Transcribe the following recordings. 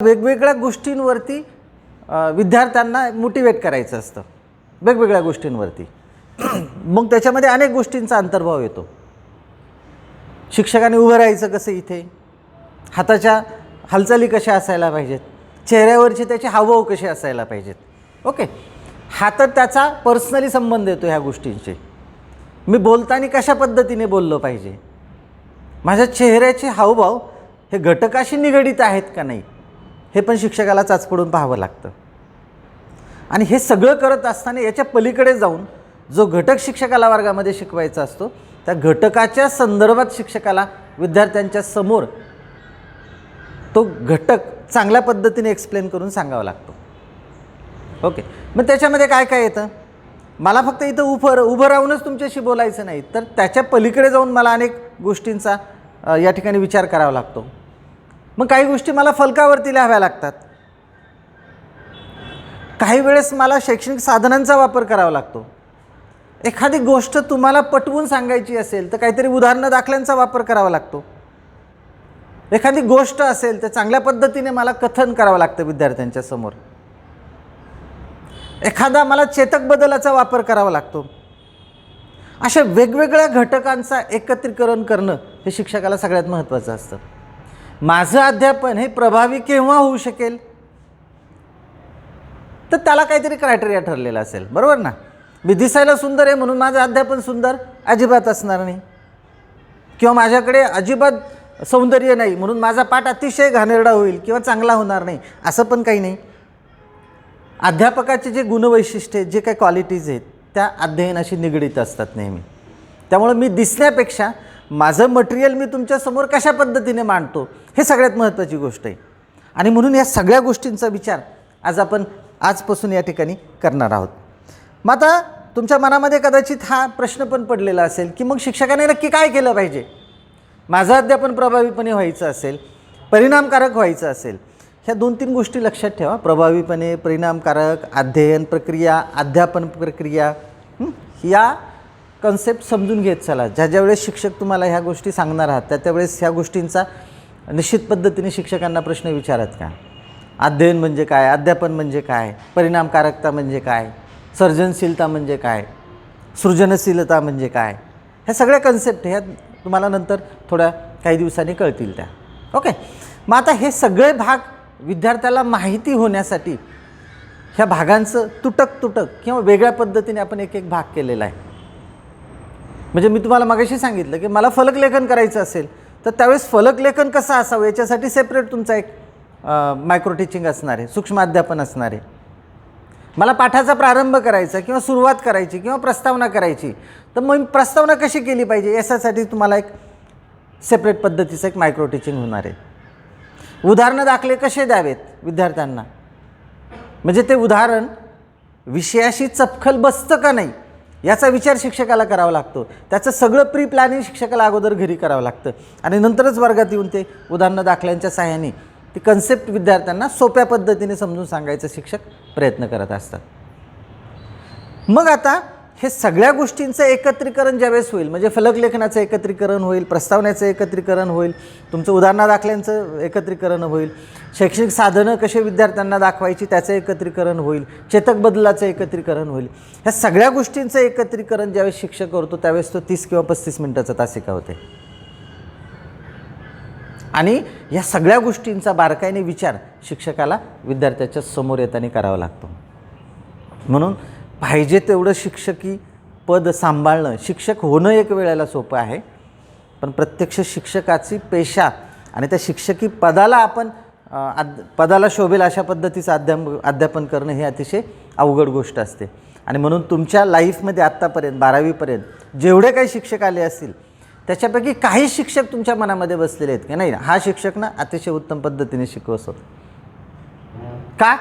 वेगवेगळ्या गोष्टींवरती विद्यार्थ्यांना मोटिवेट करायचं असतं, वेगवेगळ्या गोष्टींवरती. मग त्याच्यामध्ये अनेक गोष्टींचा अंतर्भाव येतो. शिक्षकाने उभं राहायचं कसं, इथे हाताच्या हालचाली कशा असायला पाहिजेत, चेहऱ्यावरचे त्याचे हावभाव कसे असायला पाहिजेत. ओके, हा तर त्याचा पर्सनली संबंध येतो ह्या गोष्टींशी. मी बोलताना कशा पद्धतीने बोललं पाहिजे, माझ्या चेहऱ्याचे हावभाव हे घटकाशी निगडीत आहेत का नाही, हे पण शिक्षकाला चाचपडून पाहावं लागतं. आणि हे सगळं करत असताना याच्या पलीकडे जाऊन जो घटक शिक्षकाला वर्गामध्ये शिकवायचा असतो, त्या घटकाच्या संदर्भात शिक्षकाला विद्यार्थ्यांच्या समोर तो घटक चांगल्या पद्धतीने एक्सप्लेन करून सांगावा लागतो. ओके, मग त्याच्यामध्ये काय काय येतं, मला फक्त इथं उभं राहूनच तुमच्याशी बोलायचं नाही, तर त्याच्या पलीकडे जाऊन मला अनेक गोष्टींचा या ठिकाणी विचार करावा लागतो. मग काही गोष्टी मला फलकावरती लिहाव्या लागतात, काही वेळेस मला शैक्षणिक साधनांचा वापर करावा लागतो. एखादी गोष्ट तुम्हाला पटवून सांगायची असेल तर काहीतरी उदाहरणं दाखल्यांचा वापर करावा लागतो. एखादी गोष्ट असेल तर चांगल्या पद्धतीने मला कथन करावं लागतं विद्यार्थ्यांच्या समोर. एखादा मला चेतक बदलाचा वापर करावा लागतो. अशा वेगवेगळ्या घटकांचा एकत्रीकरण करणं हे शिक्षकाला सगळ्यात महत्त्वाचं असतं. माझं अध्यापन हे प्रभावी केव्हा होऊ शकेल, तर त्याला काहीतरी क्रायटेरिया ठरलेला असेल, बरोबर ना. मी दिसायला सुंदर आहे म्हणून माझं अध्यापन सुंदर अजिबात असणार नाही, किंवा माझ्याकडे अजिबात सौंदर्य नाही म्हणून माझा पाठ अतिशय घाणेरडा होईल किंवा चांगला होणार नाही, असं पण काही नाही. अध्यापकाचे जे गुणवैशिष्ट्ये, जे काही क्वालिटीज आहेत, त्या अध्ययनाशी निगडीत असतात नेहमी. त्यामुळे मी दिसण्यापेक्षा माझं मटेरियल मी तुमच्यासमोर कशा पद्धतीने मांडतो हे सगळ्यात महत्त्वाची गोष्ट आहे. आणि म्हणून या सगळ्या गोष्टींचा विचार आपण आजपासून या ठिकाणी करणार आहोत. मग आता तुमच्या मनामध्ये कदाचित हा प्रश्न पण पडलेला असेल की मग शिक्षकाने नक्की काय केलं पाहिजे. माझं अध्यापन प्रभावीपणे व्हायचं असेल, परिणामकारक व्हायचं असेल, ह्या 2-3 गोष्टी लक्षात ठेवा. प्रभावीपणे, परिणामकारक, अध्ययन प्रक्रिया, अध्यापन प्रक्रिया, या कन्सेप्ट समजून घेत चला. ज्या वेळेस शिक्षक तुम्हाला ह्या गोष्टी सांगणार आहात त्यावेळेस ह्या गोष्टींचा निश्चित पद्धतीने शिक्षकांना प्रश्न विचारत का. अध्ययन म्हणजे काय, अध्यापन म्हणजे काय, परिणामकारकता म्हणजे काय, सर्जनशीलता म्हणजे काय, सृजनशीलता म्हणजे काय, ह्या सगळ्या कन्सेप्ट ह्या तुम्हाला नंतर थोड्या काही दिवसांनी कळतील त्या. ओके, मग आता हे सगळे भाग विद्यार्थ्याला माहिती होण्यासाठी ह्या भागांचं तुटक किंवा वेगळ्या पद्धतीने आपण एक भाग केलेला आहे. म्हणजे मी तुम्हाला मगाशी सांगितलं की मला फलकलेखन करायचं असेल तर त्यावेळेस फलकलेखन कसं असावं याच्यासाठी सेपरेट तुमचा एक मायक्रो टीचिंग असणार आहे, सूक्ष्म अध्यापन असणार आहे. मला पाठाचा प्रारंभ करायचा किंवा सुरुवात करायची किंवा प्रस्तावना करायची, तर मग प्रस्तावना कशी केली पाहिजे यासाठी तुम्हाला एक सेपरेट पद्धतीचं एक मायक्रो टीचिंग होणार आहे. उदाहरणं दाखले कसे द्यावेत विद्यार्थ्यांना, म्हणजे ते उदाहरण विषयाशी चपखल बसतं का नाही याचा विचार शिक्षकाला करावा लागतो. त्याचं सगळं प्री प्लॅनिंग शिक्षकाला अगोदर घरी करावं लागतं आणि नंतरच वर्गात येऊन ते उदाहरणं दाखल्यांच्या सहाय्याने ती कन्सेप्ट विद्यार्थ्यांना सोप्या पद्धतीने समजून सांगायचं शिक्षक प्रयत्न करत असतात. मग आता हे सगळ्या गोष्टींचं एकत्रीकरण ज्यावेळेस होईल, म्हणजे फलकलेखनाचं एकत्रीकरण होईल, प्रस्तावनेचं एकत्रीकरण होईल, तुमचं उदाहरणं दाखल्यांचं एकत्रीकरण होईल, शैक्षणिक साधनं कसे विद्यार्थ्यांना दाखवायची त्याचं एकत्रीकरण होईल, चेतक बदलाचं एकत्रीकरण होईल. ह्या सगळ्या गोष्टींचं एकत्रीकरण ज्यावेळेस शिक्षक करतो त्यावेळेस तो 30 किंवा 35 मिनिटाचा तासिका होते. आणि या सगळ्या गोष्टींचा बारकाईने विचार शिक्षकाला विद्यार्थ्याच्या समोर येताना करावा लागतो. म्हणून पाहिजे तेवढं शिक्षकी पद सांभाळणं, शिक्षक होणं एक वेळेला सोपं आहे, पण प्रत्यक्ष शिक्षकाची पेशा आणि त्या शिक्षकी पदाला आपण पदाला शोभेल अशा पद्धतीचं अध्यापन करणं हे अतिशय अवघड गोष्ट असते. आणि म्हणून तुमच्या लाईफमध्ये आत्तापर्यंत 12वीपर्यंत जेवढे काही शिक्षक आले असतील त्याच्यापैकी काही शिक्षक तुमच्या मनामध्ये बसलेले आहेत की नाही, हा शिक्षक ना अतिशय उत्तम पद्धतीने शिकवतो. का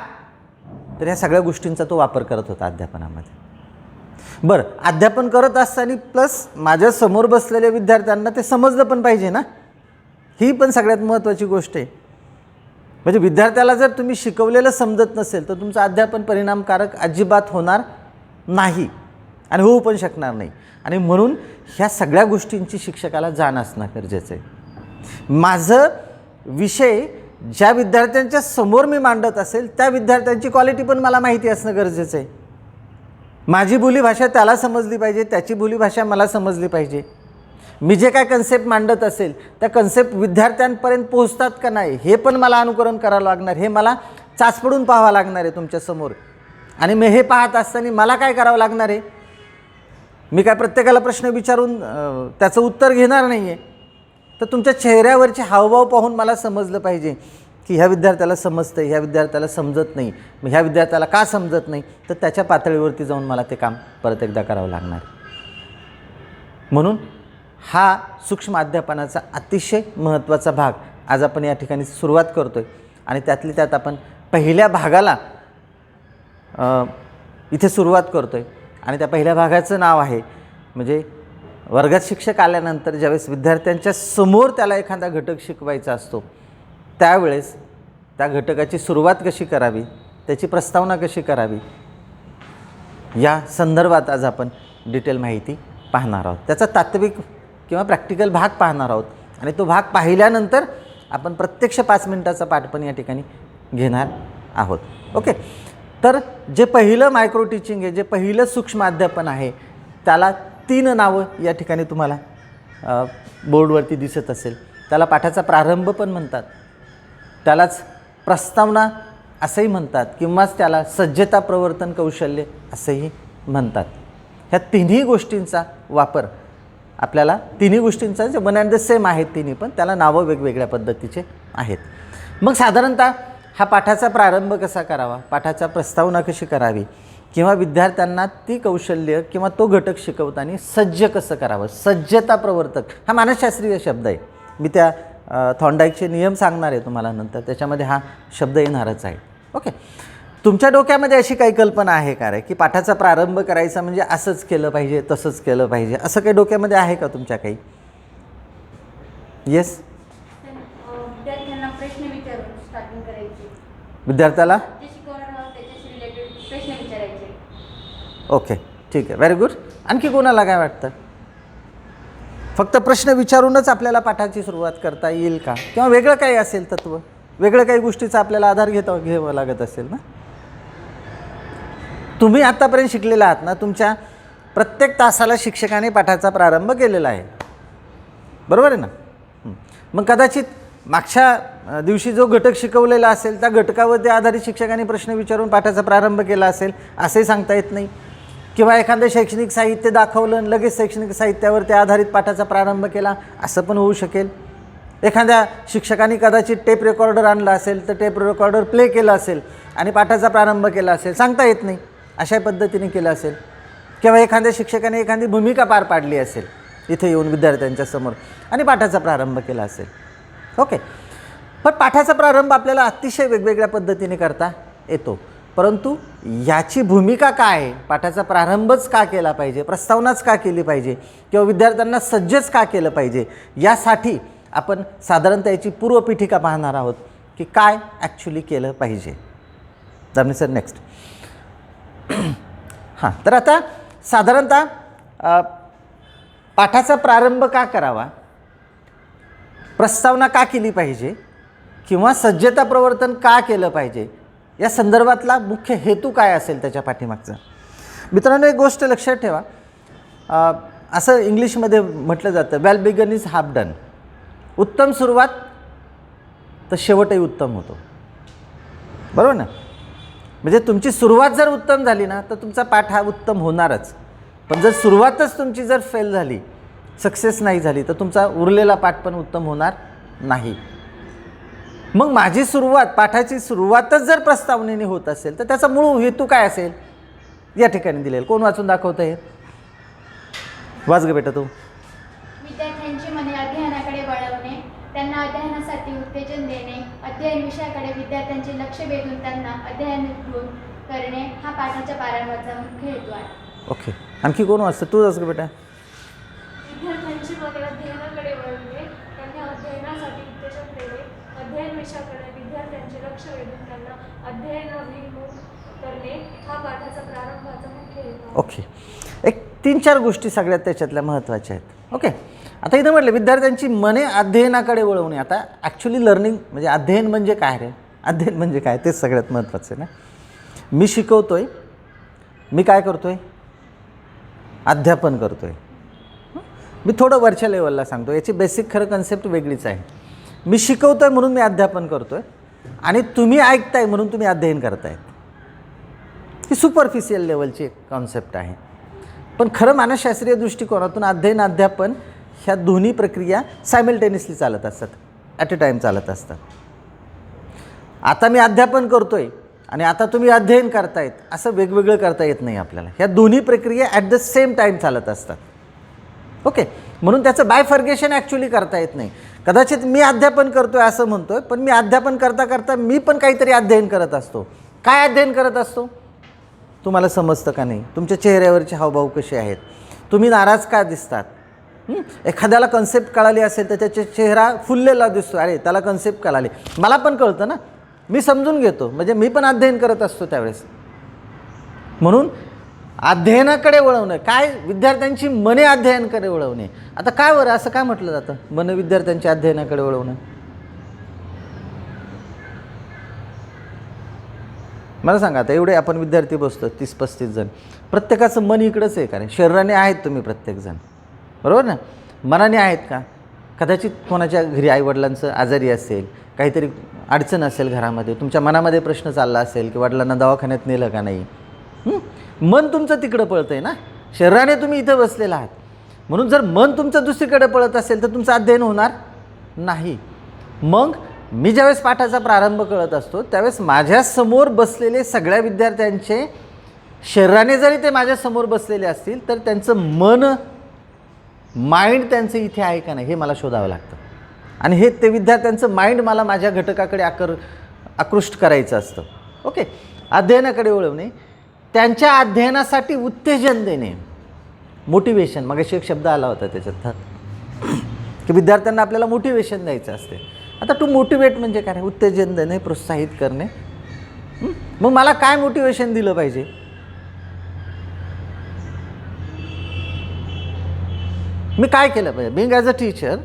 तर ह्या सगळ्या गोष्टींचा तो वापर करत होता अध्यापनामध्ये. बरं, अध्यापन करत असताना प्लस माझ्या समोर बसलेल्या विद्यार्थ्यांना ते समजलं पण पाहिजे ना, ही पण सगळ्यात महत्त्वाची गोष्ट आहे. म्हणजे विद्यार्थ्याला जर तुम्ही शिकवलेलं समजत नसेल तर तुमचं अध्यापन परिणामकारक अजिबात होणार नाही आणि होऊ पण शकणार नाही. आणि म्हणून ह्या सगळ्या गोष्टींची शिक्षकाला जाण असणं गरजेचं आहे. माझं विषय ज्या विद्यार्थ्यांच्या समोर मी मांडत असेल त्या विद्यार्थ्यांची क्वालिटी पण मला माहिती असणं गरजेचं आहे. माझी बोलीभाषा त्याला समजली पाहिजे, त्याची बोलीभाषा मला समजली पाहिजे. मी जे काय कन्सेप्ट मांडत असेल त्या कन्सेप्ट विद्यार्थ्यांपर्यंत पोहोचतात का नाही हे पण मला अनुकरण करावं लागणार, हे मला चाचपडून पाहावं लागणार आहे तुमच्यासमोर. आणि मी हे पाहत असताना मला काय करावं लागणार आहे, मी काय प्रत्येकाला प्रश्न विचारून त्याचं उत्तर घेणार नाही आहे. तर तुमच्या चेहऱ्यावरचे हावभाव पाहून मला समजलं पाहिजे की ह्या विद्यार्थ्याला समजतं आहे, ह्या विद्यार्थ्याला समजत नाही. मग ह्या विद्यार्थ्याला का समजत नाही, तर त्याच्या पातळीवरती जाऊन मला ते काम परत एकदा करावं लागणार. म्हणून हा सूक्ष्म अध्यापनाचा अतिशय महत्त्वाचा भाग आज आपण या ठिकाणी सुरुवात करतो आहे. आणि त्यातली त्यात आपण पहिल्या भागाला इथे सुरुवात करतो आहे. आणि त्या पहिल्या भागाचं नाव आहे, म्हणजे वर्गात शिक्षक आल्यानंतर ज्यावेळेस विद्यार्थ्यांच्या समोर त्याला एखादा घटक शिकवायचा असतो त्यावेळेस त्या घटकाची सुरुवात कशी करावी, त्याची प्रस्तावना कशी करावी, या संदर्भात आज आपण डिटेल माहिती पाहणार आहोत. त्याचा तात्विक किंवा प्रॅक्टिकल भाग पाहणार आहोत. आणि तो भाग पाहिल्यानंतर आपण प्रत्यक्ष 5 मिनिटाचा पाठ पण या ठिकाणी घेणार आहोत. ओके. तर जे पहिलं मायक्रो टीचिंग आहे, जे पहिलं सूक्ष्म अध्यापन आहे, त्याला 3 नावं या ठिकाणी तुम्हाला बोर्डवरती दिसत असेल. त्याला पाठाचा प्रारंभ पण म्हणतात, त्यालाच प्रस्तावना असंही म्हणतात, किंवाच त्याला सज्जता प्रवर्तन कौशल्य असंही म्हणतात. ह्या तिन्ही गोष्टींचा वापर आपल्याला, तिन्ही गोष्टींचा जे वन अँड द सेम आहेत तिन्ही, पण त्याला नावं वेगवेगळ्या पद्धतीचे आहेत. मग साधारणतः हा पाठाचा प्रारंभ कसा करावा, पाठाचा प्रस्तावना कशी करावी, किंवा विद्यार्थ्यांना ती कौशल्य किंवा तो घटक शिकवताना सज्ज कसं करावं, सज्जता प्रवर्तक हा मानसशास्त्रीय शब्द आहे. मी त्या थॉर्नडाईकचे नियम सांगणार आहे तुम्हाला नंतर, त्याच्यामध्ये हा शब्द येणारच आहे. ओके. तुमच्या डोक्यामध्ये अशी काही कल्पना आहे का रे की पाठाचा प्रारंभ करायचा म्हणजे असंच केलं पाहिजे, तसंच केलं पाहिजे, असं काही डोक्यामध्ये आहे का तुमच्या काही? येस. विद्यार्थ्यांना प्रश्न विचारून स्टार्टिंग करायची, विद्यार्थ्याला जे शिकवणार आहोत त्याच्याशी रिलेटेड प्रश्न विचारायचे. ओके, ठीक आहे, व्हेरी गुड. आणखी कोणाला काय वाटतं? फक्त प्रश्न विचारूनच आपल्याला पाठाची सुरुवात करता येईल का, किंवा वेगळं काही असेल तत्त्व, वेगळं काही गोष्टीचा आपल्याला आधार घ्यावं लागत असेल ना? तुम्ही आत्तापर्यंत शिकलेला आहात ना, तुमच्या प्रत्येक तासाला शिक्षकाने पाठाचा प्रारंभ केलेला आहे, बरोबर आहे ना? मग कदाचित मागच्या दिवशी जो घटक शिकवलेला असेल त्या घटकावरती आधारित शिक्षकाने प्रश्न विचारून पाठाचा प्रारंभ केला असेल असंही सांगता येत नाही. किंवा एखादं शैक्षणिक साहित्य दाखवलं आणि लगेच शैक्षणिक साहित्यावरती आधारित पाठाचा प्रारंभ केला असं पण होऊ शकेल. एखाद्या शिक्षकाने कदाचित टेप रेकॉर्डर आणला असेल तर टेप रेकॉर्डर प्ले केला असेल आणि पाठाचा प्रारंभ केला असेल, सांगता येत नाही, अशा पद्धतीने केलं असेल. किंवा एखाद्या शिक्षकाने एखादी भूमिका पार पाडली असेल इथे येऊन विद्यार्थ्यांच्या समोर आणि पाठाचा प्रारंभ केला असेल. ओके. पण पाठाचा प्रारंभ आपल्याला अतिशय वेगवेगळ्या पद्धतीने करता येतो, परंतु याची भूमिका काय आहे, पाठाचा प्रारंभच का केला पाहिजे, प्रस्तावनाच का केली पाहिजे, किंवा विद्यार्थ्यांना सज्जच का केलं पाहिजे, यासाठी आपण साधारणतः याची पूर्वपीठिका पाहणार आहोत की काय ॲक्च्युली केलं पाहिजे. दामने सर नेक्स्ट. हां, तर आता साधारणतः पाठाचा प्रारंभ का करावा, प्रस्तावना का केली पाहिजे, किंवा सज्जता प्रवर्तन का केलं पाहिजे, या संदर्भातला मुख्य हेतू काय असेल त्याच्या पाठीमागचा. मित्रांनो, एक गोष्ट लक्षात ठेवा, असं इंग्लिशमध्ये म्हटलं जातं, well begun is half done. उत्तम सुरुवात तर शेवटही उत्तम होतो, बरोबर ना? म्हणजे तुमची सुरुवात जर उत्तम झाली ना तर तुमचा पाठ हा उत्तम होणारच. पण जर सुरुवातच तुमची जर फेल झाली, सक्सेस नाही झाली, तर तुमचा उरलेला पाठ पण उत्तम होणार नाही. मग माझी सुरुवात, पाठाची सुरुवातच जर प्रस्तावनेने होत असेल तर त्याचा मूळ हेतू काय असेल या ठिकाणी दिलेलं. कोण वाचून दाखवतं हे? वाच ग बेटा तू. विद्यार्थ्यांची मने अध्ययनाकडे वळवणे, त्यांना अध्ययनासाठी उत्तेजन देणे, अध्ययन विषयाकडे विद्यार्थ्यांचे लक्ष वेधून त्यांना अध्ययनपूर्ण करणे हा पाठाच्या प्रारंभाचा मुख्य हेतू आहे. ओके. आणखी कोण वाचतं? तू वाच ग बेटा. विद्यार्थ्यांची मने अध्ययनाकडे वळविणे, त्यांना अध्ययनासाठी उत्तेजन देणे, अध्ययन विषयाकडे विद्यार्थ्यांचे लक्ष वेधून त्यांना अध्ययनाभिमुख करणे हा पाठाचा प्रारंभाचा मुख्य हेतू आहे. ओके. एक 3-4 गोष्टी सगळ्यात त्याच्यातल्या महत्त्वाच्या आहेत. ओके. आता इथं म्हटलं विद्यार्थ्यांची मने अध्ययनाकडे वळवणे. आता ॲक्च्युली लर्निंग म्हणजे अध्ययन म्हणजे काय रे? अध्ययन म्हणजे काय तेच सगळ्यात महत्त्वाचं आहे ना. मी शिकवतोय, मी काय करतोय? अध्यापन करतोय. मी थोडं वरच्या लेवलला सांगतो, याची बेसिक खरं कन्सेप्ट वेगळीच आहे. मी शिकवतोय म्हणून मी अध्यापन करतोय आणि तुम्ही ऐकताय म्हणून तुम्ही अध्ययन करताय. ही सुपरफिशियल लेवलची एक कॉन्सेप्ट आहे. पण खरं मानसशास्त्रीय दृष्टिकोनातून अध्ययन अध्यापन ह्या दोन्ही प्रक्रिया सायमल्टेनियसली चालत असतात, ॲट अ टाईम चालत असतात. आता मी अध्यापन करतोय आणि आता तुम्ही अध्ययन करतायत असं वेगवेगळं करता येत नाही आपल्याला. ह्या दोन्ही प्रक्रिया ॲट द सेम टाईम चालत असतात. ओके, म्हणून त्याचं बायफर्गेशन ॲक्च्युली करता येत नाही. कदाचित मी अध्यापन करतोय असं म्हणतोय, पण मी अध्यापन करता करता मी पण काहीतरी अध्ययन करत असतो. काय अध्ययन करत असतो तुम्हाला समजतं का नाही? तुमच्या चेहऱ्यावरचे हावभाव कसे आहेत, तुम्ही नाराज का दिसतात. एखाद्याला कन्सेप्ट कळाली असेल तर त्याचा चेहरा फुललेला दिसतो, अरे त्याला कन्सेप्ट कळाली. मला पण कळतं ना, मी समजून घेतो, म्हणजे मी पण अध्ययन करत असतो त्यावेळेस. म्हणून अध्ययनाकडे वळवणं काय, विद्यार्थ्यांची मने अध्ययनाकडे वळवणे. आता काय बरं असं काय म्हटलं जातं, मन विद्यार्थ्यांच्या अध्ययनाकडे वळवणं? मला सांगा, आता एवढे आपण विद्यार्थी बसतो 30-35 जण, प्रत्येकाचं मन इकडंच आहे का रे? शरीराने आहेत तुम्ही प्रत्येकजण, बरोबर ना? मनाने आहेत का? कदाचित कोणाच्या घरी आईवडिलांचं आजारी असेल, काहीतरी अडचण असेल घरामध्ये, तुमच्या मनामध्ये प्रश्न चालला असेल की वडिलांना दवाखान्यात नेलं का नाही. मन तुमचं तिकडं पळतं आहे ना, शरीराने तुम्ही इथं बसलेला आहात. म्हणून जर मन तुमचं दुसरीकडे पळत असेल तर तुमचं अध्ययन होणार नाही. मग मी ज्यावेळेस पाठाचा प्रारंभ करत असतो त्यावेळेस माझ्यासमोर बसलेले सगळ्या विद्यार्थ्यांचे शरीराने जरी ते माझ्यासमोर बसलेले असतील तर त्यांचं मन, माइंड त्यांचं इथे आहे का नाही हे मला शोधावं लागतं. आणि हे ते विद्यार्थ्यांचं माइंड मला माझ्या घटकाकडे आकृष्ट करायचं असतं. ओके, अध्ययनाकडे वळवणे, त्यांच्या अध्ययनासाठी उत्तेजन देणे, मोटिवेशन. मगाशी एक शब्द आला होता त्याच्यात की विद्यार्थ्यांना आपल्याला मोटिवेशन द्यायचं असते. आता टू मोटिवेट म्हणजे काय? उत्तेजन देणे, प्रोत्साहित करणे. मग मला काय मोटिवेशन दिलं पाहिजे? मी काय केलं पाहिजे? बिंग ॲज अ टीचर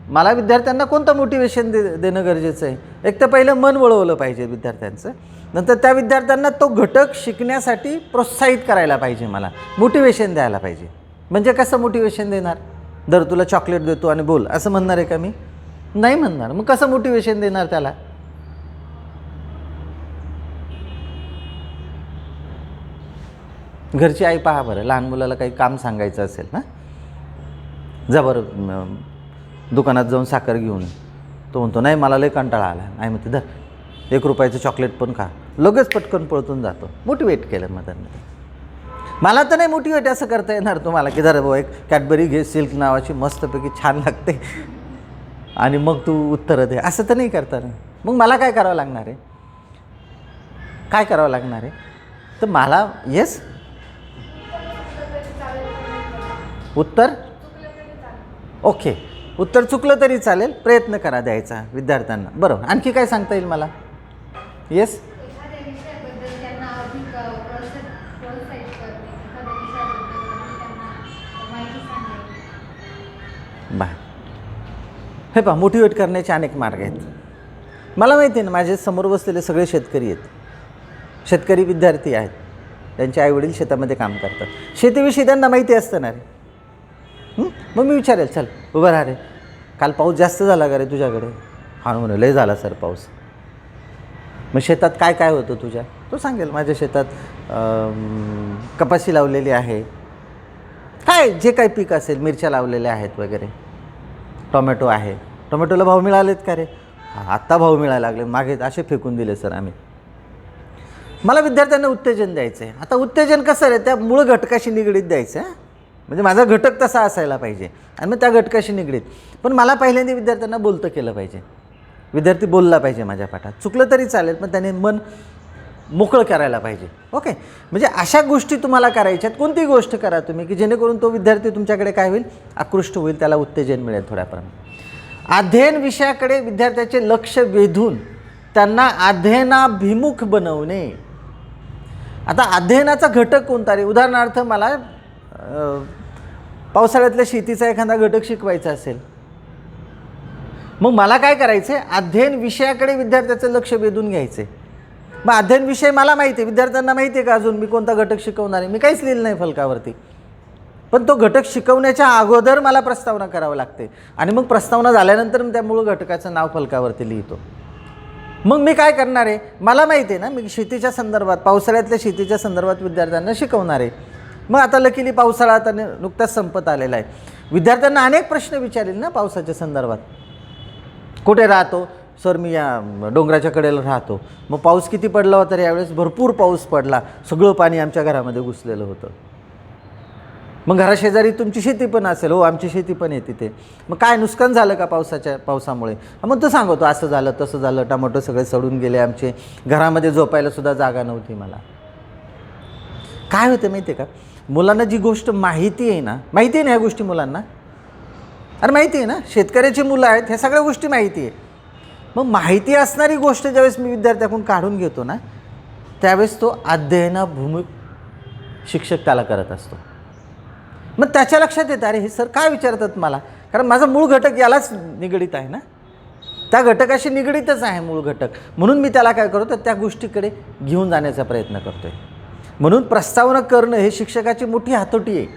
मला विद्यार्थ्यांना कोणतं मोटिवेशन देणं गरजेचं आहे? एक तर पहिलं मन वळवलं पाहिजे विद्यार्थ्यांचं, नंतर त्या विद्यार्थ्यांना तो घटक शिकण्यासाठी प्रोत्साहित करायला पाहिजे, मला मोटिवेशन द्यायला पाहिजे. म्हणजे कसं मोटिवेशन देणार? दर तुला चॉकलेट देतो आणि बोल असं म्हणणार आहे का मी? नाही म्हणणार. मग कसं मोटिवेशन देणार त्याला? घरची आई पहा बरं, लहान मुलाला काही काम सांगायचं असेल ना, जा बरं दुकानात जाऊन साखर घेऊन, तो म्हणतो नाही मला लय कंटाळा आला, नाही म्हणते धर 1 रुपयाचं चॉकलेट पण खा, लगेच पटकन पळतून जातो. मोटिवेट केलं मग त्यांनी. मला तर नाही मोटिवेट असं करता येणार तुम्हाला की धर भाऊ एक कॅडबरी घे, सिल्क नावाची मस्तपैकी छान लागते आणि मग तू उत्तरं दे, असं तर नाही करता ना. मग मला काय करावं लागणार आहे? काय करावं लागणार आहे? तर मला येस उत्तर, ओके, उत्तर चुकलं तरी चालेल, प्रयत्न करा द्यायचा विद्यार्थ्यांना. बरोबर, आणखी काय सांगता येईल मला? येस, एखाद्या विषयाबद्दल त्यांना अधिक प्रोत्साहित करणे, एखाद्या विषयाबद्दल त्यांना माहिती सांगणे. बा हे पहा, मोटिवेट करण्याचे अनेक मार्ग आहेत. मला माहिती आहे ना, माझे समोर बसलेले सगळे शेतकरी आहेत, शेतकरी विद्यार्थी आहेत, त्यांचे आईवडील शेतामध्ये काम करतात. शेतीविषयी त्यांना माहिती असतं ना रे. मग मी विचारेल, चल उभं राहा रे, काल पाऊस जास्त झाला का रे तुझ्याकडे? हा म्हणून लय झाला सर पाऊस. मग शेतात काय काय होतं तुझ्या? तो सांगेल माझ्या शेतात कपाशी लावलेली आहे, काय जे काही पीक असेल, मिरच्या लावलेल्या आहेत वगैरे, टोमॅटो आहे, टोमॅटोला भाव मिळालेत का रे? हां आत्ता भाव मिळायला लागले, मागे असे फेकून दिले सर आम्ही. मला विद्यार्थ्यांना उत्तेजन द्यायचं आहे. आता उत्तेजन कसं रे? त्या मूळ घटकाशी निगडीत द्यायचं आहे. म्हणजे माझा घटक तसा असायला पाहिजे आणि मग त्या घटकाशी निगडीत. पण मला पहिल्यांदा विद्यार्थ्यांना बोलतं केलं पाहिजे, विद्यार्थी बोलला पाहिजे माझ्या पाठात. चुकलं तरी चालेल पण त्याने मन मोकळं करायला पाहिजे. ओके, म्हणजे अशा गोष्टी तुम्हाला करायच्यात. कोणतीही गोष्ट करा तुम्ही की जेणेकरून तो विद्यार्थी तुमच्याकडे काय होईल, आकृष्ट होईल, त्याला उत्तेजन मिळेल थोड्यापर्यंत. अध्ययन विषयाकडे विद्यार्थ्याचे लक्ष वेधून त्यांना अध्ययनाभिमुख बनवणे. आता अध्ययनाचा घटक कोणता रे? उदाहरणार्थ मला पावसाळ्यातल्या शेतीचा एखादा घटक शिकवायचा असेल, मग मला काय करायचं आहे, अध्ययन विषयाकडे विद्यार्थ्याचं लक्ष वेधून घ्यायचं आहे. मग अध्ययन विषय मला माहिती आहे, विद्यार्थ्यांना माहिती आहे का अजून मी कोणता घटक शिकवणार आहे? मी काहीच लिहिलं नाही फलकावरती. पण तो घटक शिकवण्याच्या अगोदर मला प्रस्तावना करावी लागते आणि मग प्रस्तावना झाल्यानंतर मी त्या मूळ घटकाचं नाव फलकावरती लिहितो. मग मी काय करणार आहे, मला माहिती आहे ना, मी शेतीच्या संदर्भात, पावसाळ्यातल्या शेतीच्या संदर्भात विद्यार्थ्यांना शिकवणार आहे. मग आता लकीली पावसाळा आता नुकताच संपत आलेला आहे. विद्यार्थ्यांना अनेक प्रश्न विचारेल ना पावसाच्या संदर्भात. कुठे राहतो सर? मी या डोंगराच्या कडेला राहतो. मग पाऊस किती पडला होता? तर यावेळेस भरपूर पाऊस पडला, सगळं पाणी आमच्या घरामध्ये घुसलेलं होतं. मग घराशेजारी तुमची शेती पण असेल? हो, आमची शेती पण आहे तिथे. मग काय नुकसान झालं का पावसामुळे? मग तो सांगतो असं झालं तसं झालं, टमाटो सगळे सडून गेले आमचे, घरामध्ये झोपायला सुद्धा जागा नव्हती मला. काय होतं माहिती आहे का, मुलांना जी गोष्ट माहिती आहे ना, माहिती आहे ना ह्या गोष्टी मुलांना, अरे माहिती आहे ना, शेतकऱ्याची मुलं आहेत, ह्या सगळ्या गोष्टी माहिती आहे. मग माहिती असणारी गोष्ट ज्यावेळेस मी विद्यार्थ्याकडून काढून घेतो ना, त्यावेळेस तो अध्ययनाभिमुख शिक्षक त्याला करत असतो. मग त्याच्या लक्षात येतं, अरे हे सर काय विचारतात मला, कारण माझा मूळ घटक यालाच निगडीत आहे ना, त्या घटकाशी निगडीतच आहे मूळ घटक. म्हणून मी त्याला काय करतो, तर त्या गोष्टीकडे घेऊन जाण्याचा प्रयत्न करतो आहे. म्हणून प्रस्तावना करणं हे शिक्षकाची मोठी हातोटी आहे.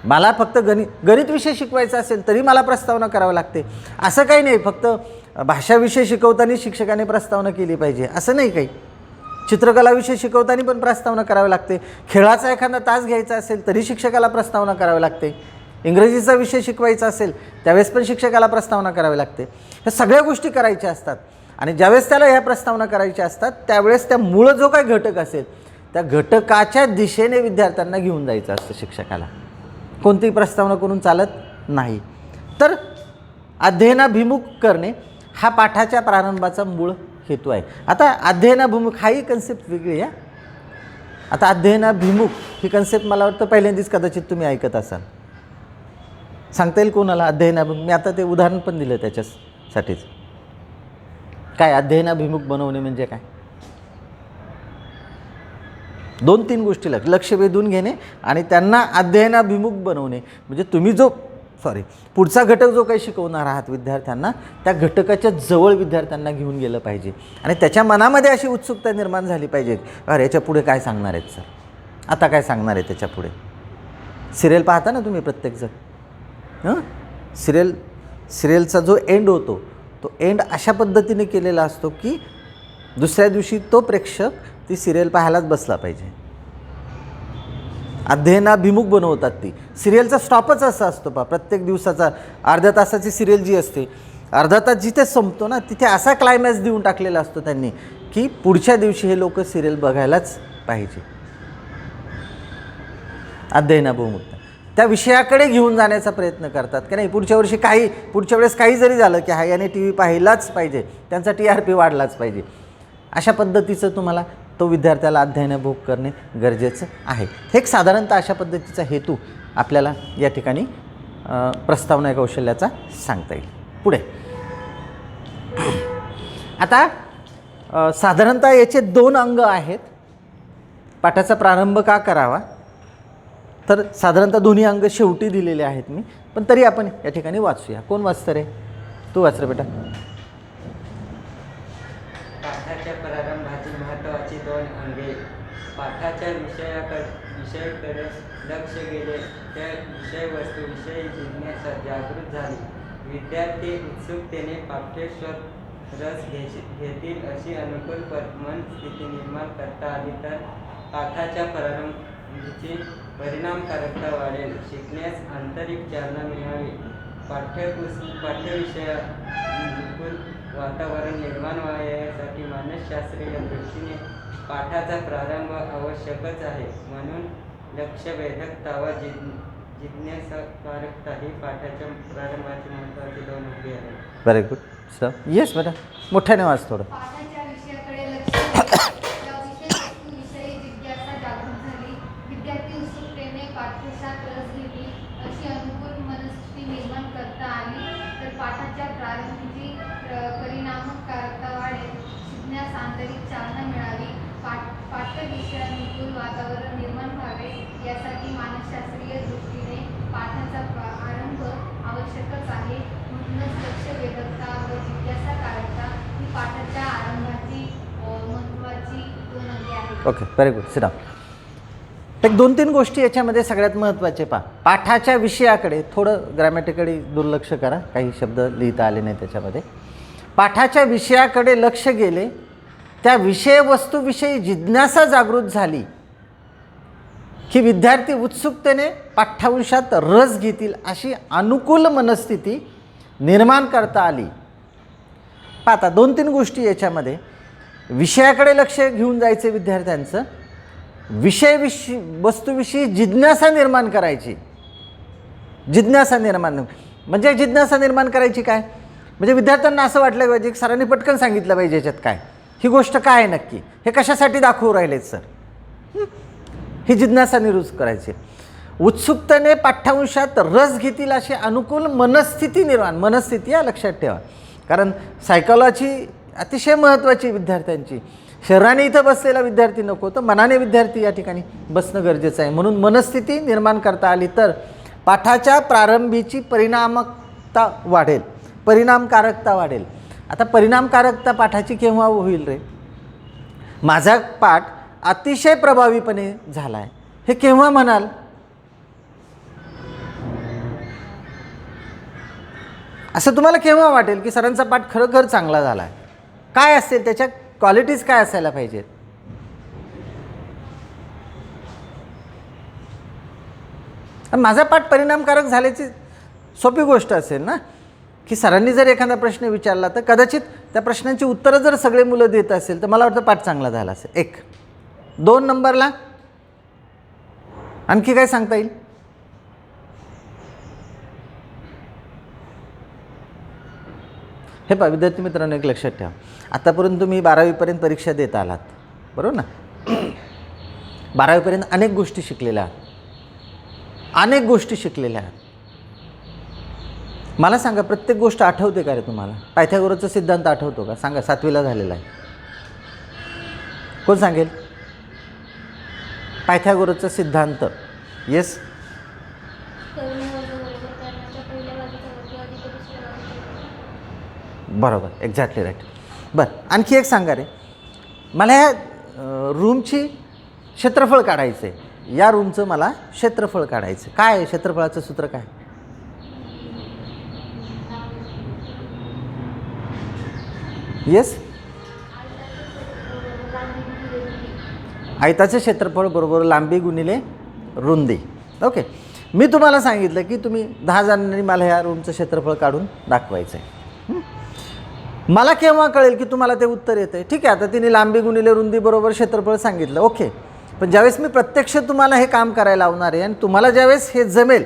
मला फक्त गणित विषय शिकवायचा असेल तरी मला प्रस्तावना करावी लागते. असं काही नाही फक्त भाषा विषय शिकवताना शिक्षकाने प्रस्तावना केली पाहिजे असं नाही काही. चित्रकला विषय शिकवताना पण प्रस्तावना करावी लागते. खेळाचा एखादा तास घ्यायचा असेल तरी शिक्षकाला प्रस्तावना करावी लागते. इंग्रजीचा विषय शिकवायचा असेल त्यावेळेस पण शिक्षकाला प्रस्तावना करावी लागते. ह्या सगळ्या गोष्टी करायच्या असतात आणि ज्यावेळेस त्याला ह्या प्रस्तावना करायच्या असतात त्यावेळेस त्या मूळ जो काही घटक असेल त्या घटकाच्या दिशेने विद्यार्थ्यांना घेऊन जायचं असतं शिक्षकाला. कोणतीही प्रस्तावना करून चालत नाही. तर अध्ययनाभिमुख करणे हा पाठाच्या प्रारंभाचा मूळ हेतू आहे. आता अध्ययनाभिमुख हाही कन्सेप्ट वेगळी आहे. आता अध्ययनाभिमुख ही कन्सेप्ट मला वाटतं पहिल्यांदाच कदाचित तुम्ही ऐकत असाल. सांगता येईल कोणाला अध्ययनाभिमुख? मी आता ते उदाहरण पण दिलं त्याच्यासाठीच. काय अध्ययनाभिमुख बनवणे म्हणजे काय? 2-3 गोष्टी लक्ष वेधून घेणे आणि त्यांना अध्ययनाभिमुख बनवणे. म्हणजे तुम्ही पुढचा घटक जो काही शिकवणार आहात विद्यार्थ्यांना त्या घटकाच्या जवळ विद्यार्थ्यांना घेऊन गेलं पाहिजे आणि त्याच्या मनामध्ये अशी उत्सुकता निर्माण झाली पाहिजे, अरे याच्या पुढे काय सांगणार आहेत सर, आता काय सांगणार आहे त्याच्या पुढे. सिरियल पाहता ना तुम्ही प्रत्येकजण, सिरियलचा जो एंड होतो तो एंड अशा पद्धतीने केलेला असतो की दुसऱ्या दिवशी तो प्रेक्षक ती सिरियल पाहायलाच बसला पाहिजे. अध्ययनाभिमुख बनवतात ती. सिरियलचा स्टॉपच असा असतो प्रत्येक दिवसाचा अर्ध्या तासाची सिरियल जी असते अर्धा तास जिथे संपतो ना तिथे असा क्लायमॅक्स देऊन टाकलेला असतो त्यांनी की पुढच्या दिवशी हे लोक सिरियल बघायलाच पाहिजे. अध्ययनाभिमुख त्या विषयाकडे घेऊन जाण्याचा प्रयत्न करतात की नाही पुढच्या वेळेस काही जरी झालं की याने टी व्ही पाहिलाच पाहिजे, त्यांचा TRP वाढलाच पाहिजे. अशा पद्धतीचं तुम्हाला तो विद्यार्थ्याला अध्ययनाभिमुख करणे गरजेचं आहे. हे एक साधारणतः अशा पद्धतीचा हेतू आपल्याला या ठिकाणी प्रस्तावना कौशल्याचा सांगता येईल. पुढे आता साधारणतः याचे 2 अंग आहेत. पाठाचा प्रारंभ का करावा तर साधारणतः दोन्ही अंग शेवटी दिलेले आहेत मी, पण तरी आपण या ठिकाणी वाचूया. कोण वाचतं रे? तू वाच रे बेटा. पाठाच्या प्रारंभाची महत्त्वाची 2 अंगे. पाठाच्या विषयाकडे लक्ष गेले त्या विषयवस्तूविषयी जिज्ञासा जागृत झाली. विद्यार्थी उत्सुकतेने पाठ्येश्वर रस घेतील अशी अनुकूल मनस्थिती निर्माण करता आली तर पाठाच्या प्रारंभीची परिणामकारकता वाढेल. शिकण्यास आंतरिक चालना मिळावी. पाठ्यविषयानुकूल वातावरण निर्माण व्हावे यासाठी मानसशास्त्रीय दृष्टीने पाठाचा प्रारंभ आवश्यकच आहे. म्हणून लक्षवेधकता व जिज्ञासाकारकता ही पाठाच्या प्रारंभाची महत्त्वाची 2 अंगे आहेत. Very good sir. येस बेटा, मोठ्याने वाच थोडं. पाठाच्या विषयाकडे लक्ष त्या विषयवस्तूविषयी जिज्ञासा जागृत झाली. विद्यार्थी उत्सुकतेने पाठ्यशास्त्रात रस घेतली अशी अनुकूल मनस्थिती निर्माण करता आली तर पाठाच्या प्रारंभीची परिणामकारकता वाढेल. शिकण्यास आंतरिक चालना मिळावी. पाठ्यविषयानुकूल वातावरण निर्माण व्हावे यासाठी मानसशास्त्रीय दृष्टीने पाठाचा आरंभ आवश्यकच आहे. म्हणूनच लक्षवेधकता व जिज्ञासाकारकता ही पाठाच्या आरंभाची महत्त्वाची 2 अंगे आहेत. Okay, very good. Sit down. एक 2-3 गोष्टी याच्यामध्ये सगळ्यात महत्त्वाचे पहा. पाठाच्या विषयाकडे थोडं ग्रॅमॅटिकली दुर्लक्ष करा, काही शब्द लिहिता आले नाही त्याच्यामध्ये. पाठाच्या विषयाकडे लक्ष गेले, त्या विषयवस्तूविषयी जिज्ञासा जागृत झाली की विद्यार्थी उत्सुकतेने पाठ्यांशात रस घेतील अशी अनुकूल मनस्थिती निर्माण करता आली. पाहता 2-3 गोष्टी याच्यामध्ये. विषयाकडे लक्ष घेऊन जायचे विद्यार्थ्यांचं, वस्तूविषयी जिज्ञासा निर्माण करायची. जिज्ञासा निर्माण म्हणजे जिज्ञासा निर्माण करायची काय, म्हणजे विद्यार्थ्यांना असं वाटलं पाहिजे की सरांनी पटकन सांगितलं पाहिजे याच्यात काय, ही गोष्ट काय आहे नक्की, हे कशासाठी दाखवू राहिलेत सर, ही जिज्ञासा निर्माण करायची. उत्सुकतेने पाठ्यांशात रस घेतील अशी अनुकूल मनस्थिती निर्माण. मनस्थिती या लक्षात ठेवा, कारण सायकॉलॉजी अतिशय महत्त्वाची विद्यार्थ्यांची. शरीराने इथं बसलेला विद्यार्थी नको, तर मनाने विद्यार्थी या ठिकाणी बसणं गरजेचं आहे. म्हणून मनस्थिती निर्माण करता आली तर पाठाच्या प्रारंभीची परिणामकता वाढेल, परिणामकारकता वाढेल. आता परिणामकारकता पाठाची केव्हा होईल रे? माझा पाठ अतिशय प्रभावीपणे झाला आहे हे केव्हा म्हणाल? असं तुम्हाला केव्हा वाटेल की सरांचा पाठ खरोखर चांगला झाला आहे? काय असेल त्याच्या क्वालिटीज, काय असायला पाहिजेत? माझा पाठ परिणामकारक झाल्याची सोपी गोष्ट असेल ना, की सरांनी जर एखादा प्रश्न विचारला तर कदाचित त्या प्रश्नांची उत्तरं जर सगळे मुलं देत असेल तर मला वाटतं पाठ चांगला झाला असेल. 1. 2 नंबरला आणखी काय सांगता येईल? हे पहा विद्यार्थी मित्रांनो, एक लक्षात ठेवा, आतापर्यंत तुम्ही 12वीपर्यंत परीक्षा देत आलात, बरोबर ना? 12वीपर्यंत अनेक गोष्टी शिकलेल्या आहात, अनेक गोष्टी शिकलेल्या आहात. मला सांगा, प्रत्येक गोष्ट आठवते का रे तुम्हाला? पायथागोरसचा सिद्धांत आठवतो का? सांगा, 7वीला झालेला आहे. कोण सांगेल? पायथागोरसचा सिद्धांत. येस, बरोबर, एक्झॅक्टली राईट. बरं, आणखी एक सांगा रे मला, ह्या रूमची क्षेत्रफळ काढायचं आहे, या रूमचं मला क्षेत्रफळ काढायचं. काय आहे क्षेत्रफळाचं सूत्र? काय? येस, आयताचं क्षेत्रफळ बरोबर लांबी गुणिले रुंदी. ओके, मी तुम्हाला सांगितलं की तुम्ही 10 जणांनी मला ह्या रूमचं क्षेत्रफळ काढून दाखवायचं आहे. मला केव्हा कळेल की तुम्हाला ते उत्तर येतं आहे? ठीक आहे, आता तिने लांबी गुणिले रुंदी बरोबर क्षेत्रफळ सांगितलं, ओके. पण ज्यावेळेस मी प्रत्यक्ष तुम्हाला हे काम करायला लावणार आहे आणि तुम्हाला ज्यावेळेस हे जमेल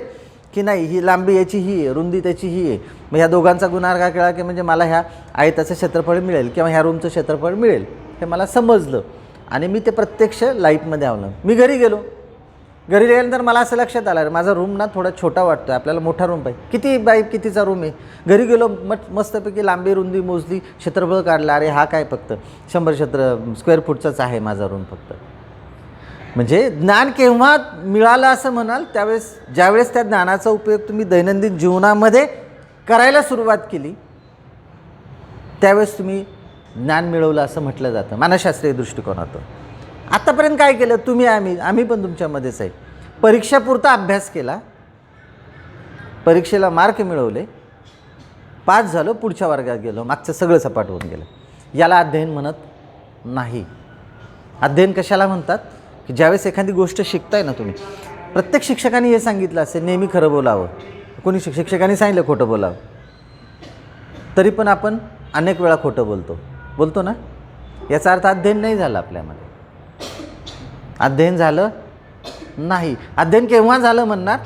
की नाही, ही लांबी याची ही आहे, रुंदी त्याची ही आहे, मग ह्या दोघांचा गुणाकार केला की म्हणजे मला ह्या आयताचं क्षेत्रफळ मिळेल किंवा ह्या रूमचं क्षेत्रफळ मिळेल, हे मला समजलं आणि मी ते प्रत्यक्ष लाईफमध्ये आणलं. मी घरी गेलो, घरी गेल्यानंतर मला असं लक्षात आलं, माझा रूम ना थोडा छोटा वाटतो आहे, आपल्याला मोठा रूम पाहिजे. किती बाई कितीचा रूम आहे? घरी गेलो, मस्तपैकी लांबी रुंदी मोजली, क्षेत्रफळ काढला, अरे हा काय फक्त 100 स्क्वेअर फूटचाच आहे माझा रूम फक्त. म्हणजे ज्ञान केव्हा मिळालं असं म्हणाल? त्यावेळेस, ज्यावेळेस त्या ज्ञानाचा उपयोग तुम्ही दैनंदिन जीवनामध्ये करायला सुरुवात केली, त्यावेळेस तुम्ही ज्ञान मिळवलं असं म्हटलं जातं मानसशास्त्रीय दृष्टिकोनातून. आत्तापर्यंत काय केलं तुम्ही? आम्ही पण तुमच्यामध्येच आहे. परीक्षापुरता अभ्यास केला, परीक्षेला मार्क मिळवले, पास झालो, पुढच्या वर्गात गेलो, मागचं सगळं सपाट होऊन गेलं. याला अध्ययन म्हणत नाही. अध्ययन कशाला म्हणतात? की ज्यावेळेस एखादी गोष्ट शिकताय ना तुम्ही, प्रत्येक शिक्षकाने हे सांगितलं असेल, नेहमी खरं बोलावं. कोणी शिक्षकाने सांगितलं खोटं बोलावं, तरी पण आपण अनेक वेळा खोटं बोलतो ना. याचा अर्थ अध्ययन नाही झालं आपल्यामध्ये, अध्ययन झालं नाही. अध्ययन केव्हा झालं म्हणणार?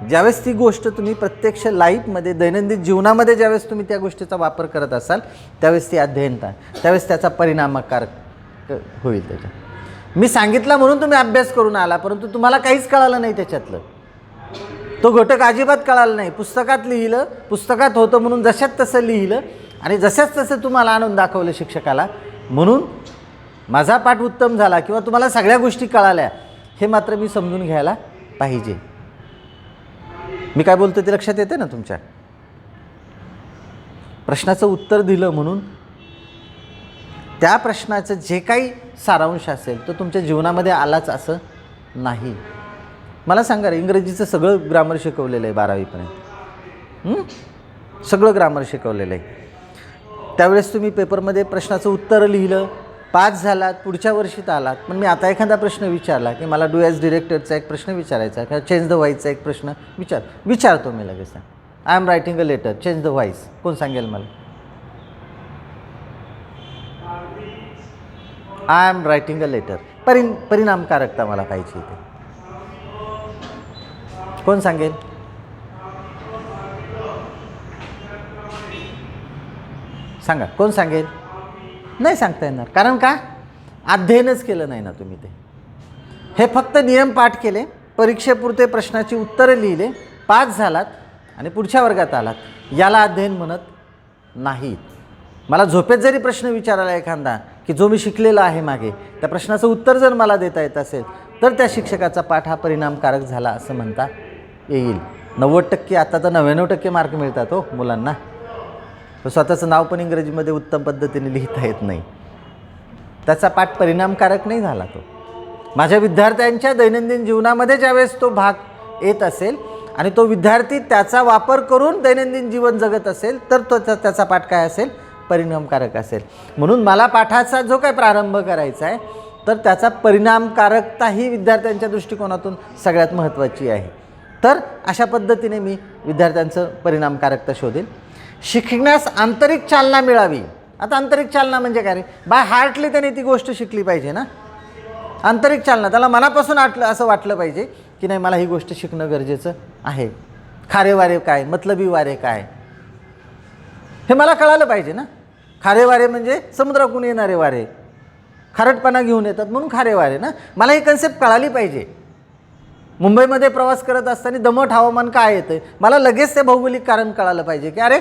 ज्यावेळेस ती गोष्ट तुम्ही प्रत्यक्ष लाईफमध्ये, दैनंदिन जीवनामध्ये ज्यावेळेस तुम्ही त्या गोष्टीचा वापर करत असाल, त्यावेळेस ती अध्ययन, त्यावेळेस त्याचा परिणामकारक होईल. त्याच्या मी सांगितलं म्हणून तुम्ही अभ्यास करून आला, परंतु तुम्हाला काहीच कळालं नाही त्याच्यातलं, तो घटक अजिबात कळाला नाही. पुस्तकात लिहिलं, पुस्तकात होतं म्हणून जशात तसं लिहिलं आणि जशाच तसं तुम्हाला आणून दाखवलं शिक्षकाला, म्हणून माझा पाठ उत्तम झाला किंवा तुम्हाला सगळ्या गोष्टी कळाल्या, हे मात्र मी समजून घ्यायला पाहिजे. मी काय बोलतो ते लक्षात येते ना तुमच्या? प्रश्नाचं उत्तर दिलं म्हणून त्या प्रश्नाचं जे काही सारांश असेल तो तुमच्या जीवनामध्ये आलाच असं नाही. मला सांगा रे, इंग्रजीचं सगळं ग्रामर शिकवलेलं आहे 12वीपर्यंत, सगळं ग्रामर शिकवलेलं आहे. त्यावेळेस तुम्ही पेपरमध्ये प्रश्नाचं उत्तर लिहिलं, पास झालात, पुढच्या वर्षीत आलात. पण मी आता एखादा प्रश्न विचारला की मला डू ॲज डिरेक्टरचा एक प्रश्न विचारायचा किंवा चेंज द व्हाईसचा एक प्रश्न विचारतो मी लगेच. I am writing a letter, change the voice. कोण सांगेल मला? I am writing a letter. परिणामकारकता मला पाहिजे इथे. कोण सांगेल? सांगा, कोण सांगेल? नाही सांगता येणार. कारण का? अध्ययनच केलं नाही ना तुम्ही ते. हे फक्त नियम पाठ केले, परीक्षेपुरते प्रश्नाची उत्तरं लिहिले, पास झालात आणि पुढच्या वर्गात आलात. याला अध्ययन म्हणत नाहीत. मला झोपेत जरी प्रश्न विचारायला एखादा की जो मी शिकलेला आहे मागे, त्या प्रश्नाचं उत्तर जर मला देता येत असेल तर त्या शिक्षकाचा पाठ हा परिणामकारक झाला असं म्हणता येईल. 90% आता तर 99% मार्क मिळतात हो मुलांना. तर स्वतःचं नाव पण इंग्रजीमध्ये उत्तम पद्धतीने लिहिता येत नाही. त्याचा पाठ परिणामकारक नाही झाला तो. माझ्या विद्यार्थ्यांच्या दैनंदिन जीवनामध्ये ज्यावेळेस तो भाग येत असेल आणि तो विद्यार्थी त्याचा वापर करून दैनंदिन जीवन जगत असेल तर तो त्याचा पाठ काय असेल? परिणामकारक असेल. म्हणून मला पाठाचा जो काय प्रारंभ करायचा आहे तर त्याचा परिणामकारकता ही विद्यार्थ्यांच्या दृष्टिकोनातून सगळ्यात महत्त्वाची आहे. तर अशा पद्धतीने मी विद्यार्थ्यांचं परिणामकारकता शोधेल. शिकण्यास आंतरिक चालना मिळावी. आता आंतरिक चालना म्हणजे काय रे? बाय हार्टली त्याने ती गोष्ट शिकली पाहिजे ना. आंतरिक चालना, त्याला मनापासून असं वाटलं पाहिजे की नाही मला ही गोष्ट शिकणं गरजेचं आहे. खारे वारे काय, मतलबी वारे काय, हे मला कळालं पाहिजे ना. खारे वारे म्हणजे समुद्राकडून येणारे वारे, खारटपणा घेऊन येतात म्हणून खारे वारे ना. मला ही कन्सेप्ट कळाली पाहिजे. मुंबईमध्ये प्रवास करत असताना दमट हवामान काय येतं, मला लगेच ते भौगोलिक कारण कळालं पाहिजे की अरे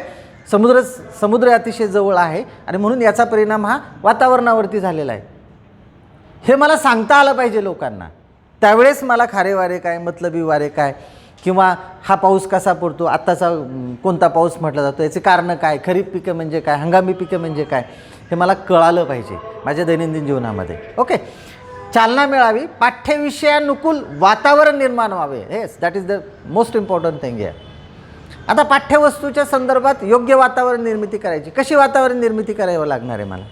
समुद्र अतिशय जवळ आहे आणि म्हणून याचा परिणाम हा वातावरणावरती झालेला आहे. हे मला सांगता आलं पाहिजे लोकांना. त्यावेळेस मला खारे वारे काय, मतलबी वारे काय, किंवा हा पाऊस कसा पडतो, आत्ताचा कोणता पाऊस म्हटला जातो, याचे कारणं काय, खरीप पिकं म्हणजे काय, हंगामी पिकं म्हणजे काय, हे मला कळालं पाहिजे माझ्या दैनंदिन जीवनामध्ये. ओके. चालना मिळावी, पाठ्यविषयानुकूल वातावरण निर्माण व्हावे. Yes, that is the most important thing आहे. आता पाठ्यवस्तूच्या संदर्भात योग्य वातावरण निर्मिती करायची. कशी वातावरण निर्मिती करावं लागणार आहे मला?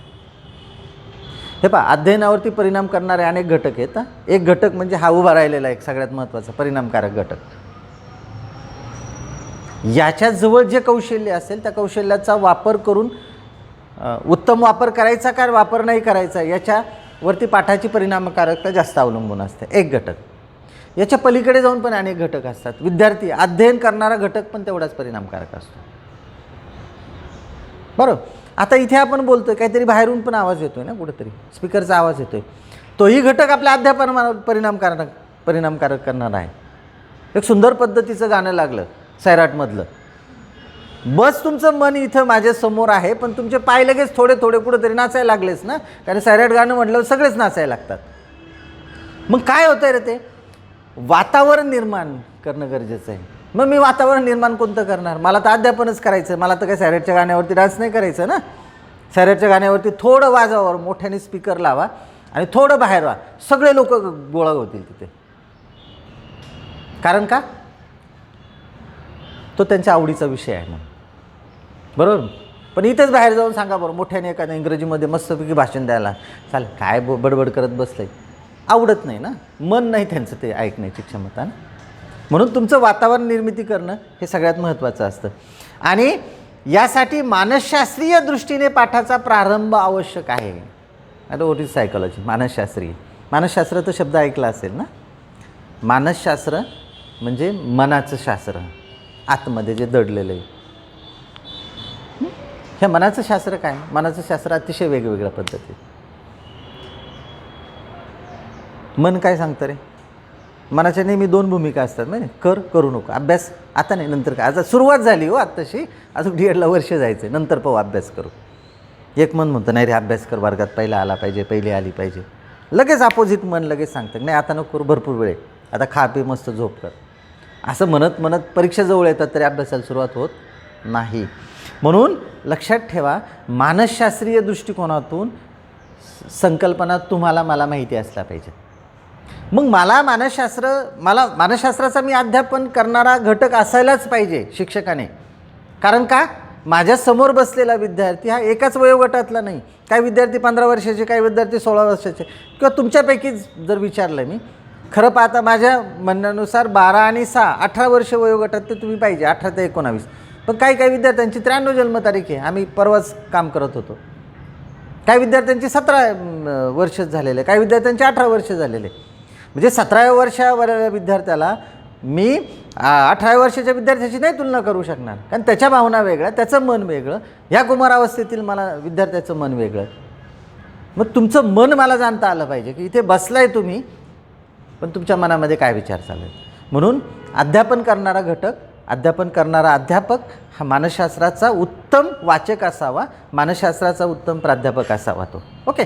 हे पहा, अध्ययनावरती परिणाम करणारे अनेक घटक आहेत. एक घटक म्हणजे हा उभा राहिलेला एक सगळ्यात महत्त्वाचा परिणामकारक घटक. याच्याजवळ जे कौशल्य असेल त्या कौशल्याचा वापर करून उत्तम वापर करायचा का वापर नाही करायचा याच्यावरती पाठाची परिणामकारकता जास्त अवलंबून असते. एक घटक. याच्या पलीकडे जाऊन पण अनेक घटक असतात. विद्यार्थी अध्ययन करणारा घटक पण तेवढाच परिणामकारक असतो. बरोबर. आता इथे आपण बोलतोय, काहीतरी बाहेरून पण आवाज येतोय ना, कुठेतरी स्पीकरचा आवाज येतोय. तोही घटक आपल्या अध्यापनावर परिणामकारक करणार आहे. एक सुंदर पद्धतीचं गाणं लागलं सैराटमधलं. बस तुमचं मन इथं माझ्यासमोर आहे पण तुमचे पाय लगेच थोडे थोडे कुठंतरी नाचायला लागलेच ना. कारण सैराट गाणं म्हटलं सगळेच नाचायला लागतात. मग काय होतं आहे रे? ते वातावरण निर्माण करणं गरजेचं आहे. मग मी वातावरण निर्माण कोणतं करणार? मला तर अध्यापनच करायचं. मला तर काही सैराटच्या गाण्यावरती डान्स नाही करायचं ना. सैराटच्या गाण्यावरती थोडं वाजवावर, मोठ्याने स्पीकर लावा आणि थोडं बाहेर व्हा, सगळे लोक गोळा होतील तिथे. कारण का? तो त्यांच्या आवडीचा विषय आहे म्हणून. बरोबर. पण इथेच बाहेर जाऊन सांगा बरं, मोठ्याने एखाद्या इंग्रजीमध्ये मस्तपैकी भाषण द्यायला, चालेल काय बडबड करत बसलंय, आवडत नाही ना. मन नाही त्यांचं ते ऐकण्याची क्षमता ना. म्हणून तुमचं वातावरण निर्मिती करणं हे सगळ्यात महत्त्वाचं असतं. आणि यासाठी मानसशास्त्रीय दृष्टीने पाठाचा प्रारंभ आवश्यक आहे. आता व्हॉट इज सायकोलॉजी? मानसशास्त्रीय. मानसशास्त्र तर शब्द ऐकला असेल ना. मानसशास्त्र म्हणजे मनाचं शास्त्र, आतमध्ये जे दडलेलं आहे. हे मनाचं शास्त्र काय? मनाचं शास्त्र अतिशय वेगवेगळ्या पद्धती. मन काय सांगतं रे? मनाच्या नेहमी दोन भूमिका असतात नाही, करू नको, अभ्यास आता नाही, नंतर काय. आता सुरुवात झाली हो आत्ताशी, अजून D.Edला वर्ष जायचं आहे, नंतर पाहू अभ्यास करू. एक मन म्हणतं नाही रे अभ्यास कर, वर्गात पहिला आला पाहिजे, पहिली आली पाहिजे. लगेच अपोजिट मन लगेच सांगतं नाही आता नको करू, भरपूर वेळ, आता खा पी मस्त झोप कर. असं म्हणत म्हणत परीक्षा जवळ येतात तरी अभ्यासाला सुरुवात होत नाही. म्हणून लक्षात ठेवा, मानसशास्त्रीय दृष्टिकोनातून संकल्पना तुम्हाला मला माहिती असल्या पाहिजे. मग मला मानसशास्त्राचा मी अध्यापन करणारा घटक असायलाच पाहिजे शिक्षकाने. कारण का, माझ्यासमोर बसलेला विद्यार्थी हा एकाच वयोगटातला नाही. काही विद्यार्थी 15 वर्षाचे, काही विद्यार्थी 16 वर्षाचे, किंवा तुमच्यापैकी जर विचारलं मी, खरं पाहता माझ्या म्हणण्यानुसार 12 आणि 6 18 वर्ष वयोगटात ते तुम्ही पाहिजे, 18 ते 19. पण काही विद्यार्थ्यांची 93 जन्मतारीख आहे. आम्ही परवाच काम करत होतो. काही विद्यार्थ्यांची 17 वर्ष झालेले, काही विद्यार्थ्यांची 18 वर्ष झालेले. म्हणजे 17व्या वर्षावर विद्यार्थ्याला मी 18 वर्षाच्या विद्यार्थ्याची नाही तुलना करू शकणार. कारण त्याच्या भावना वेगळ्या, त्याचं मन वेगळं, ह्या कुमारावस्थेतील मला विद्यार्थ्याचं मन वेगळं. मग तुमचं मन मला जाणता आलं पाहिजे की इथे बसलाय तुम्ही, पण तुमच्या मनामध्ये काय विचार चालू आहेत. म्हणून अध्यापन करणारा घटक, अध्यापन करणारा अध्यापक हा मानसशास्त्राचा उत्तम वाचक असावा, मानसशास्त्राचा उत्तम प्राध्यापक असावा तो. ओके.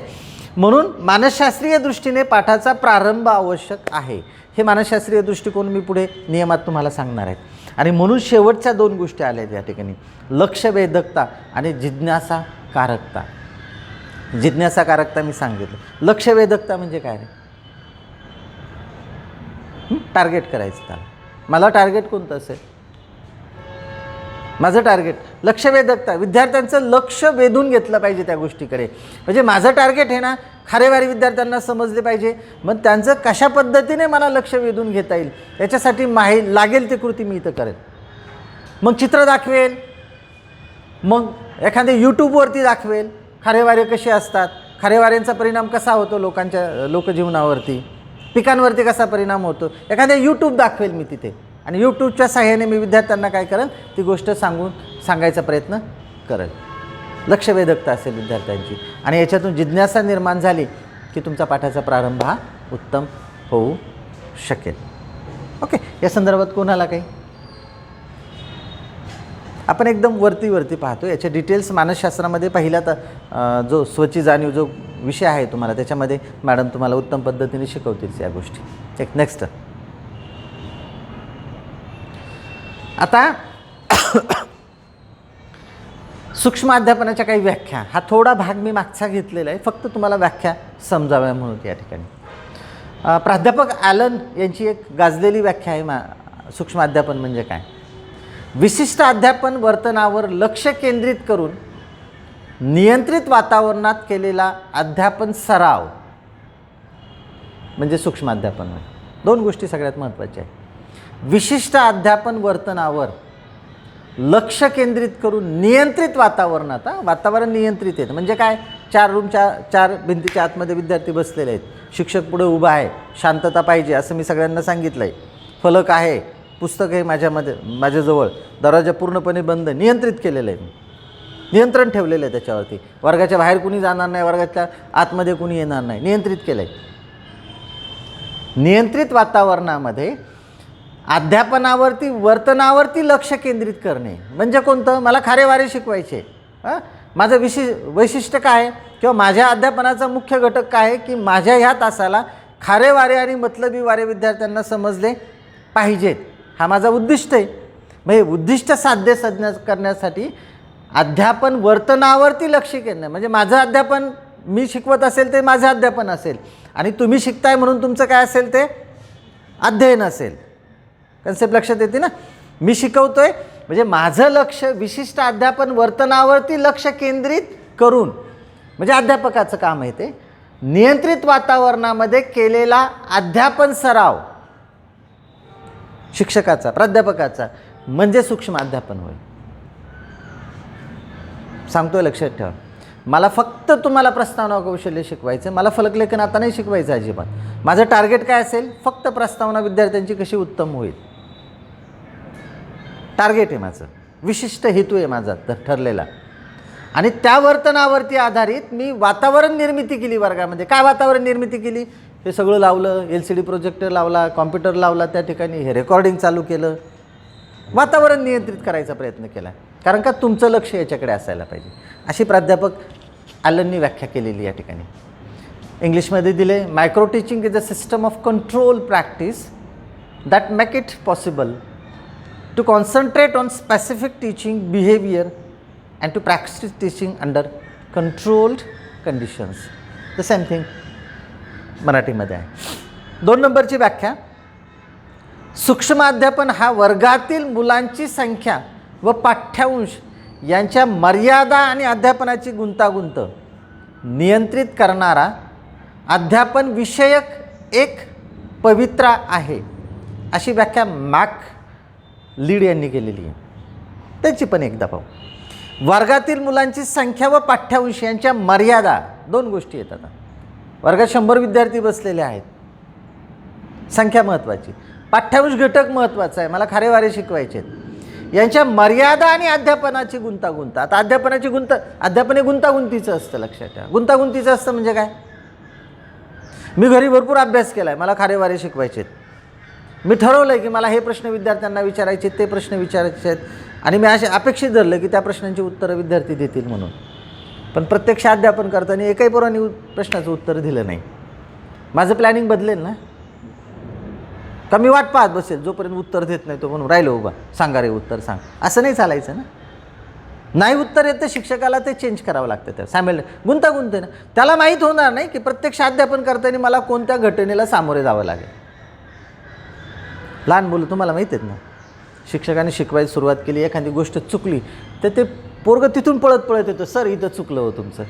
म्हणून मानसशास्त्रीय दृष्टीने पाठाचा प्रारंभ आवश्यक आहे. हे मानसशास्त्रीय दृष्टिकोन मी पुढे नियमात तुम्हाला सांगणार आहेत. आणि म्हणून शेवटच्या 2 गोष्टी आल्या आहेत या ठिकाणी, लक्षवेधकता आणि जिज्ञासाकारकता. जिज्ञासाकारकता मी सांगितलं. लक्षवेधकता म्हणजे काय रे? टार्गेट करायचं त्याला. मला टार्गेट कोणतं असेल? माझं टार्गेट लक्षवेधकता, विद्यार्थ्यांचं लक्ष वेधून घेतलं पाहिजे त्या गोष्टीकडे. म्हणजे माझं टार्गेट हे ना खारेवारी विद्यार्थ्यांना समजले पाहिजे. मग त्यांचं कशा पद्धतीने मला लक्ष वेधून घेता येईल याच्यासाठी लागेल ती कृती मी इथं करेल. मग चित्र दाखवेल, मग एखादे यूट्यूबवरती दाखवेल खारेवारे कसे असतात, खारेवाऱ्यांचा परिणाम कसा होतो लोकजीवनावरती, पिकांवरती कसा परिणाम होतो, एखादे यूट्यूब दाखवेल मी तिथे. आणि यूट्यूबच्या साहाय्याने मी विद्यार्थ्यांना काय करेल, ती गोष्ट सांगायचा प्रयत्न करेल. लक्षवेधकता असेल विद्यार्थ्यांची. आणि याच्यातून जिज्ञासा निर्माण झाली की तुमचा पाठाचा प्रारंभ हा उत्तम होऊ शकेल. ओके. या संदर्भात कोणाला काही, आपण एकदम वरती पाहतो. याचे डिटेल्स मानसशास्त्रामध्ये पहिला तर जो स्वची जाणीव जो विषय आहे तुम्हाला, त्याच्यामध्ये मॅडम तुम्हाला उत्तम पद्धतीने शिकवतील या गोष्टी. एक नेक्स्ट. आता सूक्ष्म अध्यापनाच्या काही व्याख्या, हा थोडा भाग मी मागचा घेतलेला आहे फक्त तुम्हाला व्याख्या समजाव्या म्हणून या ठिकाणी. प्राध्यापक ॲलन यांची एक गाजलेली व्याख्या आहे सूक्ष्म अध्यापन म्हणजे काय. विशिष्ट अध्यापन वर्तनावर लक्ष केंद्रित करून नियंत्रित वातावरणात केलेला अध्यापन सराव म्हणजे सूक्ष्म अध्यापन होय. 2 गोष्टी सगळ्यात महत्त्वाच्या आहेत. विशिष्ट अध्यापन वर्तनावर लक्ष केंद्रित करून नियंत्रित वातावरणात, वातावरण नियंत्रित आहेत म्हणजे काय, 4 भिंतीच्या आतमध्ये विद्यार्थी बसलेले आहेत, शिक्षक पुढे उभा आहे, शांतता पाहिजे असं मी सगळ्यांना सांगितलं आहे, फलक आहे, पुस्तक आहे माझ्याजवळ, दरवाजा पूर्णपणे बंद, नियंत्रित केलेलं आहे, नियंत्रण ठेवलेलं आहे त्याच्यावरती. वर्गाच्या बाहेर कुणी जाणार नाही, वर्गाच्या आतमध्ये कुणी येणार नाही, नियंत्रित केलं आहे. नियंत्रित वातावरणामध्ये अध्यापनावरती वर्तनावरती लक्ष केंद्रित करणे म्हणजे कोणतं, मला खारेवारे शिकवायचे, माझं वैशिष्ट्य काय आहे किंवा माझ्या अध्यापनाचा मुख्य घटक काय आहे की माझ्या ह्या तासाला खारेवारे आणि मतलबी वारे विद्यार्थ्यांना समजले पाहिजेत, हा माझा उद्दिष्ट आहे. म्हणजे उद्दिष्ट साध्य करण्यासाठी अध्यापन वर्तनावरती लक्ष केंद्रित, म्हणजे माझं अध्यापन मी शिकवत असेल ते माझं अध्यापन असेल आणि तुम्ही शिकताय म्हणून तुमचं काय असेल ते अध्ययन असेल. कन्सेप्ट लक्षात येते ना. मी शिकवतोय म्हणजे माझं लक्ष विशिष्ट अध्यापन वर्तनावरती लक्ष केंद्रित करून, म्हणजे अध्यापकाचं काम आहे ते. नियंत्रित वातावरणामध्ये केलेला अध्यापन सराव शिक्षकाचा, प्राध्यापकाचा म्हणजे सूक्ष्म अध्यापन होईल. सांगतोय लक्षात ठेवा. मला फक्त तुम्हाला प्रस्तावना कौशल्य शिकवायचं, मला फलकलेखन आता नाही शिकवायचं अजिबात. माझं टार्गेट काय असेल, फक्त प्रस्तावना विद्यार्थ्यांची कशी उत्तम होईल, टार्गेट आहे माझं, विशिष्ट हेतू आहे माझा ठरलेला. आणि त्या वर्तनावरती आधारित मी वातावरण निर्मिती केली वर्गामध्ये. काय वातावरण निर्मिती केली, हे सगळं लावलं, LCD प्रोजेक्टर लावला, कॉम्प्युटर लावला, त्या ठिकाणी हे रेकॉर्डिंग चालू केलं, वातावरण नियंत्रित करायचा प्रयत्न केला. कारण का तुमचं लक्ष याच्याकडे असायला पाहिजे. अशी प्राध्यापक ॲलननी व्याख्या केलेली या ठिकाणी. इंग्लिशमध्ये दिले, micro teaching is a system of control practice that make it possible to concentrate on specific teaching behavior and to practice teaching under controlled conditions. The same thing मराठीमध्ये आहे. 2 नंबरची व्याख्या, सूक्ष्म अध्यापन हा वर्गातील मुलांची संख्या व पाठ्यांश यांच्या मर्यादा आणि अध्यापनाची गुंतागुंत नियंत्रित करणारा अध्यापन विषयक एक पवित्रा आहे, अशी व्याख्या मॅक लीड यांनी केलेली आहे. त्याची पण एकदा पाहू. वर्गातील मुलांची संख्या व पाठ्यांश यांच्या मर्यादा, 2 गोष्टी येतात. वर्गात 100 विद्यार्थी बसलेले आहेत, संख्या महत्त्वाची, पाठ्यांश घटक महत्त्वाचा आहे, मला खारेवारे शिकवायचे आहेत, यांच्या मर्यादा आणि अध्यापनाची गुंतागुंत. आता अध्यापन हे गुंतागुंतीचं असतं, लक्षात ठेवा. गुंतागुंतीचं असतं म्हणजे काय? मी घरी भरपूर अभ्यास केला आहे, मला खारेवारे शिकवायचे आहेत, मी ठरवलं आहे की मला हे प्रश्न विद्यार्थ्यांना विचारायचे, ते प्रश्न विचारायचे आहेत, आणि मी असे अपेक्षित धरलं की त्या प्रश्नांची उत्तरं विद्यार्थी देतील म्हणून. पण प्रत्यक्ष अध्यापन करताना एकही पोरांनी प्रश्नाचं उत्तर दिलं नाही. माझं प्लॅनिंग बदलेल ना, का मी वाट पाहत बसेल जोपर्यंत उत्तर देत नाही तो म्हणून राहिलो उभा, सांगा रे उत्तर सांग, असं नाही चालायचं ना. नाही उत्तर येत तर शिक्षकाला ते चेंज करावं लागतं. त्या सामेल गुंतागुंत आहे ना, त्याला माहीत होणार नाही की प्रत्यक्ष अध्यापन करताना मला कोणत्या घटनेला सामोरे जावं लागेल. लहान मुलं तुम्हाला माहीत आहेत ना, शिक्षकाने शिकवायला सुरुवात केली, एखादी गोष्ट चुकली तर ते पोरगं तिथून पळत येतं, सर इथं चुकलं हो तुमचं,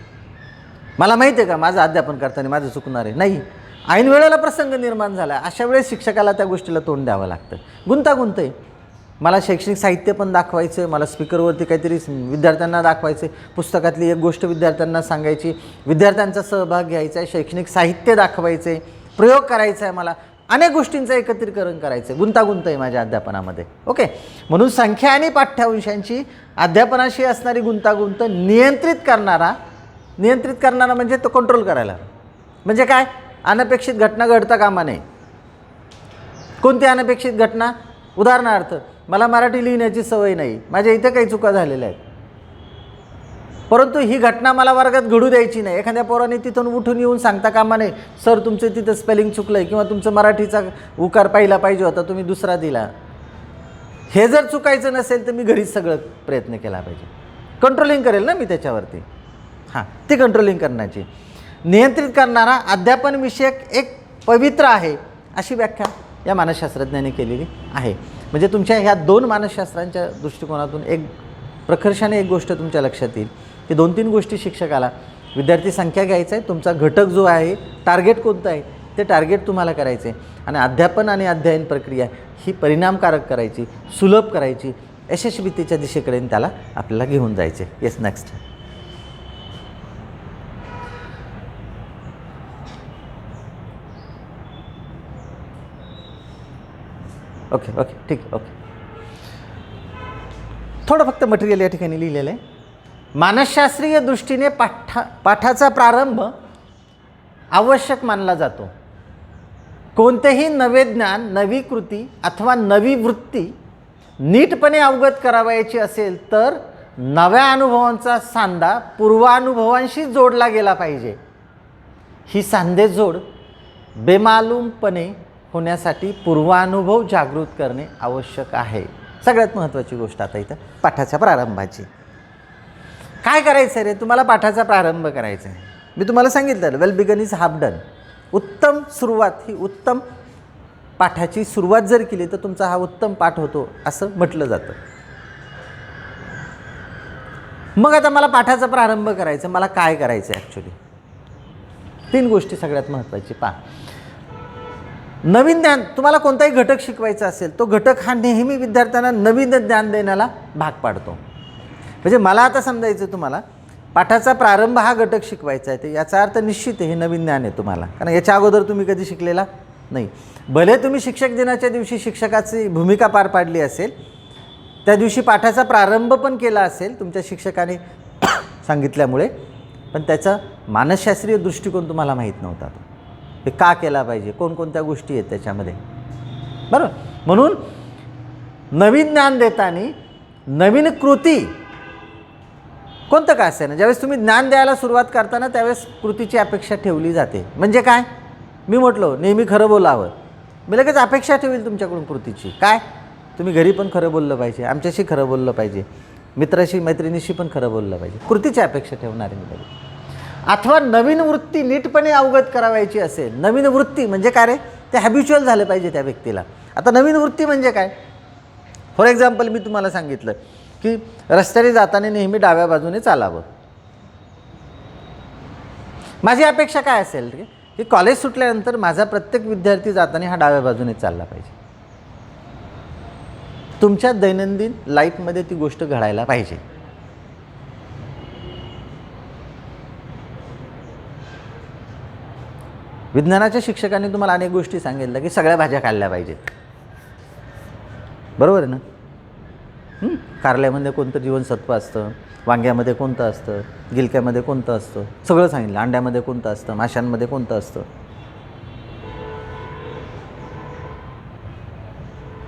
मला माहिती आहे का माझं अध्यापन करताना माझं चुकणार आहे. नाही, ऐन वेळेला प्रसंग निर्माण झाला, अशा वेळेस शिक्षकाला त्या गोष्टीला तोंड द्यावं लागतं. गुंतागुंत आहे. मला शैक्षणिक साहित्य पण दाखवायचं आहे, मला स्पीकरवरती काहीतरी विद्यार्थ्यांना दाखवायचं आहे, पुस्तकातली एक गोष्ट विद्यार्थ्यांना सांगायची, विद्यार्थ्यांचा सहभाग घ्यायचा आहे, शैक्षणिक साहित्य दाखवायचं आहे, प्रयोग करायचा आहे, मला अनेक गोष्टींचं एकत्रीकरण करायचं आहे. गुंतागुंत आहे माझ्या अध्यापनामध्ये. ओके, म्हणून संख्या आणि पाठ्यांशांची अध्यापनाशी असणारी गुंतागुंत नियंत्रित करणारा म्हणजे तो कंट्रोल करायला. म्हणजे काय? अनपेक्षित घटना घडता कामा नये. कोणती अनपेक्षित घटना? उदाहरणार्थ, मला मराठी लिहिण्याची सवय नाही, माझ्या इथे काही चुका झालेल्या आहेत, परंतु ही घटना मला वर्गात घडू द्यायची नाही. एखाद्या पोराने तिथून उठून येऊन सांगता कामा नये, सर तुमचं तिथं स्पेलिंग चुकलं आहे, किंवा तुमचं मराठीचा उकार पहिला पाहिजे होता तुम्ही दुसरा दिला. हे जर चुकायचं नसेल तर मी घरीच सगळं प्रयत्न केला पाहिजे. कंट्रोलिंग करेल ना मी त्याच्यावरती. हां, ती कंट्रोलिंग करण्याची. नियंत्रित करणारा अध्यापन विषयक एक पवित्र आहे, अशी व्याख्या या मानसशास्त्रज्ञांनी केलेली आहे. म्हणजे तुमच्या ह्या 2 मानसशास्त्रांच्या दृष्टिकोनातून एक प्रकर्षाने एक गोष्ट तुमच्या लक्षात येईल की 2-3 गोष्टी शिक्षकाला, विद्यार्थी संख्या घ्यायचा आहे, तुमचा घटक जो आहे, टार्गेट कोणतं आहे ते टार्गेट तुम्हाला करायचं आहे, आणि अध्यापन आणि अध्ययन प्रक्रिया ही परिणामकारक करायची, सुलभ करायची, यशस्वीतेच्या दिशेकडे त्याला आपल्याला घेऊन जायचे. Yes, next. ओके, ठीक आहे. ओके, थोडं फक्त मटेरियल या ठिकाणी लिहिलेलं आहे. मानसशास्त्रीय दृष्टीने पाठाचा प्रारंभ आवश्यक मानला जातो. कोणतेही नवे ज्ञान, नवी कृती अथवा नवी वृत्ती नीटपणे अवगत करावयाची असेल तर नव्या अनुभवांचा सांधा पूर्वानुभवांशी जोडला गेला पाहिजे. ही सांधे जोड बेमालूमपणे होण्यासाठी पूर्वानुभव जागृत करणे आवश्यक आहे. सगळ्यात महत्त्वाची गोष्ट आता इथं पाठाच्या प्रारंभाची. काय करायचं आहे रे? तुम्हाला पाठाचा प्रारंभ करायचा आहे. मी तुम्हाला सांगितलं well begun is half done. उत्तम सुरुवात ही उत्तम पाठाची सुरुवात जर केली तर तुमचा हा उत्तम पाठ होतो असं म्हटलं जातं. मग आता मला पाठाचा प्रारंभ करायचा, मला काय करायचं आहे ॲक्च्युली? 3 गोष्टी सगळ्यात महत्त्वाची. नवीन ज्ञान, तुम्हाला कोणताही घटक शिकवायचा असेल तो घटक हा नेहमी विद्यार्थ्यांना नवीन ज्ञान देण्याला भाग पाडतो. म्हणजे मला आता समजायचं तुम्हाला पाठाचा प्रारंभ हा घटक शिकवायचा आहे, तर याचा अर्थ निश्चित आहे हे नवीन ज्ञान आहे तुम्हाला, कारण याच्या अगोदर तुम्ही कधी शिकलेला नाही. भले तुम्ही शिक्षक दिनाच्या दिवशी शिक्षकाची भूमिका पार पाडली असेल, त्या दिवशी पाठाचा प्रारंभ पण केला असेल तुमच्या शिक्षकाने सांगितल्यामुळे, पण त्याचा मानसशास्त्रीय दृष्टिकोन तुम्हाला माहीत नव्हता. हे का केला पाहिजे, कोणकोणत्या गोष्टी आहेत त्याच्यामध्ये, बरोबर. म्हणून नवीन ज्ञान देताना नवीन कृती कोणतं का असेल ना, ज्यावेळेस तुम्ही ज्ञान द्यायला सुरुवात करताना त्यावेळेस कृतीची अपेक्षा ठेवली जाते. म्हणजे काय? मी म्हटलो नेहमी खरं बोलावं, मी लगेच अपेक्षा ठेवेल तुमच्याकडून कृतीची. काय? तुम्ही घरी पण खरं बोललं पाहिजे, आमच्याशी खरं बोललं पाहिजे, मित्राशी मैत्रिणीशी पण खरं बोललं पाहिजे. कृतीची अपेक्षा ठेवणार आहे मी लगेच. अथवा नवीन वृत्ती नीटपणे अवगत करावायची असेल. नवीन वृत्ती म्हणजे काय रे? ते हॅबिच्युअल झालं पाहिजे त्या व्यक्तीला. आता नवीन वृत्ती म्हणजे काय? फॉर एक्झाम्पल मी तुम्हाला सांगितलं की रस्त्याने जाताना नेहमी डाव्या बाजूने चालावं. माझी अपेक्षा काय असेल की कॉलेज सुटल्यानंतर माझा प्रत्येक विद्यार्थी जाताना हा डाव्या बाजूने चालला पाहिजे. तुमच्या दैनंदिन लाईफमध्ये ती गोष्ट घडायला पाहिजे. विज्ञानाच्या शिक्षकांनी तुम्हाला अनेक गोष्टी सांगितल्या की सगळ्या भाज्या खाल्ल्या पाहिजेत. बरोबर आहे ना? कारल्यामध्ये कोणतं जीवनसत्व असतं, वांग्यामध्ये कोणतं असतं, गिलक्यामध्ये कोणतं असतं, सगळं सांगितलं. अंड्यामध्ये कोणतं असतं, माशांमध्ये कोणतं असतं.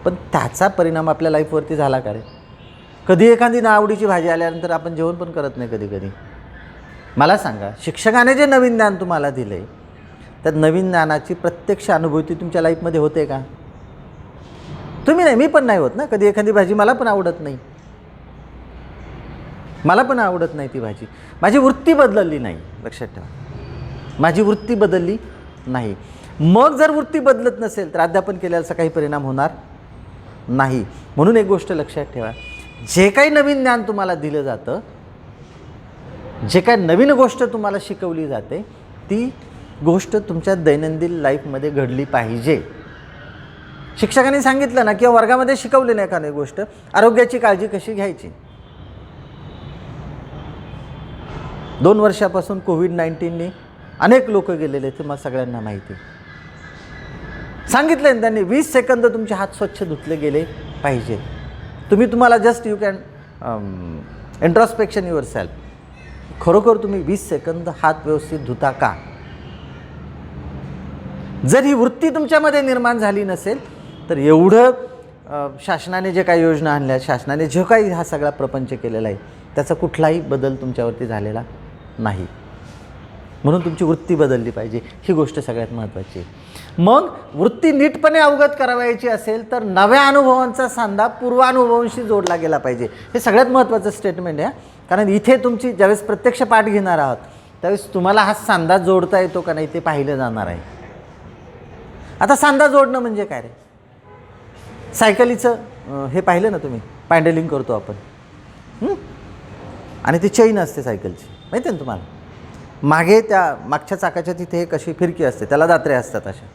पण त्याचा परिणाम आपल्या लाईफवरती झाला का रे? कधी एखादी नाआवडीची भाजी आल्यानंतर आपण जेवण पण करत नाही कधी कधी. मला सांगा, शिक्षकाने जे नवीन ज्ञान तुम्हाला दिलं आहे त्यात नवीन ज्ञानाची प्रत्यक्ष अनुभूती तुमच्या लाईफमध्ये होते का? तुम्ही नाही, मी पण नाही होत ना. कधी एखादी भाजी मला पण आवडत नाही, मला पण आवडत नाही ती भाजी. माझी वृत्ती बदलली नाही. लक्षात ठेवा, माझी वृत्ती बदलली नाही. मग जर वृत्ती बदलत नसेल तर अध्यापन केल्याचा काही परिणाम होणार नाही. म्हणून एक गोष्ट लक्षात ठेवा, जे काही नवीन ज्ञान तुम्हाला दिलं जातं, जे काही नवीन गोष्ट तुम्हाला शिकवली जाते, ती गोष्ट तुमच्या दैनंदिन लाईफमध्ये घडली पाहिजे. शिक्षकांनी सांगितलं ना किंवा वर्गामध्ये शिकवली नाही एखादी गोष्ट, आरोग्याची काळजी कशी घ्यायची. 2 वर्षापासून कोविड-19ने अनेक लोक गेलेले, ते मला सगळ्यांना माहिती. सांगितलं ना त्यांनी 20 सेकंद तुमचे हात स्वच्छ धुतले गेले पाहिजे. तुम्हाला just you can introspection yourself. खरोखर तुम्ही 20 सेकंद हात व्यवस्थित धुता का? जर ही वृत्ती तुमच्यामध्ये निर्माण झाली नसेल तर एवढं शासनाने जे काही योजना आणल्या, शासनाने जो काही हा सगळा प्रपंच केलेला आहे, त्याचा कुठलाही बदल तुमच्यावरती झालेला नाही. म्हणून तुमची वृत्ती बदलली पाहिजे, ही गोष्ट सगळ्यात महत्त्वाची आहे. मग वृत्ती नीटपणे अवगत करावायची असेल तर नव्या अनुभवांचा सांधा पूर्वानुभवांशी जोडला गेला पाहिजे. हे सगळ्यात महत्त्वाचं स्टेटमेंट आहे. कारण इथे तुमची ज्यावेळेस प्रत्यक्ष पाठ घेणार आहात त्यावेळेस तुम्हाला हा सांधा जोडता येतो का नाही ते पाहिलं जाणार आहे. आता सांधा जोडणं म्हणजे काय रे? सायकलीचं हे पाहिलं ना तुम्ही, पॅन्डलिंग करतो आपण, आणि ती चेन असते सायकलची, माहिती आहे ना तुम्हाला. मागे त्या मागच्या चाकाच्या तिथे एक अशी फिरकी असते, त्याला दात्र्या असतात अशा.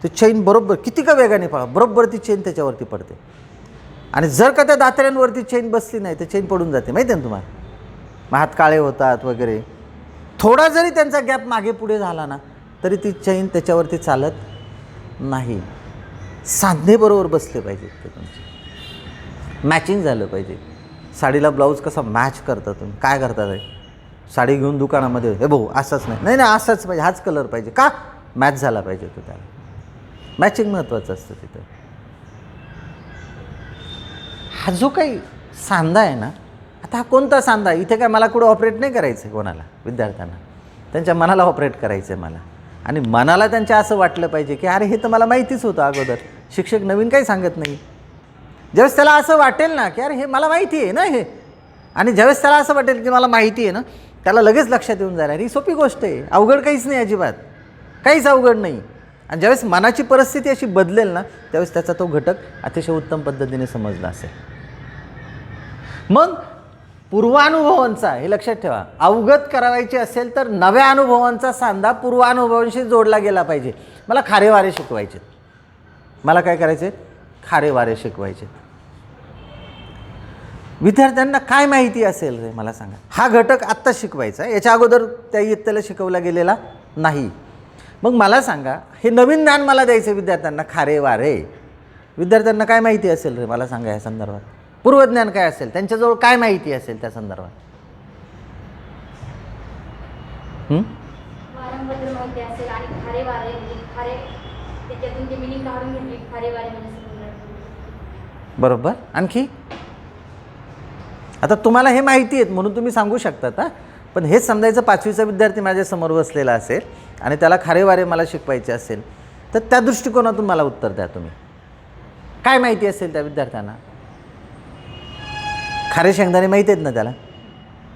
ती चेन बरोबर किती का वेगाने पळा, बरोबर ती चेन त्याच्यावरती पडते. आणि जर का त्या दात्र्यांवरती चेन बसली नाही तर चेन पडून जाते, माहिती आहे ना तुम्हाला. मग हात काळे होतात वगैरे. थोडा जरी त्यांचा गॅप मागे पुढे झाला ना तरी ती चेन त्याच्यावरती चालत नाही. सांधे बरोबर बसले पाहिजेत ते तुमचे, मॅचिंग झालं पाहिजे. साडीला ब्लाऊज कसा मॅच करता तुम्ही, काय करता ते? साडी घेऊन दुकानामध्ये, हे भाऊ असंच नाही, असंच पाहिजे, हाच कलर पाहिजे का? मॅच झाला पाहिजे तो. त्याला मॅचिंग महत्त्वाचं असतं तिथं. हा जो काही सांधा आहे ना, आता हा कोणता सांधा? इथे काय मला कुठं ऑपरेट नाही करायचं आहे कोणाला, विद्यार्थ्यांना त्यांच्या मनाला ऑपरेट करायचं आहे मला. आणि मनाला त्यांच्या असं वाटलं पाहिजे की अरे हे तर मला माहितीच होतं अगोदर, शिक्षक नवीन काही सांगत नाही. ज्यावेळेस त्याला असं वाटेल ना की अरे हे मला माहिती आहे ना हे, आणि ज्यावेळेस त्याला असं वाटेल की मला माहिती आहे ना, त्याला लगेच लक्षात येऊन जाणार ही सोपी गोष्ट आहे, अवघड काहीच नाही, अजिबात काहीच अवघड नाही. आणि ज्यावेळेस मनाची परिस्थिती अशी बदलेल ना त्यावेळेस त्याचा तो घटक अतिशय उत्तम पद्धतीने समजला असेल. मग पूर्वानुभवांचा, हे लक्षात ठेवा, अवगत करावायचे असेल तर नव्या अनुभवांचा सांधा पूर्वानुभवांशी जोडला गेला पाहिजे. मला खारे वारे शिकवायचे, मला काय करायचे? खारे वारे शिकवायचे. विद्यार्थ्यांना काय माहिती असेल रे मला सांगा. हा घटक आत्ता शिकवायचा, याच्या अगोदर त्या इयत्तेला शिकवला गेलेला नाही. मग मला सांगा, हे नवीन ज्ञान मला द्यायचं विद्यार्थ्यांना, खारे वारे. विद्यार्थ्यांना काय माहिती असेल रे मला सांगा या संदर्भात? पूर्वज्ञान काय असेल, त्यांच्याजवळ काय माहिती असेल त्या संदर्भात? वारांबद्दल माहिती असेल आणि खारे वारे म्हणजे खारे, त्याच्यातून ते मिनिंग काढून घेतली, खारे वारे म्हणजे बरोबर. आणखी आता तुम्हाला हे माहिती आहेत म्हणून तुम्ही सांगू शकतात. पण हेच समजायचं 5वीचा विद्यार्थी माझ्यासमोर बसलेला असेल आणि त्याला खारे वारे मला शिकवायचे असेल तर त्या दृष्टिकोनातून मला उत्तर द्या तुम्ही. काय माहिती असेल त्या विद्यार्थ्यांना? खारे शेंगदाणे माहिती आहेत ना त्याला?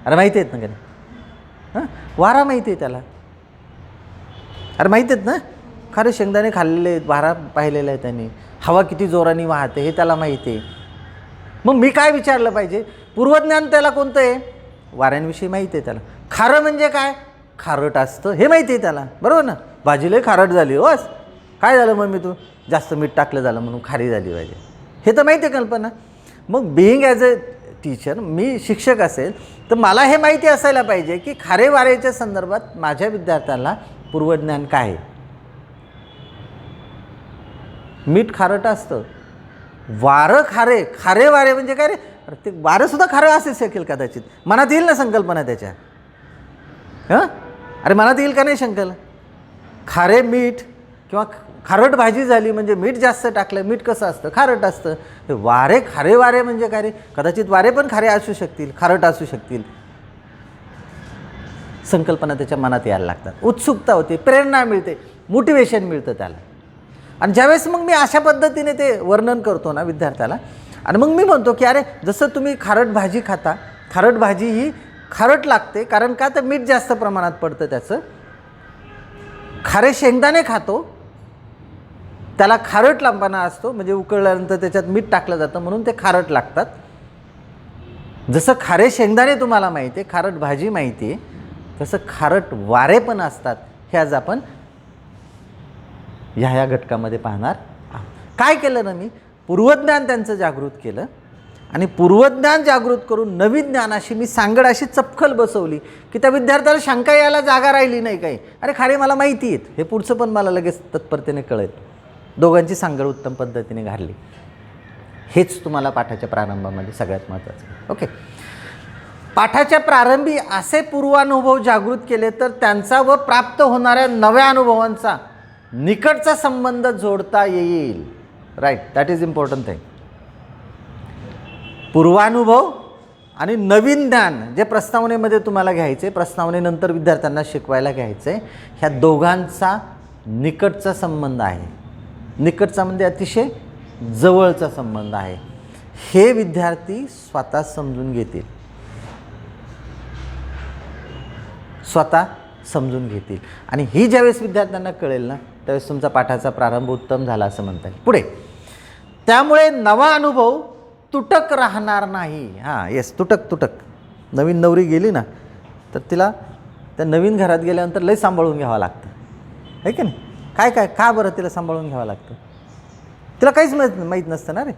अरे माहिती आहेत ना का नाही? हां, वारा माहिती आहे त्याला. अरे माहिती आहेत ना, खारे शेंगदाणे खाल्लेले आहेत, वारा पाहिलेला आहे त्यांनी, हवा किती जोराने वाहते हे त्याला माहिती आहे. मग मी काय विचारलं पाहिजे? पूर्वज्ञान त्याला कोणतं आहे? वाऱ्यांविषयी माहिती आहे त्याला. खारं म्हणजे काय? खारट असतं हे माहिती आहे त्याला, बरोबर ना? भाजी लय खारट झाली, बस काय झालं मग, मी तू जास्त मीठ टाकलं झालं म्हणून खारी झाली पाहिजे, हे तर माहिती आहे कल्पना. मग बिईंग ॲज अ टीचर, मी शिक्षक असेल तर मला हे माहिती असायला पाहिजे की खारे वारेच्या संदर्भात माझ्या विद्यार्थ्यांना पूर्वज्ञान काय आहे. मीठ खारट असतं, वारं खारे, खारे वारे म्हणजे काय रे? अरे ते वारंसुद्धा खारं असेल शकेल कदाचित, मनात येईल ना संकल्पना त्याच्या. हां, अरे मनात येईल का नाही शंकल? खारे मीठ किंवा खारट भाजी झाली म्हणजे मीठ जास्त टाकलं, मीठ कसं असतं? खारट असतं. हे वारे, खारे वारे म्हणजे काय रे? कदाचित वारे पण खारे असू शकतील, खारट असू शकतील. संकल्पना त्याच्या मनात यायला लागतात, उत्सुकता होते, प्रेरणा मिळते, मोटिवेशन मिळतं त्याला. आणि ज्यावेळेस मग मी अशा पद्धतीने ते वर्णन करतो ना विद्यार्थ्याला, आणि मग मी म्हणतो की अरे जसं तुम्ही खारट भाजी खाता, खारट भाजी ही खारट लागते कारण का? तर मीठ जास्त प्रमाणात पडतं त्याचं. खारे शेंगदाणे खातो, त्याला खारट लांबणा असतो, म्हणजे उकळल्यानंतर त्याच्यात मीठ टाकलं जातं म्हणून ते खारट लागतात. जसं खारे शेंगदाणे तुम्हाला माहिती आहे, खारट भाजी माहिती आहे, तसं खारट वारे पण असतात. हे आज आपण ह्या घटकामध्ये पाहणार आहोत. काय केलं ना मी? पूर्वज्ञान त्यांचं जागृत केलं, आणि पूर्वज्ञान जागृत करून नवीन ज्ञानाशी मी सांगड अशी चपखल बसवली की त्या विद्यार्थ्याला शंका यायला जागा राहिली नाही काही. अरे खारे मला माहिती आहेत, हे पुढचं पण मला लगेच तत्परतेने कळेल. दोघांची सांगड उत्तम पद्धतीने घालली. हेच तुम्हाला पाठाच्या प्रारंभामध्ये सगळ्यात महत्त्वाचं. ओके, पाठाच्या प्रारंभी असे पूर्वानुभव जागृत केले तर त्यांचा व प्राप्त होणाऱ्या नव्या अनुभवांचा निकटचा संबंध जोडता येईल. Right, that is important thing. पूर्वानुभव आणि नवीन ज्ञान जे प्रस्तावनेमध्ये तुम्हाला घ्यायचे, प्रस्तावनेनंतर विद्यार्थ्यांना शिकवायला घ्यायचे, ह्या दोघांचा निकटचा संबंध आहे. निकटचा म्हणजे अतिशय जवळचा संबंध आहे. हे विद्यार्थी स्वतः समजून घेतील, स्वतः समजून घेतील. आणि ही ज्यावेळेस विद्यार्थ्यांना कळेल ना, त्यावेळेस तुमचा पाठाचा प्रारंभ उत्तम झाला असं म्हणता येईल. पुढे, त्यामुळे नवा अनुभव तुटक राहणार नाही. हां, येस, तुटक. नवीन नवरी गेली ना तर तिला त्या नवीन घरात गेल्यानंतर लय सांभाळून घ्यावं लागतं, आहे की नाही? काय का बरं तिला सांभाळून घ्यावं लागतं? तिला काहीच माहीत नसतं ना रे.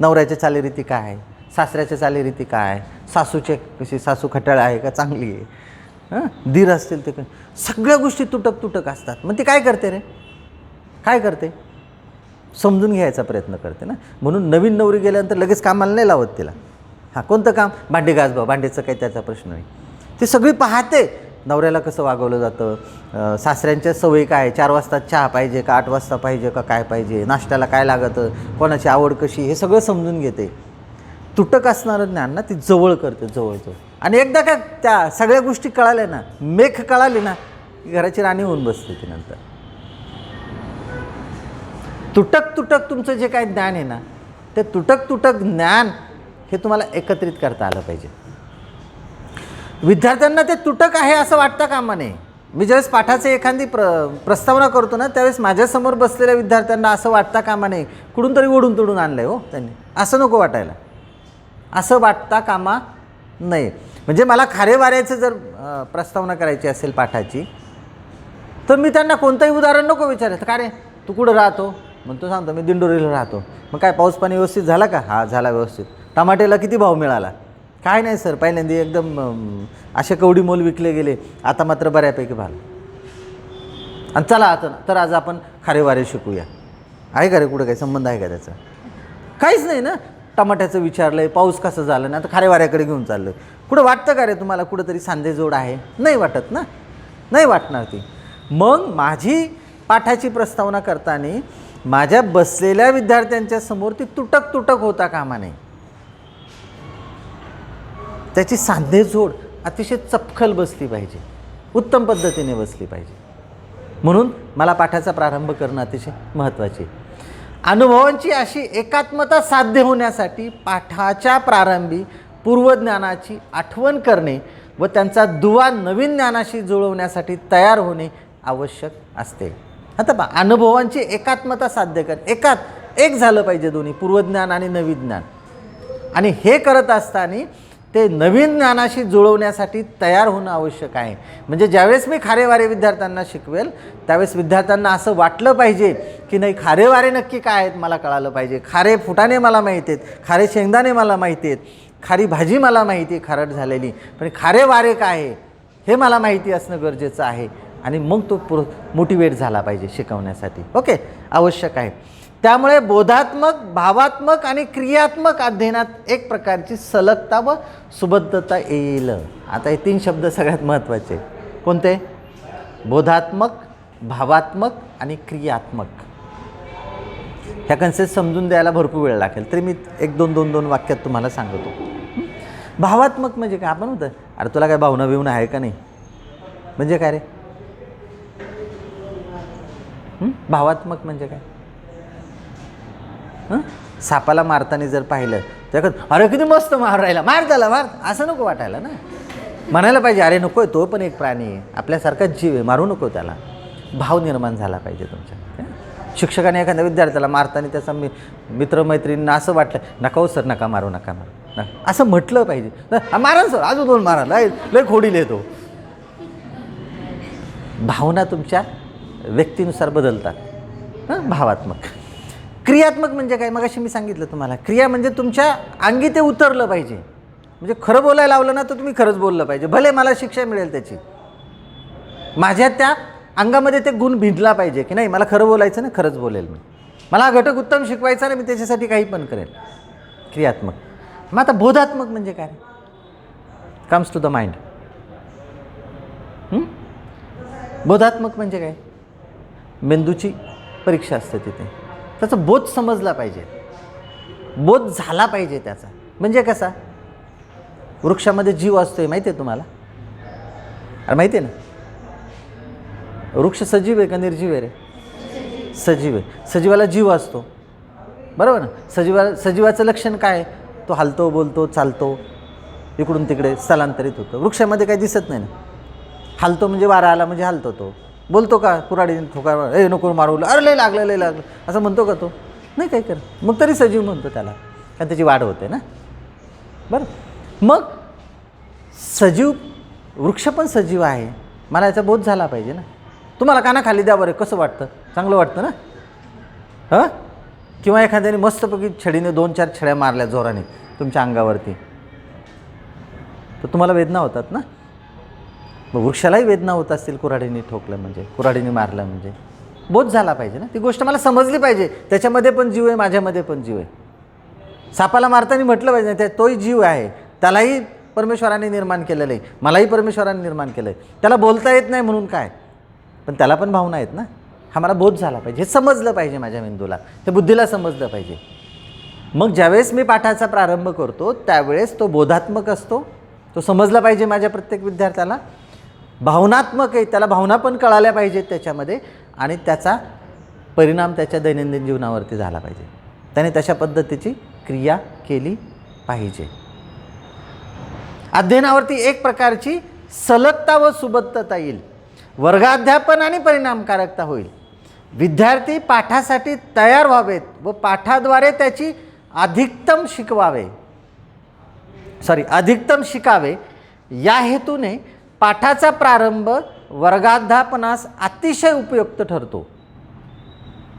नवऱ्याच्या चालीरीती काय आहे, सासऱ्याच्या चालीरीती काय आहे, सासूचे कशी, सासू खटाळ आहे का चांगली आहे, हां, दीर असतील ते, सगळ्या गोष्टी तुटक असतात. मग ती काय करते रे? काय करते? समजून घ्यायचा प्रयत्न करते ना. म्हणून नवीन नवरी गेल्यानंतर लगेच कामाला नाही लावत तिला. हां, कोणतं काम? भांडी घास बा, भांडीचं काही त्याचा प्रश्न नाही. ती सगळी पाहते, नवऱ्याला कसं वागवलं जातं, सासऱ्यांच्या सवयी काय, 4 वाजता चहा पाहिजे का, 8 वाजता पाहिजे का, काय पाहिजे, नाश्त्याला काय लागतं, कोणाची आवड कशी, हे सगळं समजून घेते. तुटक असणारं ज्ञान ना ती जवळ करते, जवळ. आणि एकदा का त्या सगळ्या गोष्टी कळाल्या ना, मेख कळाली ना, की घराची राणी होऊन बसते ती नंतर. तुटक तुमचं जे काय ज्ञान आहे ना, ते तुटक ज्ञान हे तुम्हाला एकत्रित करता आलं पाहिजे. विद्यार्थ्यांना ते तुटक आहे असं वाटतं कामा नये. मी ज्यावेळेस पाठाची एखादी प्रस्तावना करतो ना, त्यावेळेस माझ्यासमोर बसलेल्या विद्यार्थ्यांना असं वाटता कामा नये कुठून तरी ओढून तोडून आणलं आहे हो त्यांनी, असं नको वाटायला. असं वाटता कामा नये. म्हणजे मला खारे वाऱ्याचं जर प्रस्तावना करायची असेल पाठाची, तर मी त्यांना कोणतंही उदाहरण नको विचारायचं. का रे तू कुठं राहतो? म्हणतो सांगतो मी दिंडोरीला राहतो. मग काय पाऊस पाणी व्यवस्थित झाला का? हा झाला व्यवस्थित. टमाट्याला किती भाव मिळाला? काय नाही सर, पहिल्यांदा एकदम असे कवडी मोल विकले गेले, आता मात्र बऱ्यापैकी भाव. आणि चला आता तर आज आपण खारे वारे शिकूया. आहे का रे? कुठं काही संबंध आहे का त्याचा? काहीच नाही ना. टमाट्याचं विचारलं आहे, पाऊस कसं झालं ना, आता खारे वाऱ्याकडे घेऊन चाललं. कुठं वाटतं का रे तुम्हाला कुठंतरी सांधेजोड आहे? नाही वाटत ना, नाही वाटणार ती. मग माझी पाठाची प्रस्तावना करताना माझ्या बसलेल्या विद्यार्थ्यांच्या समोर ती तुटक होता कामा नये. त्याची सांधेजोड अतिशय चपखल बसली पाहिजे, उत्तम पद्धतीने बसली पाहिजे. म्हणून मला पाठाचा प्रारंभ करणं अतिशय महत्त्वाचे आहे. अनुभवांची अशी एकात्मता साध्य होण्यासाठी पाठाच्या प्रारंभी पूर्वज्ञानाची आठवण करणे व त्यांचा दुवा नवीन ज्ञानाशी जुळवण्यासाठी तयार होणे आवश्यक असते. आता पहा, अनुभवांची एकात्मता साध्य एक झालं पाहिजे दोन्ही, पूर्वज्ञान आणि नवीन ज्ञान. आणि हे करत असताना ते नवीन ज्ञानाशी जुळवण्यासाठी तयार होणं आवश्यक आहे. म्हणजे ज्यावेळेस मी खारेवारे विद्यार्थ्यांना शिकवेल त्यावेळेस विद्यार्थ्यांना असं वाटलं पाहिजे की नाही, खारेवारे नक्की काय आहेत मला कळालं पाहिजे. खारे फुटाणे मला माहिती आहेत, खारे शेंगदाणे मला माहिती आहेत, खारी भाजी मला माहिती आहे खारट झालेली, पण खारेवारे काय आहे हे मला माहिती असणं गरजेचं आहे. आणि मग तो मोटिवेट झाला पाहिजे शिकवण्यासाठी. ओके, आवश्यक आहे. त्यामुळे बोधात्मक, भावात्मक आणि क्रियात्मक अध्ययनात एक प्रकारची सलगता व सुबद्धता येईल. आता हे 3 शब्द सगळ्यात महत्त्वाचे. कोणते? बोधात्मक, भावात्मक आणि क्रियात्मक. ह्या कन्सेप्ट समजून द्यायला भरपूर वेळ लागेल, तरी मी 1-2 वाक्यात तुम्हाला सांगतो. भावात्मक म्हणजे काय? आपण होतं अरे तुला काय भावना बिवना आहे का नाही, म्हणजे काय रे? भावात्मक म्हणजे काय? सापाला मारताना जर पाहिलं तर अरे किती मस्त मार राहिला, मार त्याला मार, असं नको वाटायला ना. म्हणायला पाहिजे अरे नको आहे, तो पण एक प्राणी आहे, आपल्यासारखाच जीव आहे, मारू नको त्याला. भाव निर्माण झाला पाहिजे तुमच्या. शिक्षकाने एखाद्या विद्यार्थ्याला मारताना त्याचा मित्रमैत्रिणींना असं वाटलं नका हो सर, नका मारू, नका मारू, असं म्हटलं पाहिजे. मारा सर, अजून 2 मारा, लय खोडील येतो. भावना तुमच्या व्यक्तीनुसार बदलतात. भावात्मक. क्रियात्मक म्हणजे काय? मग अशी मी सांगितलं तुम्हाला, क्रिया म्हणजे तुमच्या अंगी ते उतरलं पाहिजे. म्हणजे खरं बोलायला लावलं ना तर तुम्ही खरंच बोललं पाहिजे, भले मला शिक्षा मिळेल त्याची. माझ्या त्या अंगामध्ये ते गुण भिनला पाहिजे की नाही, मला खरं बोलायचं ना, खरंच बोलेल मी. मला हा घटक उत्तम शिकवायचा ना, मी त्याच्यासाठी काही पण करेल. क्रियात्मक. मग आता बोधात्मक म्हणजे काय? Comes to the mind. बोधात्मक म्हणजे काय? मेंदूची परीक्षा असते तिथे, त्याचा बोध समजला पाहिजे, बोध झाला पाहिजे त्याचा. म्हणजे कसा? वृक्षामध्ये जीव असतोय माहिती आहे तुम्हाला? अरे माहिती आहे ना, वृक्ष सजीव आहे का निर्जीव आहे रे? सजीव आहे. सजीवाला जीव असतो, बरोबर ना? सजीवाचं लक्षण काय? तो हलतो, बोलतो, चालतो, इकडून तिकडे स्थलांतरित होतो. वृक्षामध्ये काही दिसत नाही ना. हलतो म्हणजे वारा आला म्हणजे हलतो तो. बोलतो का? कुऱ्हाडीने ठोका, ए नको मारू, अरे लय लागलं असं म्हणतो का तो? नाही काही कर. मग तरी सजीव म्हणतो त्याला, कारण त्याची वाढ होते ना. बरं, मग सजीव, वृक्ष पण सजीव आहे, मला याचा बोध झाला पाहिजे ना. तुम्हाला कानाखाली द्या बरं, कसं वाटतं? चांगलं वाटतं ना. किंवा एखाद्याने मस्तपैकी छडीने 2-4 छड्या मारल्या जोराने तुमच्या अंगावरती, तर तुम्हाला वेदना होतात ना. मग वृक्षालाही वेदना होत असतील कुऱ्हाडीने ठोकलं म्हणजे, कुऱ्हाडीने मारलं म्हणजे. बोध झाला पाहिजे ना, ती गोष्ट मला समजली पाहिजे. त्याच्यामध्ये पण जीव आहे, माझ्यामध्ये पण जीव आहे. सापाला मारताना म्हटलं पाहिजे त्या तोही जीव आहे, त्यालाही परमेश्वराने निर्माण केलेलं आहे, मलाही परमेश्वराने निर्माण केलं आहे. त्याला बोलता येत नाही म्हणून काय, पण त्याला पण भावना आहेत ना. हा मला बोध झाला पाहिजे, हे समजलं पाहिजे माझ्या मेंदूला, हे बुद्धीला समजलं पाहिजे. मग ज्यावेळेस मी पाठाचा प्रारंभ करतो त्यावेळेस तो बोधात्मक असतो, तो समजला पाहिजे माझ्या प्रत्येक विद्यार्थ्याला. भावनात्मक आहे, त्याला भावना पण कळाल्या पाहिजेत त्याच्यामध्ये, आणि त्याचा परिणाम त्याच्या दैनंदिन जीवनावरती झाला पाहिजे. त्याने तशा पद्धतीची क्रिया केली पाहिजे. अध्ययनावरती एक प्रकारची सलगता व सुबद्धता येईल, वर्गाध्यापन आणि परिणामकारकता होईल. विद्यार्थी पाठासाठी तयार व्हावेत व पाठाद्वारे त्याची अधिकतम शिकावे या हेतूने पाठाचा प्रारंभ वर्गाध्यापनास अतिशय उपयुक्त ठरतो.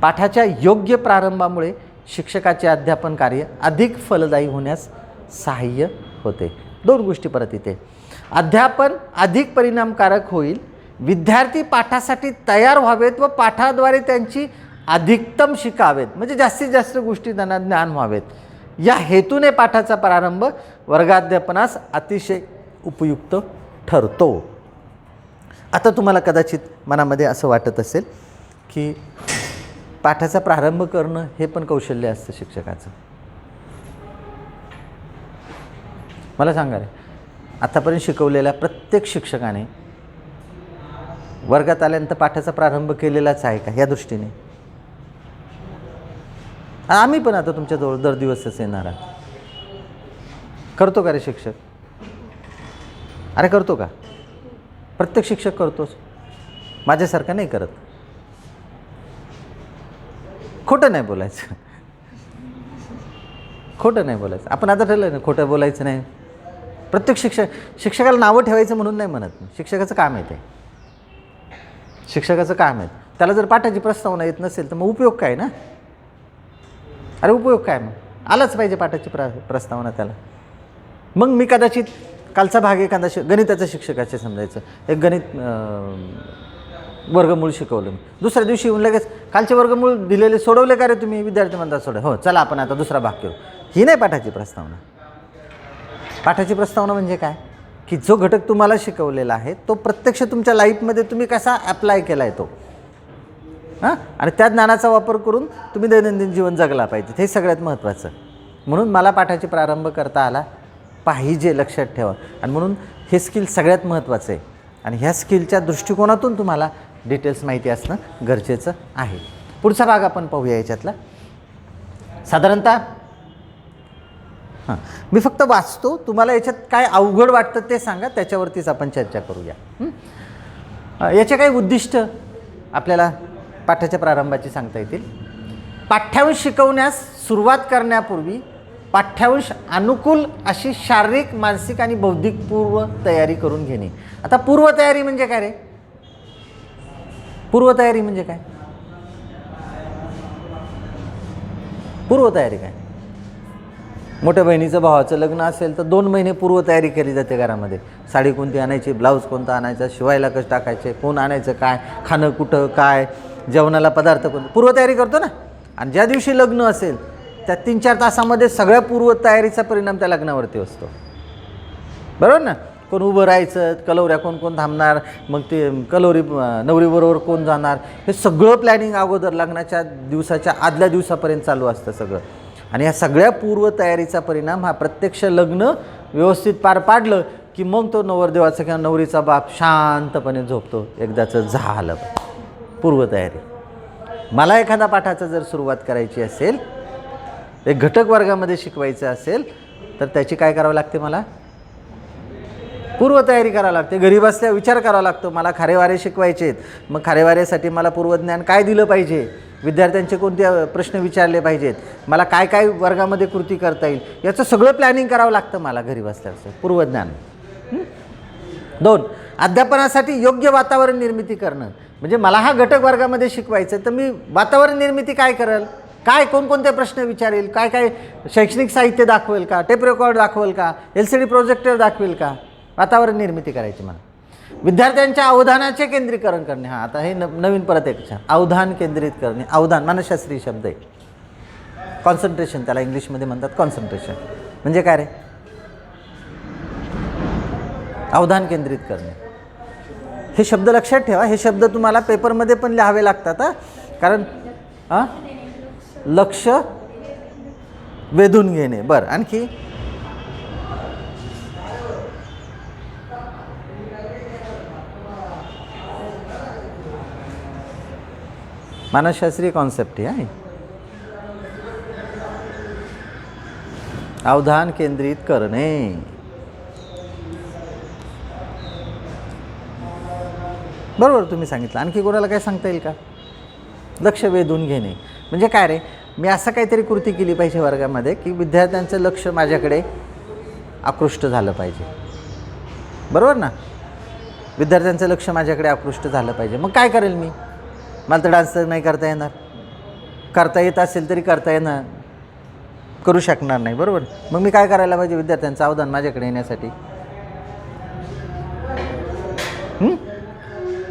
पाठाच्या योग्य प्रारंभामुळे शिक्षकाचे अध्यापन कार्य अधिक फलदायी होण्यास सहाय्य होते. 2 गोष्टी परत इथे. अध्यापन अधिक परिणामकारक होईल, विद्यार्थी पाठासाठी तयार व्हावेत व पाठाद्वारे त्यांची अधिकतम शिकावेत, म्हणजे जास्तीत जास्त गोष्टी त्यांना ज्ञान व्हावेत. या हेतूने पाठाचा प्रारंभ वर्गाध्यापनास अतिशय उपयुक्त ठरतो. आता तुम्हाला कदाचित मनामध्ये असं वाटत असेल की पाठाचा प्रारंभ करणं हे पण कौशल्य असतं शिक्षकाचं. मला सांगा रे, आतापर्यंत शिकवलेल्या प्रत्येक शिक्षकाने वर्गात आल्यानंतर पाठाचा प्रारंभ केलेलाच आहे का, या दृष्टीने. आम्ही पण आता तुमच्याजवळ दर दिवसच येणार आहोत. करतो का रे शिक्षक? अरे करतो का? प्रत्येक शिक्षक करतोच, माझ्यासारखा नाही करत. खोटं नाही बोलायचं, खोटं नाही बोलायचं. आपण आता ठरलं ना खोटं बोलायचं नाही. प्रत्येक शिक्षकाला नावं ठेवायचं म्हणून नाही म्हणत मी. शिक्षकाचं काम आहे ते, शिक्षकाचं काम आहे. त्याला जर पाठाची प्रस्तावना येत नसेल तर मग उपयोग काय ना. अरे उपयोग काय, मग आलाच पाहिजे पाठाची प्रस्तावना त्याला. मग मी कदाचित कालचा भाग एखादा गणिताचं शिक्षकाचे समजायचं, एक गणित वर्गमूळ शिकवलं मी, दुसऱ्या दिवशी येऊन लगेच कालचे वर्गमूळ दिलेले सोडवले का रे तुम्ही? विद्यार्थी म्हणतात सोडव. हो चला आपण आता दुसरा भाग करू. ही नाही पाठाची प्रस्तावना. पाठाची प्रस्तावना म्हणजे काय की जो घटक तुम्हाला शिकवलेला आहे तो प्रत्यक्ष तुमच्या लाईफमध्ये तुम्ही कसा ॲप्लाय केला आहे तो, हां, आणि त्या ज्ञानाचा वापर करून तुम्ही दैनंदिन जीवन जगला पाहिजे. हे सगळ्यात महत्त्वाचं. म्हणून मला पाठाची प्रारंभ करता आला पाहिजे, लक्षात ठेवा. आणि म्हणून हे स्किल सगळ्यात महत्त्वाचं आहे. आणि ह्या स्किलच्या दृष्टिकोनातून तुम्हाला डिटेल्स माहिती असणं गरजेचं आहे. पुढचा भाग आपण पाहूया याच्यातला. साधारणतः हां, मी फक्त वाचतो, तुम्हाला याच्यात काय अवघड वाटतं ते सांगा, त्याच्यावरतीच आपण चर्चा करूया. याचे काही उद्दिष्ट आपल्याला पाठाच्या प्रारंभाची सांगता येतील. पाठ्यांश शिकवण्यास सुरुवात करण्यापूर्वी पाठ्यांश अनुकूल अशी शारीरिक, मानसिक आणि बौद्धिक पूर्व तयारी करून घेणे. आता पूर्वतयारी म्हणजे काय रे? पूर्वतयारी म्हणजे काय? पूर्वतयारी काय? मोठ्या बहिणीचं भावाचं लग्न असेल तर 2 महिने पूर्वतयारी केली जाते घरामध्ये. साडी कोणती आणायची, ब्लाऊज कोणता आणायचा, शिवायला कसं टाकायचे, कोण आणायचं, काय खाणं, कुठं काय, जेवणाला पदार्थ कोणते, पूर्वतयारी करतो ना. आणि ज्या दिवशी लग्न असेल त्या 3-4 तासामध्ये सगळ्या पूर्वतयारीचा परिणाम त्या लग्नावरती असतो. बरोबर ना. कोण उभं राहायचं, कलवऱ्या कोण कोण थांबणार, मग ते कलवरी नवरीबरोबर कोण जाणार, हे सगळं प्लॅनिंग अगोदर लग्नाच्या दिवसाच्या आदल्या दिवसापर्यंत चालू असतं सगळं. आणि ह्या सगळ्या पूर्वतयारीचा परिणाम हा प्रत्यक्ष लग्न व्यवस्थित पार पाडलं की मग तो नवरदेवाचा किंवा नवरीचा बाप शांतपणे झोपतो. एकदाचं झालं पूर्वतयारी. मला एखादा पाठाचं जर सुरुवात करायची असेल, एक घटक वर्गामध्ये शिकवायचं असेल तर त्याची काय करावं लागते? मला पूर्वतयारी करावं लागते. घरी बसल्या विचार करावा लागतो, मला खारेवारे शिकवायचे आहेत, मग खारेवाऱ्यासाठी मला पूर्वज्ञान काय दिलं पाहिजे, विद्यार्थ्यांचे कोणते प्रश्न विचारले पाहिजेत, मला काय काय वर्गामध्ये कृती करता येईल, याचं सगळं प्लॅनिंग करावं लागतं मला घरी बसल्याचं. पूर्वज्ञान. 2, अध्यापनासाठी योग्य वातावरण निर्मिती करणं. म्हणजे मला हा घटक वर्गामध्ये शिकवायचं तर मी वातावरण निर्मिती काय करेल, काय कोणकोणते प्रश्न विचारेल, काय काय शैक्षणिक साहित्य दाखवेल का, टेप रेकॉर्ड दाखवेल का, LCD प्रोजेक्टर दाखवेल का, वातावरण निर्मिती करायची मला. विद्यार्थ्यांच्या अवधानाचे केंद्रीकरण करणे. हां, आता हे नवीन परत एक अवधान केंद्रित करणे. अवधान मानसशास्त्रीय शब्द आहे. कॉन्सन्ट्रेशन त्याला इंग्लिशमध्ये म्हणतात. कॉन्सन्ट्रेशन म्हणजे काय रे? अवधान केंद्रित करणे. हे शब्द लक्षात ठेवा. हे शब्द तुम्हाला पेपरमध्ये पण लिहावे लागतात. हां, कारण लक्ष वेधून घेणे. बरं, आणखी मानसशास्त्रीय कॉन्सेप्ट आहे. अवधान केंद्रित करणे. बरोबर तुम्ही सांगितलं. आणखी कोणाला काय सांगता येईल का? लक्ष वेधून घेणे म्हणजे काय रे? मी असं काहीतरी कृती केली पाहिजे वर्गामध्ये की विद्यार्थ्यांचं लक्ष माझ्याकडे आकृष्ट झालं पाहिजे. बरोबर ना. विद्यार्थ्यांचं लक्ष माझ्याकडे आकृष्ट झालं पाहिजे. मग काय करेल मी? मला तर डान्स तर नाही करता येणार. करता येत असेल तरी करता येणार, करू शकणार नाही. बरोबर. मग मी काय करायला पाहिजे? विद्यार्थ्यांचं अवधान माझ्याकडे येण्यासाठी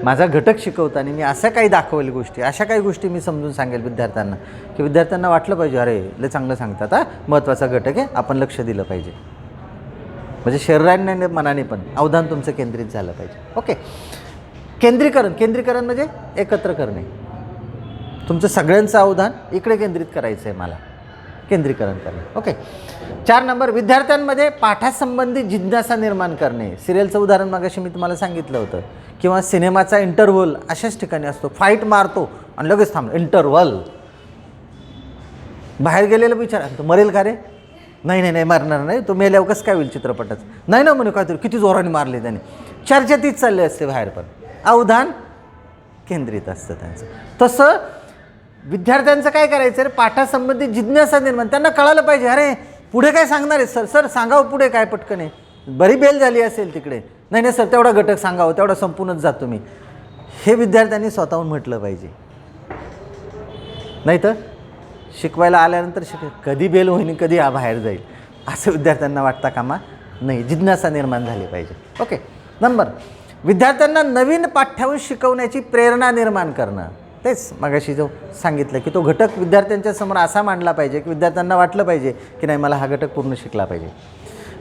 माझा घटक शिकवताना मी असं काही दाखवेल गोष्टी, अशा काही गोष्टी मी समजून सांगेल विद्यार्थ्यांना की विद्यार्थ्यांना वाटलं पाहिजे अरे लय चांगलं सांगतात, हा महत्त्वाचा घटक आहे, आपण लक्ष दिलं पाहिजे. म्हणजे शरीराने मनाने पण अवधान तुमचं केंद्रित झालं पाहिजे. ओके. केंद्रीकरण म्हणजे एकत्र करणे. तुमचं सगळ्यांचं अवधान इकडे केंद्रित करायचं आहे मला. केंद्रीकरण करणे. ओके. 4 नंबर, विद्यार्थ्यांमध्ये पाठासंबंधी जिज्ञासा निर्माण करणे. सिरियलचं उदाहरण मगाशी मी तुम्हाला सांगितलं होतं, किंवा सिनेमाचा इंटरव्हल अशाच ठिकाणी असतो. फाईट मारतो आणि लगेच थांबतो, इंटरव्हल. बाहेर गेलेलं विचार, तो मरेल का रे? नाही नाही नाही मरणार नाही, तो मेल्यावर कसं काय होईल चित्रपटाचं? नाही ना म्हणे, काहीतरी किती जोराने मारले त्याने. चर्चा तीच चालली असते बाहेर, पण अवधान केंद्रित असतं त्यांचं. तसं विद्यार्थ्यांचं काय करायचं रे, पाठासंबंधी जिज्ञासा निर्माण. त्यांना कळालं पाहिजे, अरे पुढे काय सांगणार आहे सर सांगावं पुढे काय पटकन आहे. बरी बेल झाली असेल तिकडे, नाही नाही सर तेवढा घटक सांगावं, तेवढा संपूनच जातो मी. हे विद्यार्थ्यांनी स्वतःहून म्हटलं पाहिजे. नाही तर शिकवायला आल्यानंतर कधी बेल होईन, कधी बाहेर जाईल, असं विद्यार्थ्यांना वाटता कामा नाही. जिज्ञासा निर्माण झाली पाहिजे. ओके. नंबर, विद्यार्थ्यांना नवीन पाठ्यांश शिकवण्याची प्रेरणा निर्माण करणं. तेच मगाशी जो सांगितलं की तो घटक विद्यार्थ्यांच्या समोर असा मांडला पाहिजे की विद्यार्थ्यांना वाटलं पाहिजे की नाही मला हा घटक पूर्ण शिकला पाहिजे.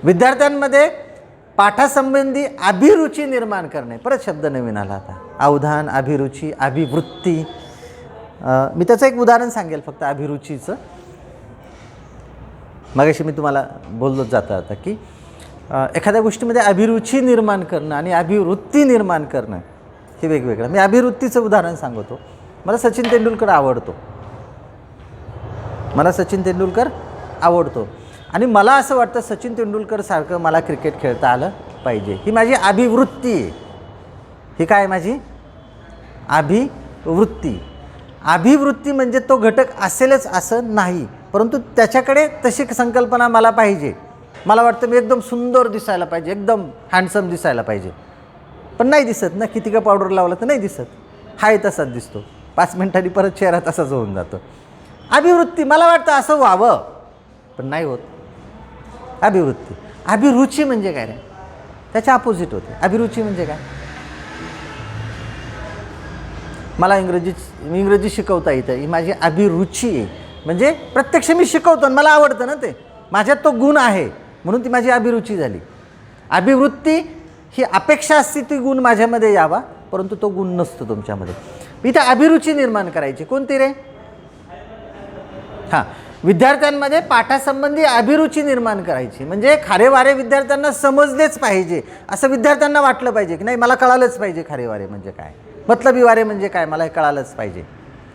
विद्यार्थ्यांमध्ये पाठासंबंधी अभिरुची निर्माण करणे. परत शब्द नवीन आला आता, अवधान, अभिरुची, अभिवृत्ती. मी त्याचं एक उदाहरण सांगेल फक्त अभिरुचीचं. मगाशी मी तुम्हाला बोललोच जाता आता की एखाद्या गोष्टीमध्ये अभिरुची निर्माण करणं आणि अभिवृत्ती निर्माण करणं हे वेगवेगळं. मी अभिवृत्तीचं उदाहरण सांगतो. मला सचिन तेंडुलकर आवडतो आणि मला असं वाटतं सचिन तेंडुलकरसारखं मला क्रिकेट खेळता आलं पाहिजे. ही माझी अभिवृत्ती आहे. ही काय माझी अभिवृत्ती. अभिवृत्ती म्हणजे तो घटक असेलच असं नाही, परंतु त्याच्याकडे तशी संकल्पना मला पाहिजे. मला वाटतं मी एकदम सुंदर दिसायला पाहिजे, एकदम हँडसम दिसायला पाहिजे, पण नाही दिसत ना. किती का पावडर लावलं तर नाही दिसत, हाय तसाच दिसतो. 5 मिनिटांनी परत चेहरा तसाच होऊन जातो. अभिवृत्ती, मला वाटतं असं व्हावं पण नाही होत. अभिवृत्ती. अभिरुची म्हणजे काय रे? त्याच्या अपोजिट होते. अभिरुची म्हणजे काय? मला इंग्रजी शिकवता येतं, ही माझी अभिरुची आहे. म्हणजे प्रत्यक्ष मी शिकवतो आणि मला आवडतं ना, ते माझ्यात तो गुण आहे म्हणून ती माझी अभिरुची झाली. अभिवृत्ती ही अपेक्षा असते ती गुण माझ्यामध्ये यावा, परंतु तो गुण नसतो तुमच्यामध्ये. इथे अभिरुची निर्माण करायची. कोणती रे? हां, विद्यार्थ्यांमध्ये पाठासंबंधी अभिरुची निर्माण करायची. म्हणजे खारेवारे विद्यार्थ्यांना समजलेच पाहिजे, असं विद्यार्थ्यांना वाटलं पाहिजे की नाही मला कळालंच पाहिजे खारेवारे म्हणजे काय, मतलबी वारे म्हणजे काय मला हे कळालंच पाहिजे,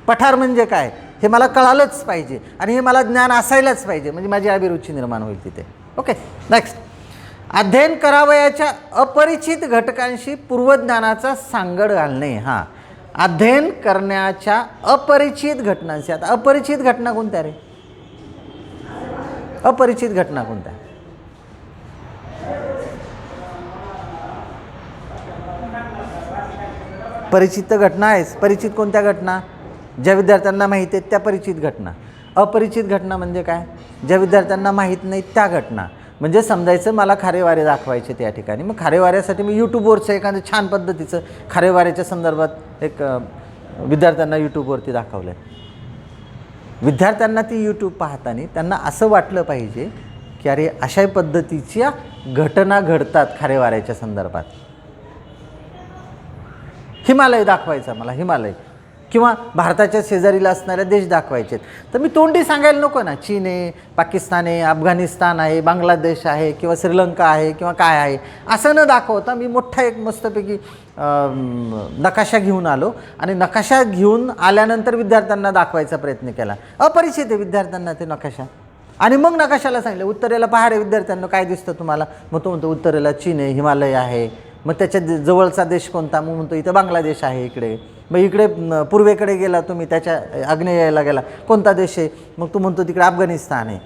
पठार म्हणजे काय हे मला कळालंच पाहिजे आणि हे मला ज्ञान असायलाच पाहिजे. म्हणजे माझी अभिरुची निर्माण होईल तिथे. ओके. नेक्स्ट, अध्ययन करावयाच्या अपरिचित घटकांशी पूर्वज्ञानाचा सांगड घालणे. हां, अध्ययन करण्याच्या अपरिचित घटनांशी. आता अपरिचित घटना कोणत्या रे? अपरिचित घटना कोणत्या? परिचित घटना आहेच. परिचित कोणत्या घटना? ज्या विद्यार्थ्यांना माहिती आहेत त्या परिचित घटना. अपरिचित घटना म्हणजे काय? ज्या विद्यार्थ्यांना माहीत नाही त्या घटना. म्हणजे समजायचं मला खारेवारे दाखवायचे त्या ठिकाणी, मग खारेवाऱ्यासाठी मी यूट्यूबवरचं एखादं छान पद्धतीचं खारेवाऱ्याच्या संदर्भात एक विद्यार्थ्यांना यूट्यूबवरती दाखवलं आहे. विद्यार्थ्यांना ती यूट्यूब पाहताना त्यांना असं वाटलं पाहिजे की अरे अशा पद्धतीच्या घटना घडतात खारेवाऱ्याच्या संदर्भात. हिमालय दाखवायचा मला, हिमालय, किंवा भारताच्या शेजारीला असणारे देश दाखवायचे. तर मी तोंडी सांगायला नको ना, चीन आहे, पाकिस्तान आहे, अफगाणिस्तान आहे, बांगलादेश आहे, किंवा श्रीलंका आहे, किंवा काय आहे असं न दाखवता मी मोठा एक मस्तपैकी नकाशा घेऊन आलो आणि नकाशा घेऊन आल्यानंतर विद्यार्थ्यांना दाखवायचा प्रयत्न केला. अपरिचित आहे विद्यार्थ्यांना ते नकाशा. आणि मग नकाशाला सांगितलं उत्तरेला पहा रे विद्यार्थ्यांना काय दिसतं तुम्हाला? मग तो म्हणतो उत्तरेला चीन आहे, हिमालय आहे. मग त्याच्या जवळचा देश कोणता? मग म्हणतो इथं बांगलादेश आहे इकडे. मग इकडे पूर्वेकडे गेला तुम्ही, त्याच्या आग्नेयेला गेला, कोणता देश आहे? मग तो म्हणतो तिकडे अफगाणिस्तान आहे.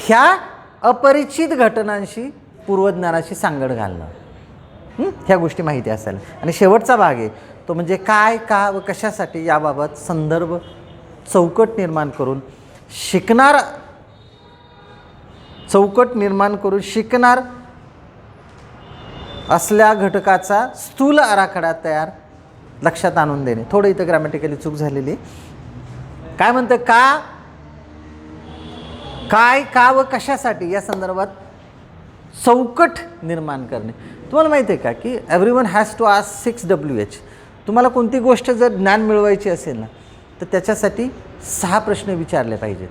ह्या अपरिचित घटनांशी पूर्वज्ञानाशी सांगड घालणं, ह्या गोष्टी माहिती असायला. आणि शेवटचा भाग आहे तो म्हणजे काय, का व कशासाठी याबाबत संदर्भ चौकट निर्माण करून शिकणार असल्या घटकाचा स्थूल आराखडा तयार लक्षात आणून देणे. थोडं इथं ग्रॅमॅटिकली चूक झालेली. काय म्हणतं? काय, का व कशासाठी या संदर्भात चौकट निर्माण करणे. तुम्हाला माहिती आहे का की everyone has to ask 6WH. तुम्हाला कोणती गोष्ट जर ज्ञान मिळवायची असेल ना तर त्याच्यासाठी 6 प्रश्न विचारले पाहिजेत.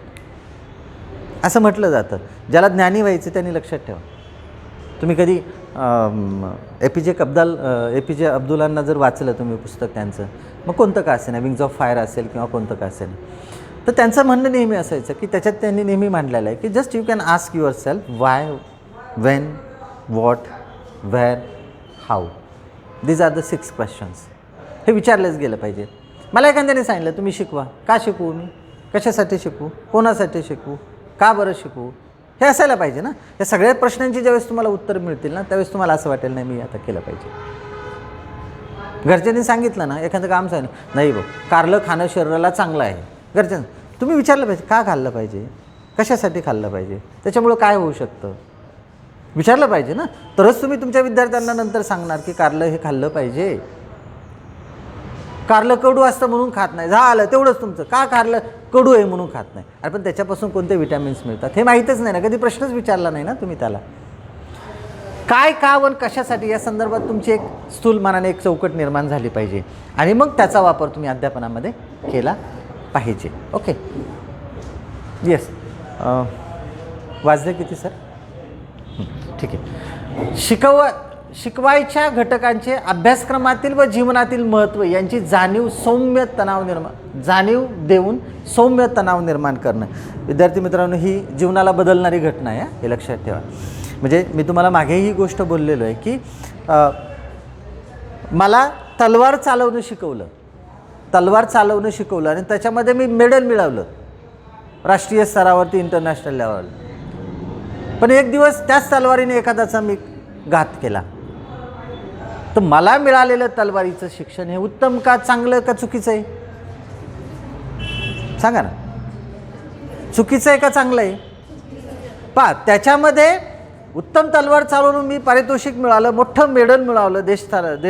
असं म्हटलं जातं. ज्याला ज्ञानी व्हायचं त्यांनी लक्षात ठेवा. तुम्ही कधी APJ अब्दुलांना जर वाचलं तुम्ही पुस्तक त्यांचं, मग कोणतं का असेना, विंग्स ऑफ फायर असेल किंवा कोणतं का असेल, तर त्यांचं म्हणणं नेहमी असायचं की त्याच्यात त्यांनी नेहमी मांडलेलं आहे की just you can ask yourself why, when, what, where, how. These are the 6 questions. हे विचारलेच गेलं पाहिजे. मला एखाद्याने सांगितलं तुम्ही शिकवा, का शिकवू मी, कशासाठी शिकवू, कोणासाठी शिकवू, का बरं शिकवू, हे असायला पाहिजे ना. या सगळ्या प्रश्नांची ज्यावेळेस तुम्हाला उत्तर मिळतील ना, त्यावेळेस तुम्हाला असं वाटेल नाही मी आता केलं पाहिजे. घरच्यांनी सांगितलं ना, एखादं काम सांगितलं, नाही बघ कारलं खाणं शरीराला चांगलं आहे, घरच्यांनी तुम्ही विचारलं पाहिजे का खाल्लं पाहिजे, कशासाठी खाल्लं पाहिजे, त्याच्यामुळं काय होऊ शकतं, विचारलं पाहिजे ना. तरच तुम्ही तुमच्या विद्यार्थ्यांना नंतर सांगणार की कारलं हे खाल्लं पाहिजे. कारलं कडू असतं म्हणून खात नाही, झालं तेवढंच तुमचं. का कारलं कडू आहे म्हणून खात नाही, अरे पण त्याच्यापासून कोणते विटॅमिन्स मिळतात हे माहीतच नाही ना, कधी प्रश्नच विचारला नाही ना तुम्ही त्याला. काय, का व कशासाठी या संदर्भात तुमची एक स्थूल मानाने एक चौकट निर्माण झाली पाहिजे आणि मग त्याचा वापर तुम्ही अध्यापनामध्ये केला पाहिजे. Okay, yes. वाजले किती सर? ठीक आहे. शिकवायच्या घटकांचे अभ्यासक्रमातील व जीवनातील महत्त्व यांची जाणीव देऊन सौम्य तणाव निर्माण करणं. विद्यार्थी मित्रांनो, ही जीवनाला बदलणारी घटना आहे, हे लक्षात ठेवा. म्हणजे मी तुम्हाला मागे ही गोष्ट बोललेलो आहे की मला तलवार चालवणं शिकवलं आणि त्याच्यामध्ये मी मेडल मिळवलं राष्ट्रीय स्तरावरती, इंटरनॅशनल लेवलवर. पण एक दिवस त्याच तलवारीने एखाद्याचा मी घात केला, तर मला मिळालेलं तलवारीचं शिक्षण हे उत्तम का, चांगलं का, चुकीचं आहे? सांगा ना. चुकीचं आहे का चांगलं आहे? पहा, त्याच्यामध्ये उत्तम तलवार चालवून मी पारितोषिक मिळालं, मोठं मेडल मिळवलं देश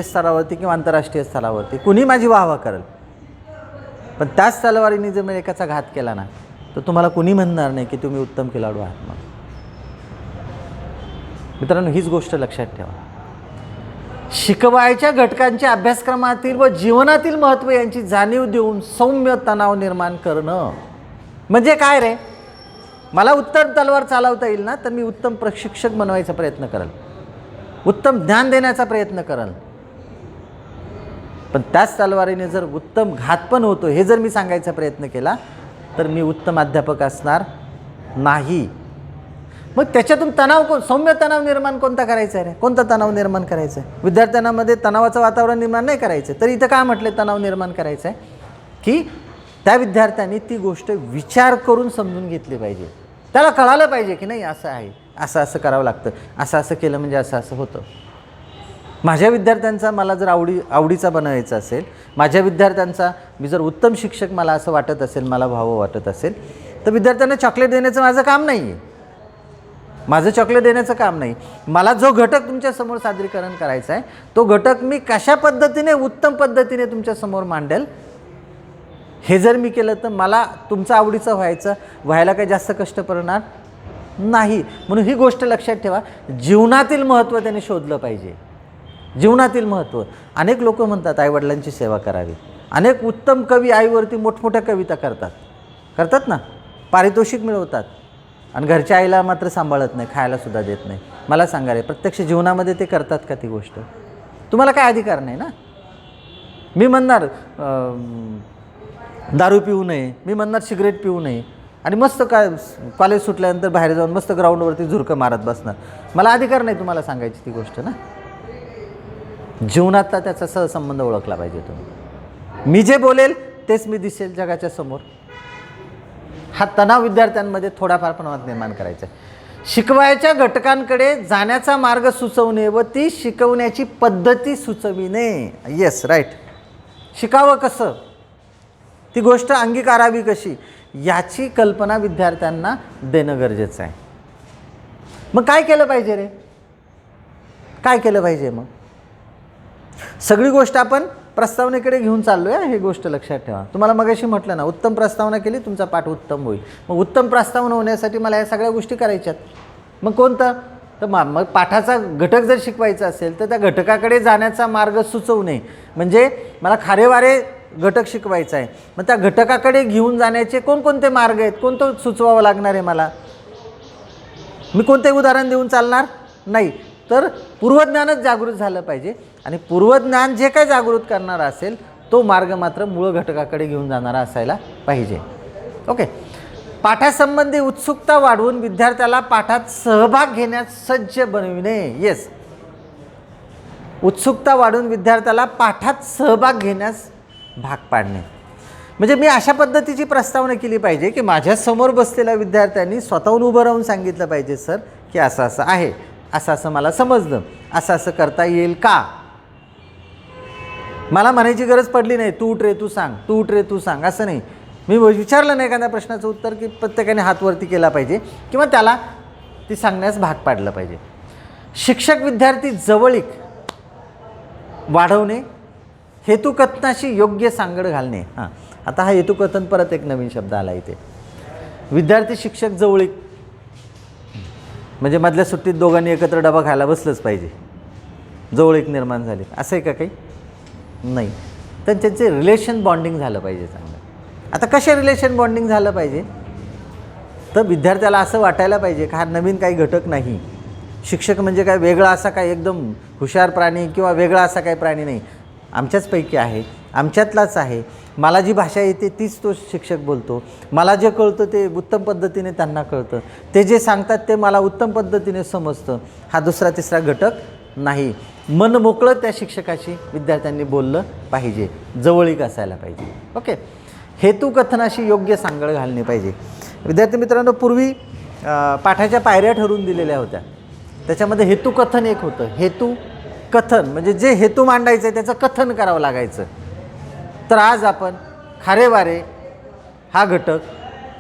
स्तरावरती किंवा आंतरराष्ट्रीय स्तरावरती, कुणी माझी वाहवा करेल. पण त्याच तलवारीने जर मी एकाचा घात केला ना, तर तुम्हाला कुणी म्हणणार नाही की तुम्ही उत्तम खेळाडू आहात. मग मित्रांनो, हीच गोष्ट लक्षात ठेवा. शिकवायच्या घटकांच्या अभ्यासक्रमातील व जीवनातील महत्त्व यांची जाणीव देऊन सौम्य तणाव निर्माण करणं म्हणजे काय रे? मला उत्तम तलवार चालवता येईल ना, तर मी उत्तम प्रशिक्षक बनवायचा प्रयत्न करेल, उत्तम ज्ञान देण्याचा प्रयत्न करेल. पण त्याच तलवारीने जर उत्तम घात पण होतो हे जर मी सांगायचा प्रयत्न केला, तर मी उत्तम अध्यापक असणार नाही. मग त्याच्यातून सौम्य तणाव निर्माण कोणता करायचा आहे रे? कोणता तणाव निर्माण करायचा आहे? विद्यार्थ्यांमध्ये तणावाचं वातावरण निर्माण नाही करायचं. तर इथं काय म्हटलं तणाव निर्माण करायचं आहे की त्या विद्यार्थ्यांनी ती गोष्ट विचार करून समजून घेतली पाहिजे. त्याला कळालं पाहिजे की नाही असं आहे, असं असं करावं लागतं, असं असं केलं म्हणजे असं असं होतं. माझ्या विद्यार्थ्यांचा मला जर आवडीचा बनवायचा असेल, माझ्या विद्यार्थ्यांचा मी जर उत्तम शिक्षक मला असं वाटत असेल, मला व्हावं वाटत असेल, तर विद्यार्थ्यांना चॉकलेट देण्याचं माझं काम नाही आहे. माझं चॉकलेट देण्याचं काम नाही. मला जो घटक तुमच्यासमोर सादरीकरण करायचा आहे, तो घटक मी कशा पद्धतीने उत्तम पद्धतीने तुमच्यासमोर मांडेल हे जर मी केलं, तर मला तुमचं आवडीचं व्हायला काही जास्त कष्ट पडणार नाही. म्हणून ही गोष्ट लक्षात ठेवा. जीवनातील महत्त्व त्याने शोधलं पाहिजे. जीवनातील महत्त्व. अनेक लोक म्हणतात आईवडिलांची सेवा करावी. अनेक उत्तम कवी आईवरती मोठमोठ्या कविता करतात ना, पारितोषिक मिळवतात आणि घरच्या आईला मात्र सांभाळत नाही, खायलासुद्धा देत नाही. मला सांगा रे, प्रत्यक्ष जीवनामध्ये ते करतात का ती गोष्ट? तुम्हाला काय अधिकार नाही ना. मी म्हणणार दारू पिऊ नये, मी म्हणणार सिगरेट पिऊ नये आणि मस्त काय कॉलेज सुटल्यानंतर बाहेर जाऊन मस्त ग्राउंडवरती झुरकं मारत बसणार. मला अधिकार नाही तुम्हाला सांगायची ती गोष्ट ना. जीवनातला त्याचा सहसंबंध ओळखला पाहिजे तुम्ही. मी जे बोलेल तेच मी दिसेल जगाच्या समोर. हा तणाव विद्यार्थ्यांमध्ये थोडाफार प्रमाणात निर्माण करायचा आहे. शिकवायच्या घटकांकडे जाण्याचा मार्ग सुचवणे व ती शिकवण्याची पद्धती सुचविणे. Yes, right. शिकावं कसं, ती गोष्ट अंगीकारावी कशी, याची कल्पना विद्यार्थ्यांना देणं गरजेचं आहे. मग काय केलं पाहिजे रे? काय केलं पाहिजे? मग सगळी गोष्ट आपण प्रस्तावनेकडे घेऊन चाललो आहे, ही गोष्ट लक्षात ठेवा. तुम्हाला मगाशी म्हटलं ना, उत्तम प्रस्तावना केली तुमचा पाठ उत्तम होईल. मग उत्तम प्रस्तावना होण्यासाठी मला या सगळ्या गोष्टी करायच्यात. मग कोणतं? तर मग पाठाचा घटक जर शिकवायचा असेल तर त्या घटकाकडे जाण्याचा मार्ग सुचवणे. म्हणजे मला खारेवारे घटक शिकवायचा आहे, मग त्या घटकाकडे घेऊन जाण्याचे कोणकोणते मार्ग आहेत, कोणतं सुचवावं लागणार आहे मला, मी कोणतेही उदाहरण देऊन चालणार नाही. तर पूर्वज्ञानच जागृत झालं पाहिजे आणि पूर्वज्ञान जे काय जागृत करणारा असेल तो मार्ग मात्र मूळ घटकाकडे घेऊन जाणारा असायला पाहिजे. ओके. पाठासंबंधी उत्सुकता वाढवून विद्यार्थ्याला पाठात सहभाग घेण्यास सज्ज बनविणे. येस, उत्सुकता वाढवून विद्यार्थ्याला पाठात सहभाग घेण्यास भाग पाडणे. म्हणजे मी अशा पद्धतीची प्रस्तावना केली पाहिजे की माझ्यासमोर बसलेल्या विद्यार्थ्यांनी स्वतःहून उभं राहून सांगितलं पाहिजे, सर की असं असं आहे, असं असं मला समजलं, असं असं करता येईल का. मला म्हणायची गरज पडली नाही तू उठ रे तू सांग, तू उठ रे तू सांग, असं नाही. मी विचारलं नाही एखाद्या प्रश्नाचं उत्तर की प्रत्येकाने हातवरती केला पाहिजे किंवा त्याला ती सांगण्यास भाग पाडलं पाहिजे. शिक्षक विद्यार्थी जवळीक वाढवणे, हेतुकथनाशी योग्य सांगड घालणे. हां, आता हा हेतुकथन परत एक नवीन शब्द आला इथे. विद्यार्थी शिक्षक जवळीक म्हणजे मधल्या सुट्टीत दोघांनी एकत्र डबा खायला बसलंच पाहिजे, जवळीक निर्माण झाली असं आहे का काही नाही. तर त्यांचे रिलेशन बॉन्डिंग झालं पाहिजे चांगलं. आता कसे रिलेशन बॉन्डिंग झालं पाहिजे तर विद्यार्थ्याला असं वाटायला पाहिजे का हा नवीन काही घटक नाही. शिक्षक म्हणजे काय वेगळा असा काय एकदम हुशार प्राणी किंवा वेगळा असा काही प्राणी नाही, आमच्याचपैकी आहे, आमच्यातलाच आहे. मला जी भाषा येते तीच तो शिक्षक बोलतो, मला जे कळतं ते उत्तम पद्धतीने त्यांना कळतं, ते जे सांगतात ते मला उत्तम पद्धतीने समजतं. हा दुसरा तिसरा घटक नाही. मन मोकळं त्या शिक्षकाशी विद्यार्थ्यांनी बोललं पाहिजे, जवळीक असायला पाहिजे. ओके. हेतुकथनाशी योग्य सांगड घालणे पाहिजे. विद्यार्थी मित्रांनो, पूर्वी पाठाच्या पायऱ्या ठरवून दिलेल्या होत्या, त्याच्यामध्ये हेतुकथन एक होतं. हेतुकथन म्हणजे जे हेतू मांडायचं आहे त्याचं कथन करावं लागायचं. तर आज आपण खारेवारे हा घटक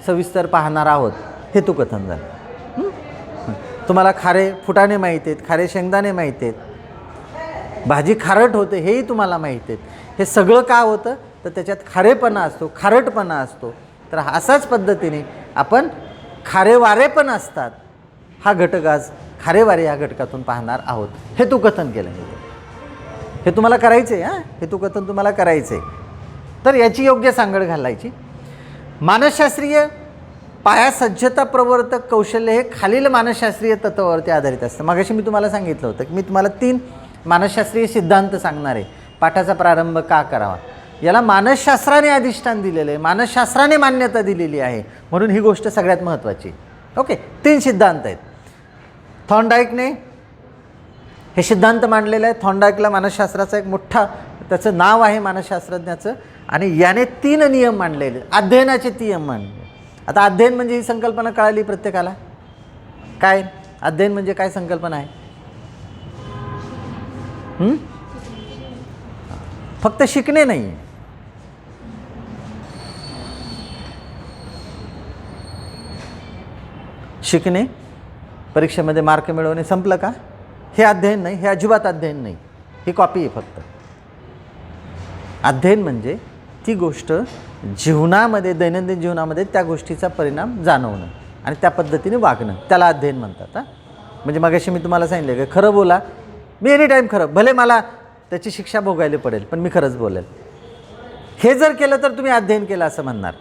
सविस्तर पाहणार आहोत. हेतुकथन झालं. तुम्हाला खारे फुटाणे माहीत आहेत, खारे शेंगदाणे माहीत आहेत, भाजी खारट होते हेही तुम्हाला माहीत आहेत. हे सगळं का होतं तर त्याच्यात खारेपणा असतो, खारटपणा असतो. तर असाच पद्धतीने आपण खारेवारे पण असतात हा घटक आज खारेवारे या घटकातून पाहणार आहोत. हेतुकथन केलं हे तुम्हाला करायचं आहे. हां, हेतुकथन तुम्हाला करायचं आहे. तर याची योग्य सांगड घालायची. मानसशास्त्रीय पाया सज्जता प्रवर्तक कौशल्य हे खालील मानसशास्त्रीय तत्वावरती आधारित असतं. मागाशी मी तुम्हाला सांगितलं होतं की मी तुम्हाला 3 मानसशास्त्रीय सिद्धांत सांगणार आहे. पाठाचा प्रारंभ का करावा याला मानसशास्त्राने अधिष्ठान दिलेलं आहे, मानसशास्त्राने मान्यता दिलेली आहे, म्हणून ही गोष्ट सगळ्यात महत्त्वाची. ओके. 3 सिद्धांत आहेत. थॉर्नडाईकने हे सिद्धांत मांडलेलं आहे. थॉर्नडाईकला मानसशास्त्राचा एक मोठा त्याचं नाव आहे मानसशास्त्रज्ञाचं, आणि याने 3 नियम मांडलेले, अध्ययनाचे 3 नियम मांडले. आता अध्ययन म्हणजे ही संकल्पना कळाली प्रत्येकाला. काय अध्ययन म्हणजे काय संकल्पना आहे? फक्त शिकणे नाही. शिकणे, परीक्षेमध्ये मार्क मिळवणे संपलं का? हे अध्ययन नाही, हे अजिबात अध्ययन नाही, ही कॉपी आहे फक्त. अध्ययन म्हणजे ती गोष्ट जीवनामध्ये, दैनंदिन जीवनामध्ये त्या गोष्टीचा परिणाम जाणवणं आणि त्या पद्धतीने वागणं, त्याला अध्ययन म्हणतात. म्हणजे मगाशी मी तुम्हाला सांगितलं की खरं बोला, मी एनी टाईम खरं, भले मला त्याची शिक्षा भोगायला पडेल पण मी खरंच बोलेल. हे जर केलं तर तुम्ही अध्ययन केलं असं म्हणणार.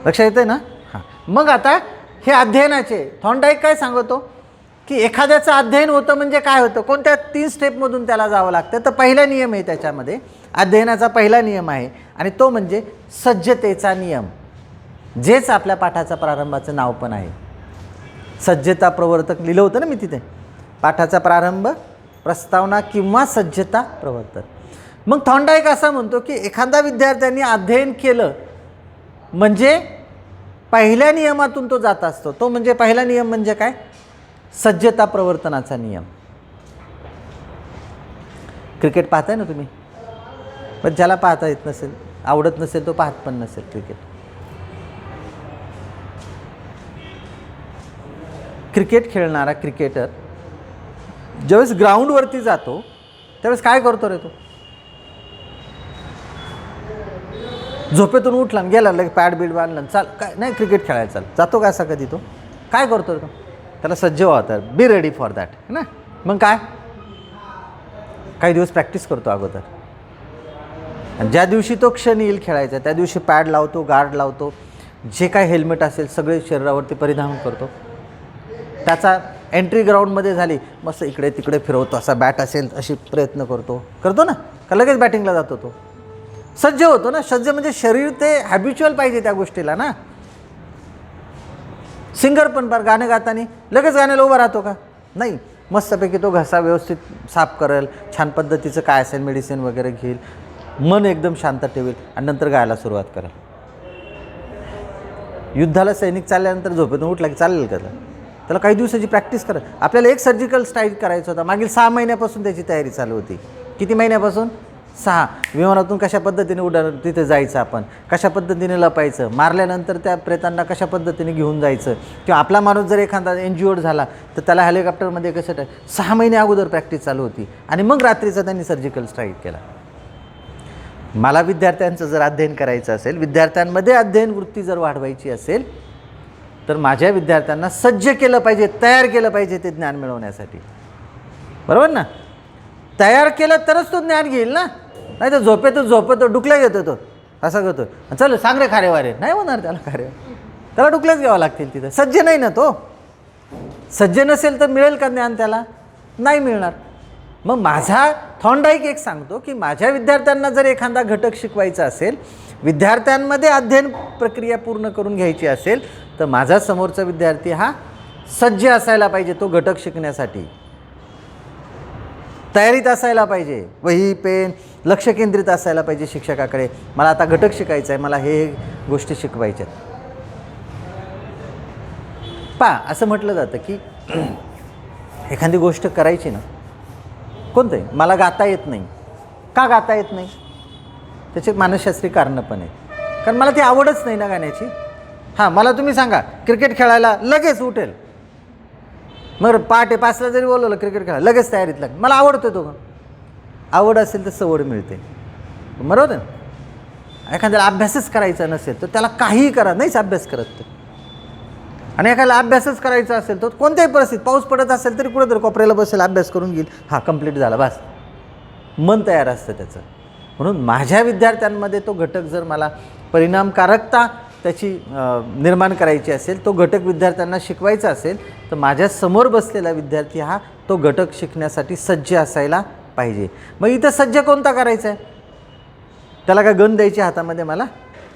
लक्षात येतं ना? हां. मग आता हे अध्ययनाचे थॉर्नडाईक काय सांगतो की एखाद्याचं अध्ययन होतं म्हणजे काय होतं, कोणत्या 3 स्टेपमधून त्याला जावं लागतं. तर पहिला नियम आहे त्याच्यामध्ये, अध्ययनाचा पहिला नियम आहे आणि तो म्हणजे सज्जतेचा नियम, जेच आपल्या पाठाचा प्रारंभाचं नाव पण आहे. सज्जता प्रवर्तक लिहिलं होतं ना मी तिथे. पाठाचा प्रारंभ, प्रस्तावना किंवा सज्जता प्रवर्तक. मग थॉर्नडाईक असं म्हणतो की एखादा विद्यार्थ्यांनी अध्ययन केलं म्हणजे पहिल्या नियमातून तो जात असतो. तो म्हणजे पहिला नियम म्हणजे काय? सज्जता प्रवर्तनाचा नियम. क्रिकेट पाहताय ना तुम्ही, पण ज्याला पाहता येत नसेल, आवडत नसेल, तो पाहत पण नसेल क्रिकेट. क्रिकेट खेळणारा क्रिकेटर ज्यावेळेस ग्राउंडवरती जातो त्यावेळेस काय करतो रे तो? झोपेतून उठला गेला, लगे पॅड बीड बांधला, चाल काय नाही क्रिकेट खेळायला चाल, जातो का असा कधी तो? काय करतो रे तो? त्याला सज्ज व्हावं, बी रेडी फॉर दॅट ना. मग काय, काही दिवस प्रॅक्टिस करतो अगोदर, आणि ज्या दिवशी तो क्षण येईल खेळायचा त्या दिवशी पॅड लावतो, गार्ड लावतो, जे काय हेल्मेट असेल सगळे शरीरावरती परिधान करतो त्याचा एंट्री ग्राउंडमध्ये झाली, मस्त इकडे तिकडे फिरवतो, असा बॅट असेल अशी प्रयत्न करतो ना, का लगेच बॅटिंगला जातो तो, सज्ज होतो ना. सज्ज म्हणजे शरीर ते हॅबिच्युअल पाहिजे त्या गोष्टीला ना. सिंगर पण बरं गाणं गाताना लगेच गाण्याला उभा राहतो का? नाही. मस्तपैकी तो घसा व्यवस्थित साफ करेल, छान पद्धतीचं काय असेल मेडिसिन वगैरे घेईल, मन एकदम शांत ठेवेल आणि नंतर गायला सुरुवात करेल. युद्धाला सैनिक चालल्यानंतर झोपेतून उठला की चालेल का? त्याला काही दिवसाची प्रॅक्टिस करा. आपल्याला एक सर्जिकल स्ट्राईक करायचा होता, मागील 6 महिन्यापासून त्याची तयारी चालू होती. किती महिन्यापासून? 6. विमानातून कशा पद्धतीने तिथे जायचं, आपण कशा पद्धतीने लपायचं, मारल्यानंतर त्या प्रेतांना कशा पद्धतीने घेऊन जायचं, किंवा आपला माणूस जर एखादा इंज्युअर्ड झाला तर त्याला हेलिकॉप्टरमध्ये कसं 6 महिने अगोदर प्रॅक्टिस चालू होती. आणि मग रात्रीचा त्यांनी सर्जिकल स्ट्राईक केला. मला विद्यार्थ्यांचं जर अध्ययन करायचं असेल, विद्यार्थ्यांमध्ये अध्ययन वृत्ती जर वाढवायची असेल, तर माझ्या विद्यार्थ्यांना सज्ज केलं पाहिजे, तयार केलं पाहिजे ते ज्ञान मिळवण्यासाठी. बरोबर ना? तयार केलं तरच तो ज्ञान घेईल ना. नाही तर झोपेतो डुकल्या घेतो तो, असं करतो, चल सांग रे खारे वारे, नाही होणार त्याला खारे, त्याला डुकल्याच घ्यावं लागतील तिथं. सज्ज नाही ना तो. सज्ज नसेल तर मिळेल का ज्ञान? त्याला नाही मिळणार. मग माझा थॉर्नडाईक एक सांगतो की माझ्या विद्यार्थ्यांना जर एखादा घटक शिकवायचा असेल, विद्यार्थ्यांमध्ये अध्ययन प्रक्रिया पूर्ण करून घ्यायची असेल, तर माझा समोरचा विद्यार्थी हा सज्ज असायला पाहिजे. तो घटक शिकण्यासाठी तयारीत असायला पाहिजे, वही पेन लक्ष केंद्रित असायला पाहिजे शिक्षकाकडे. मला आता घटक शिकायचा आहे, मला हे गोष्टी शिकवायच्या आहेत. असं म्हटलं जातं की एखादी गोष्ट करायची ना, कोणतंही, मला गाता येत नाही. का गाता येत नाही? त्याचे मानसशास्त्रीय कारणं पण आहेत. कारण मला ती आवडच नाही ना गाण्याची. हां, मला तुम्ही सांगा क्रिकेट खेळायला, लगेच उठेल. मग पहाटे 5ला जरी बोलवलं क्रिकेट खेळायला, लगेच तयारीत लागेल. मला आवडतो तो. आवड असेल तर सवड मिळते. बरोबर ना? एखाद्याला अभ्यासच करायचा नसेल तर त्याला काहीही करा, नाहीच अभ्यास करत तो. आणि एखाद्याला अभ्यासच करायचा असेल तर कोणत्याही परिस्थितीत, पाऊस पडत असेल तरी कुठेतरी कोपऱ्याला बसेल, अभ्यास करून घेईल. हां, कंप्लीट झाला, बस. मन तयार असतं त्याचं. म्हणून माझ्या विद्यार्थ्यांमध्ये तो घटक जर मला परिणामकारकता त्याची निर्माण करायची असेल, तो घटक विद्यार्थ्यांना शिकवायचा असेल, तर माझ्या समोर बसलेला विद्यार्थी हा तो घटक शिकण्यासाठी सज्ज असायला पाहिजे. मग इथं सज्ज कोणता करायचा आहे? त्याला काय गन द्यायची हातामध्ये? मला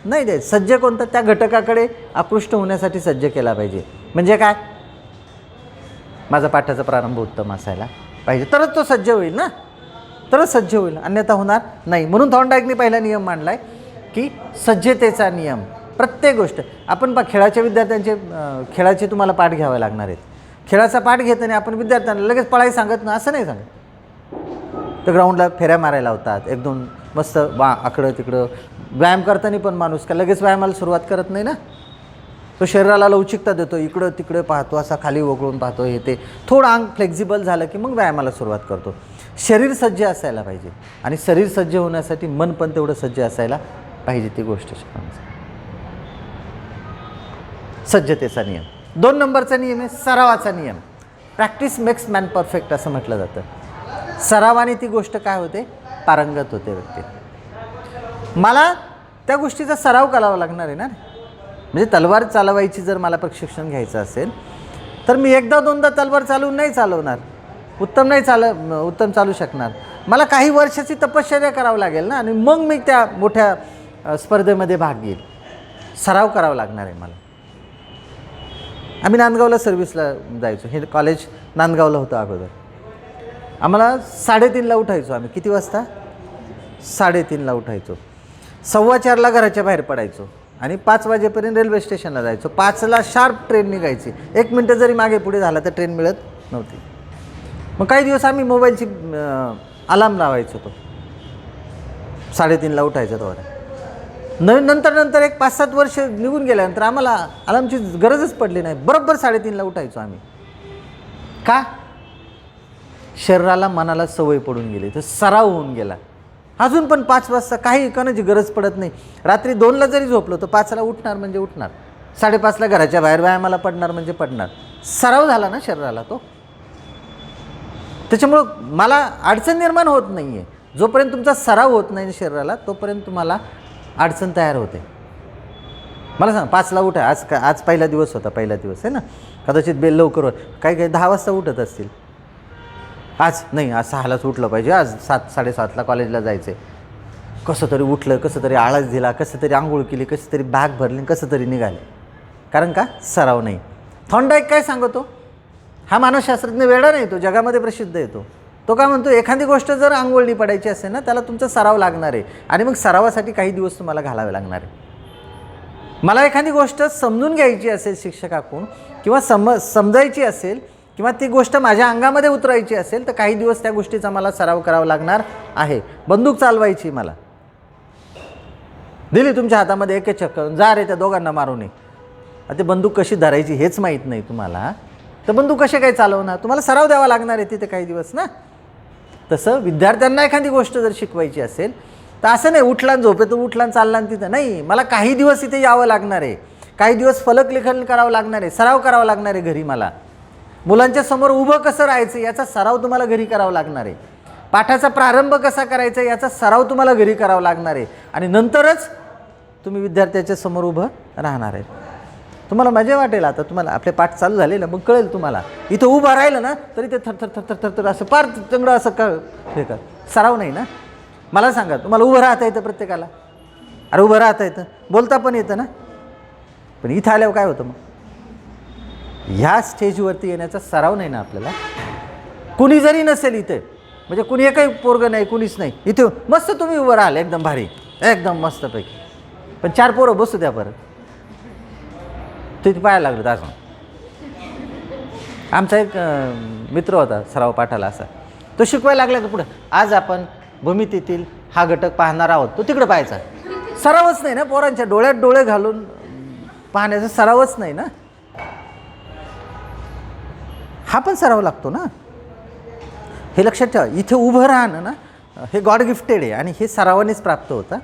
नाही द्यायचं. सज्ज कोणता? त्या घटकाकडे आकृष्ट होण्यासाठी सज्ज केला पाहिजे. म्हणजे काय? माझा पाठाचा प्रारंभ उत्तम असायला पाहिजे, तरच तो सज्ज होईल ना, तरच सज्ज होईल, अन्यथा होणार नाही. म्हणून थॉर्नडाईकने पहिला नियम मांडला आहे की सज्जतेचा नियम. प्रत्येक गोष्ट आपण खेळाच्या विद्यार्थ्यांचे खेळाचे तुम्हाला पाठ घ्यावे लागणार आहेत. खेळाचा पाठ घेताना आपण विद्यार्थ्यांना लगेच पळायला सांगत नाही, असं नाही सांगत. तर ग्राउंडला फेऱ्या मारायला लावतात, 1-2 मस्त आकडं तिकडं. व्यायाम करताना पण माणूस का लगेच व्यायामाला सुरुवात करत नाही ना. तो शरीराला लवचिकता देतो, इकडं तिकडे पाहतो, असा खाली वगळून पाहतो, हे ते थोडं अंग फ्लेक्झिबल झालं की मग व्यायामाला सुरुवात करतो. शरीर सज्ज असायला पाहिजे आणि शरीर सज्ज होण्यासाठी मन पण तेवढं सज्ज असायला पाहिजे ती गोष्ट शिकवण्यासाठी. सज्जतेचा नियम. 2 नंबरचा नियम आहे सरावाचा नियम. प्रॅक्टिस मेक्स मॅन परफेक्ट असं म्हटलं जातं. सरावाने ती गोष्ट काय होते? पारंगत होते व्यक्ती. मला त्या गोष्टीचा सराव करावा लागणार आहे ना. म्हणजे तलवार चालवायची जर मला प्रशिक्षण घ्यायचं असेल तर मी 1-2दा तलवार चालवून नाही चालवणार, उत्तम चालू शकणार. मला काही वर्षाची तपश्चर्या करावं लागेल ना, आणि मग मी त्या मोठ्या स्पर्धेमध्ये भाग घेईल. सराव करावा लागणार आहे मला. आम्ही नांदगावला सर्व्हिसला जायचो. हे कॉलेज नांदगावला होतं अगोदर. आम्हाला 3:30ला उठायचो आम्ही. किती वाजता? 3:30ला उठायचो. 4:15ला घराच्या बाहेर पडायचो आणि 5 वाजेपर्यंत रेल्वे स्टेशनला जायचो. 5ला शार्प ट्रेन निघायची. 1 मिनटं जरी मागे पुढे झाला तर ट्रेन मिळत नव्हती. मग काही दिवस आम्ही मोबाईलची अलार्म लावायचो. तो 3:30ला उठायचं तो. नंतर एक 5-7 वर्ष निघून गेल्यानंतर आम्हाला अलार्मची गरजच पडली नाही. बरोबर 3:30ला उठायचो आम्ही. का? शरीराला मनाला सवय पडून गेली, तर सराव होऊन गेला. अजून पण 5 वाजता काही करण्याची गरज पडत नाही. रात्री 2ला जरी झोपलो तर 5ला उठणार म्हणजे उठणार. 5:30ला घराच्या बाहेर व्यायामाला पडणार म्हणजे पडणार. सराव झाला ना शरीराला तो. त्याच्यामुळं मला अडचण निर्माण होत नाही आहे. जोपर्यंत तुमचा सराव होत नाही शरीराला तोपर्यंत तुम्हाला अडचण तयार होते. मला सांग 5ला उठा, आज पहिला दिवस होता, पहिला दिवस आहे ना, कदाचित बेल लवकर काही काही 10 वाजता उठत असतील. आज नाही, आज 6लाच उठलं पाहिजे, आज 7-7:30ला कॉलेजला जायचं आहे. कसं तरी उठलं, कसं तरी आळस दिला, कसं तरी आंघोळ केली, कसं तरी बॅग भरली, कसं तरी निघाले. कारण का? सराव नाही. थॉर्नडाईक काय सांगतो? हा मानसशास्त्रज्ञ वेडा नाही, तो जगामध्ये प्रसिद्ध आहे. तो काय म्हणतो, एखादी गोष्ट जर अंघोळणी पडायची असेल ना, त्याला तुमचा सराव लागणार आहे आणि मग सरावासाठी काही दिवस तुम्हाला घालावे लागणार आहे. मला एखादी गोष्ट समजून घ्यायची असेल शिक्षकाकडून किंवा समजायची असेल किंवा ती गोष्ट माझ्या अंगामध्ये उतरायची असेल तर काही दिवस त्या गोष्टीचा मला सराव करावा लागणार आहे. बंदूक चालवायची मला दिली तुमच्या हातामध्ये, एक चक्कर जा रे त्या दोघांना मारू नये. ते बंदूक कशी धरायची हेच माहीत नाही तुम्हाला, तर बंदूक कसे काय चालवणार? तुम्हाला सराव द्यावा लागणार आहे तिथे काही दिवस ना. तसं विद्यार्थ्यांना एखादी गोष्ट जर शिकवायची असेल तर असं नाही उठला झोपेतून उठला चालला तिथं नाही, मला काही दिवस इथे यावं लागणार आहे, काही दिवस फलक लेखन करावं लागणार आहे, सराव करावा लागणार आहे घरी. मला मुलांच्या समोर उभं कसं राहायचं याचा सराव तुम्हाला घरी करावा लागणार आहे. पाठाचा प्रारंभ कसा करायचा याचा सराव तुम्हाला घरी करावा लागणार आहे आणि नंतरच तुम्ही विद्यार्थ्याच्या समोर उभं राहणार आहे. तुम्हाला मजा वाटेल. आता तुम्हाला आपले पाठ चालू झाले ना, मग कळेल तुम्हाला. इथं उभं राहिलं ना तरी ते थर असं पार चंगडं असं हे कर, सराव नाही ना. मला सांगा, तुम्हाला उभं राहता येतं प्रत्येकाला? अरे उभं राहता येतं, बोलता पण येतं ना. पण इथं आल्यावर काय होतं मग? ह्या स्टेजवरती येण्याचा सराव नाही ना आपल्याला. कुणी जरी नसेल इथे, म्हणजे कुणी एकही पोरगं नाही, कुणीच नाही इथे, मस्त तुम्ही उभं राहाल एकदम भारी, एकदम मस्तपैकी. पण 4 पोरं बसू द्या परत, तिथे पाहायला लागलं. असं आमचा एक मित्र होता सराव पाठाला, असा तो शिकवायला लागला की पुढं आज आपण भूमितीतील हा घटक पाहणार आहोत, तो तिकडं पाहायचा. सरावच नाही ना, पोरांच्या डोळ्यात डोळे घालून पाहण्याचा सरावच नाही ना. हा पण सराव लागतो ना, हे लक्षात ठेवा. इथे उभं राहणं ना हे गॉड गिफ्टेड आहे आणि हे सरावानेच प्राप्त होतं.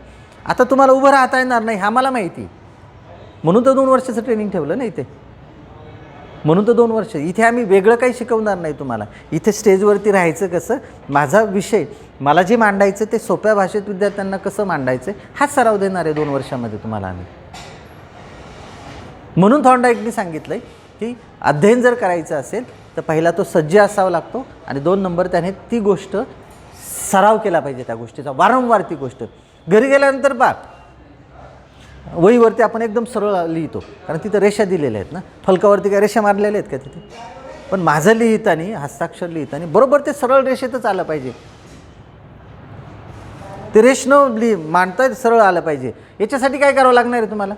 आता तुम्हाला उभं राहता येणार नाही हा मला माहिती, म्हणून तर 2 वर्षाचं ट्रेनिंग ठेवलं ना इथे. म्हणून तर 2 वर्ष इथे आम्ही वेगळं काही शिकवणार नाही तुम्हाला. इथे स्टेजवरती राहायचं कसं, माझा विषय मला जे मांडायचं ते सोप्या भाषेत विद्यार्थ्यांना कसं मांडायचं हाच सराव देणार आहे 2 वर्षामध्ये तुम्हाला आम्ही. म्हणून थॉर्नडाईकनी सांगितलं आहे की अध्ययन जर करायचं असेल तर पहिला तो सज्ज असावा लागतो आणि 2 नंबर त्याने ती गोष्ट सराव केला पाहिजे, त्या गोष्टीचा वारंवार. ती गोष्ट घरी गेल्यानंतर वहीवरती आपण एकदम सरळ लिहितो, कारण तिथं रेषा दिलेल्या आहेत ना. फलकावरती काय रेषा मारलेल्या आहेत का तिथे? पण माझं लिहिताना, हस्ताक्षर लिहिताना बरोबर ते सरळ रेषेतच आलं पाहिजे. ते रेषनं मांडता सरळ आलं पाहिजे. याच्यासाठी काय करावं लागणार आहे तुम्हाला?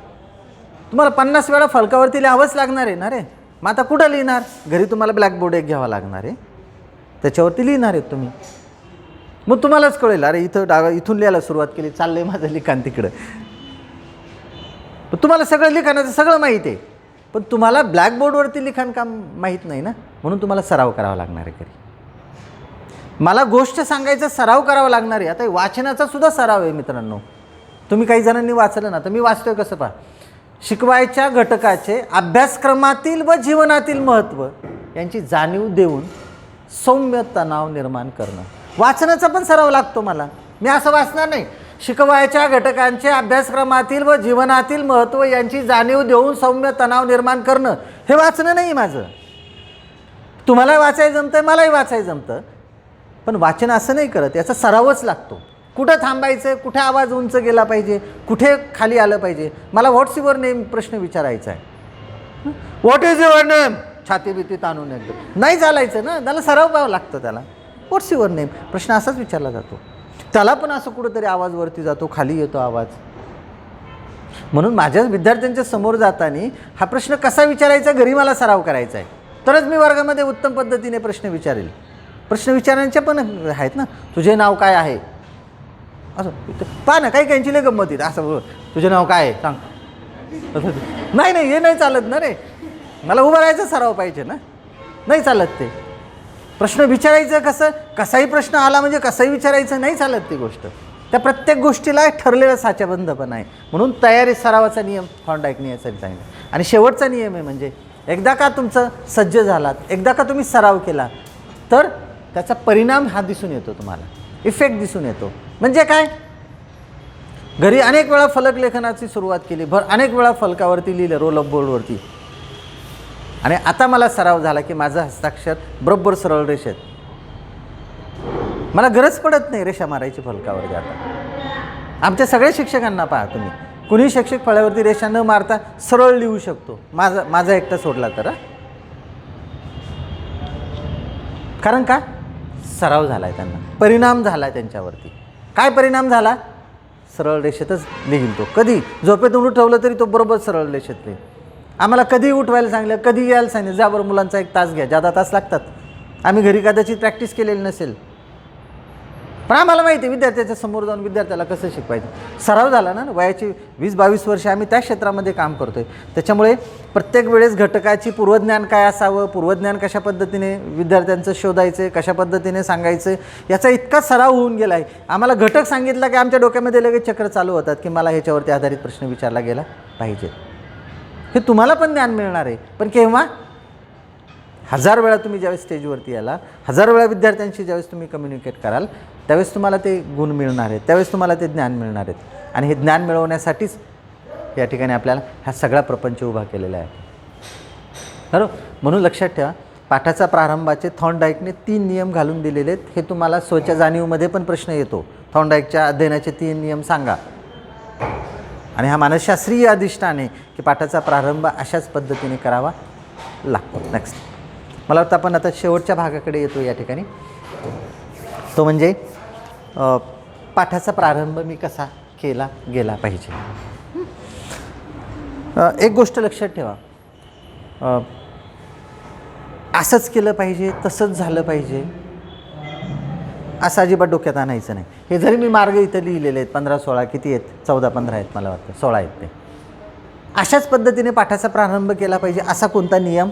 50 वेळा फलकावरती लिहावंच लागणार आहे ना रे. मग आता कुठं लिहिणार? घरी तुम्हाला ब्लॅकबोर्ड एक घ्यावा लागणार आहे, त्याच्यावरती लिहिणार आहेत तुम्ही. मग तुम्हालाच कळेल, अरे इथून लिहायला सुरुवात केली, चाललंय माझं लिखाण तिकडं. पण तुम्हाला सगळं लिखाणाचं सगळं माहीत आहे, पण तुम्हाला ब्लॅकबोर्डवरती लिखाण काम माहीत नाही ना, म्हणून तुम्हाला सराव करावा लागणार आहे घरी. मला गोष्ट सांगायचा सराव करावा लागणार आहे. आता वाचनाचा सुद्धा सराव आहे मित्रांनो. तुम्ही काही जणांनी वाचलं ना, तर मी वाचतोय कसं पहा. शिकवायच्या घटकाचे अभ्यासक्रमातील व जीवनातील महत्त्व यांची जाणीव देऊन सौम्य तणाव निर्माण करणं. वाचनाचा पण सराव लागतो मला. मी असं वाचणार नाही, शिकवायच्या घटकांचे अभ्यासक्रमातील व जीवनातील महत्त्व यांची जाणीव देऊन सौम्य तणाव निर्माण करणं हे वाचणं नाही माझं. तुम्हालाही वाचायला जमतं, मलाही वाचायला जमतं, पण वाचन असं नाही करत, याचा सरावच लागतो. कुठं थांबायचं, कुठे आवाज उंच गेला पाहिजे, कुठे खाली आलं पाहिजे. मला व्हॉट्स युअर नेम प्रश्न विचारायचा आहे. What is your name? छाती भीती ताणून एकदम नाही चालायचं ना, त्याला सराव पाहावं लागतं. त्याला व्हॉट्स युअर नेम प्रश्न असाच विचारला जातो. त्याला पण असं कुठंतरी आवाज वरती जातो, खाली येतो आवाज. म्हणून माझ्या विद्यार्थ्यांच्या समोर जाताना हा प्रश्न कसा विचारायचा घरी मला सराव करायचा आहे, तरच मी वर्गामध्ये उत्तम पद्धतीने प्रश्न विचारेल. प्रश्न विचारण्याचे पण आहेत ना, तुझे नाव काय आहे असं पहा ना, काही काहींची लय गंमत येते. असं तुझे नाव काय आहे सांग. नाही हे नाही चालत ना रे, मला उभं राहायचा सराव पाहिजे ना, नाही चालत ते. प्रश्न विचारायचं कसं, कसाही प्रश्न आला म्हणजे कसाही विचारायचं नाही चालत ती गोष्ट. त्या प्रत्येक गोष्टीला ठरलेला साच्याबंध पण आहे. म्हणून तयारी सरावाचा नियम थॉर्नडाईकने याचा सांगितला. आणि शेवटचा नियम आहे म्हणजे एकदा का तुमचं सज्ज झालात, एकदा का तुम्ही सराव केला तर त्याचा परिणाम हा दिसून येतो, तुम्हाला इफेक्ट दिसून येतो. म्हणजे काय, घरी अनेक वेळा फलक लेखनाची सुरुवात केली, अनेक वेळा फलकावरती लिहिलं, रोल ऑफ बोर्डवरती. आणि आता मला सराव झाला की माझं हस्ताक्षर बरोबर सरळ रेषेत. मला गरज पडत नाही रेषा मारायची फलकावरती. आता आमच्या सगळ्या शिक्षकांना पहा तुम्ही, कुणी शिक्षक फळ्यावरती रेषा न मारता सरळ लिहू शकतो, माझा एकटा सोडला तर. कारण का? सराव झाला आहे त्यांना, परिणाम झाला आहे त्यांच्यावरती. काय परिणाम झाला? सरळ रेषेतच लिहील तो. कधी झोपेतून उठवलं तरी तो बरोबर सरळ रेषेत लिहील. आम्हाला कधी उठवायला सांगलं, कधी यायला सांगितलं, जा बरं मुलांचा 1 तास घ्या, जादा तास लागतात. आम्ही घरी कदाचित प्रॅक्टिस केलेली नसेल, पण आम्हाला माहिती आहे विद्यार्थ्याच्या समोर जाऊन विद्यार्थ्याला कसं शिकवायचं. सराव झाला ना. वयाची 20-22 वर्ष आम्ही त्या क्षेत्रामध्ये काम करतो आहे. त्याच्यामुळे प्रत्येक वेळेस घटकाची पूर्वज्ञान काय असावं, पूर्वज्ञान कशा पद्धतीने विद्यार्थ्यांचं शोधायचं, कशा पद्धतीने सांगायचं, याचा इतका सराव होऊन गेला आहे. आम्हाला घटक सांगितला की आमच्या डोक्यामध्ये लगेच चक्र चालू होतात की मला ह्याच्यावरती आधारित प्रश्न विचारला गेला पाहिजे. हे तुम्हाला पण ज्ञान मिळणार आहे, पण केव्हा? 1000 वेळा तुम्ही ज्यावेळेस स्टेजवरती याला, 1000 वेळा विद्यार्थ्यांशी ज्यावेळेस तुम्ही कम्युनिकेट कराल, त्यावेळेस तुम्हाला ते गुण मिळणार आहेत, त्यावेळेस तुम्हाला ते ज्ञान मिळणार आहेत. आणि हे ज्ञान मिळवण्यासाठीच या ठिकाणी आपल्याला हा सगळा प्रपंच उभा केलेला आहे. बरोबर. म्हणून लक्षात ठेवा, पाठाचा प्रारंभाचे थॉर्नडाईकने 3 नियम घालून दिलेले आहेत. हे तुम्हाला स्वच्या जाणीवमध्ये पण प्रश्न येतो. थॉर्नडाईकच्या अध्ययनाचे 3 नियम सांगा. आणि हा मानसशास्त्रीय अधिष्ठान आहे की पाठाचा प्रारंभ अशाच पद्धतीने करावा लागतो. नेक्स्ट, मला वाटतं आपण आता शेवटच्या भागाकडे येतो या ठिकाणी. तो म्हणजे पाठाचा प्रारंभ मी कसा केला गेला पाहिजे. एक गोष्ट लक्षात ठेवा, असंच केलं पाहिजे, तसंच झालं पाहिजे असं अजिबात डोक्यात आणायचं नाही. हे जरी मी मार्ग इथं लिहिलेले आहेत, 15-16 किती आहेत, 14-15 आहेत, मला वाटतं 16 आहेत ते. अशाच पद्धतीने पाठाचा प्रारंभ केला पाहिजे असा कोणता नियम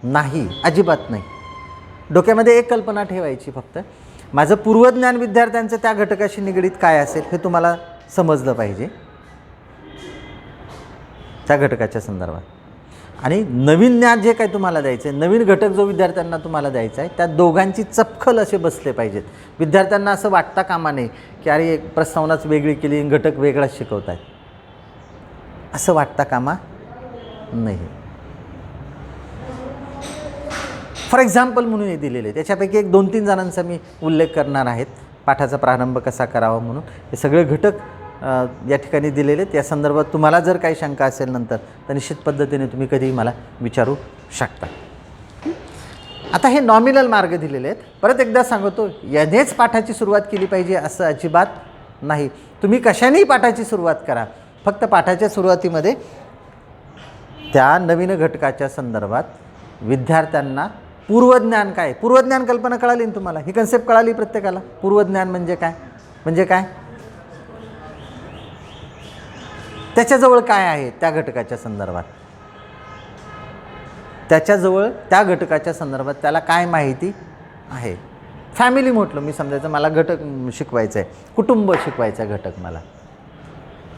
नाही, अजिबात नाही. डोक्यामध्ये एक कल्पना ठेवायची, फक्त माझं पूर्वज्ञान विद्यार्थ्यांचं त्या घटकाशी निगडीत काय असेल हे तुम्हाला समजलं पाहिजे त्या घटकाच्या संदर्भात. आणि नवीन ज्ञान जे काही तुम्हाला द्यायचं आहे, नवीन घटक जो विद्यार्थ्यांना तुम्हाला द्यायचा आहे, त्या दोघांची चपखल असे बसले पाहिजेत. विद्यार्थ्यांना असं वाटता कामा नये की अरे एक प्रस्तावनाच वेगळी केली, घटक वेगळाच शिकवत आहेत, असं वाटता कामा नाही. फॉर एक्झाम्पल म्हणून हे दिलेले आहे, त्याच्यापैकी एक 2-3 जणांचा मी उल्लेख करणार आहेत, पाठाचा प्रारंभ कसा करावा म्हणून. हे सगळे घटक या ठिकाणी दिलेले आहेत. या संदर्भात तुम्हाला जर काही शंका असेल नंतर, तर निश्चित पद्धतीने तुम्ही कधीही मला विचारू शकता. आता हे नॉमिनल मार्ग दिलेले आहेत. परत एकदा सांगतो, यानेच पाठाची सुरुवात केली पाहिजे असं अजिबात नाही. तुम्ही कशानेही पाठाची सुरुवात करा, फक्त पाठाच्या सुरुवातीमध्ये त्या नवीन घटकाच्या संदर्भात विद्यार्थ्यांना पूर्वज्ञान काय, पूर्वज्ञान कल्पना कळाली ना तुम्हाला, ही कन्सेप्ट कळाली प्रत्येकाला. पूर्वज्ञान म्हणजे काय, म्हणजे काय, त्याच्याजवळ काय आहे त्या घटकाच्या संदर्भात, त्याच्याजवळ त्या घटकाच्या संदर्भात त्याला काय माहिती आहे. फॅमिली म्हटलं मी, समजायचं मला घटक शिकवायचं आहे, कुटुंब शिकवायचं आहे घटक मला.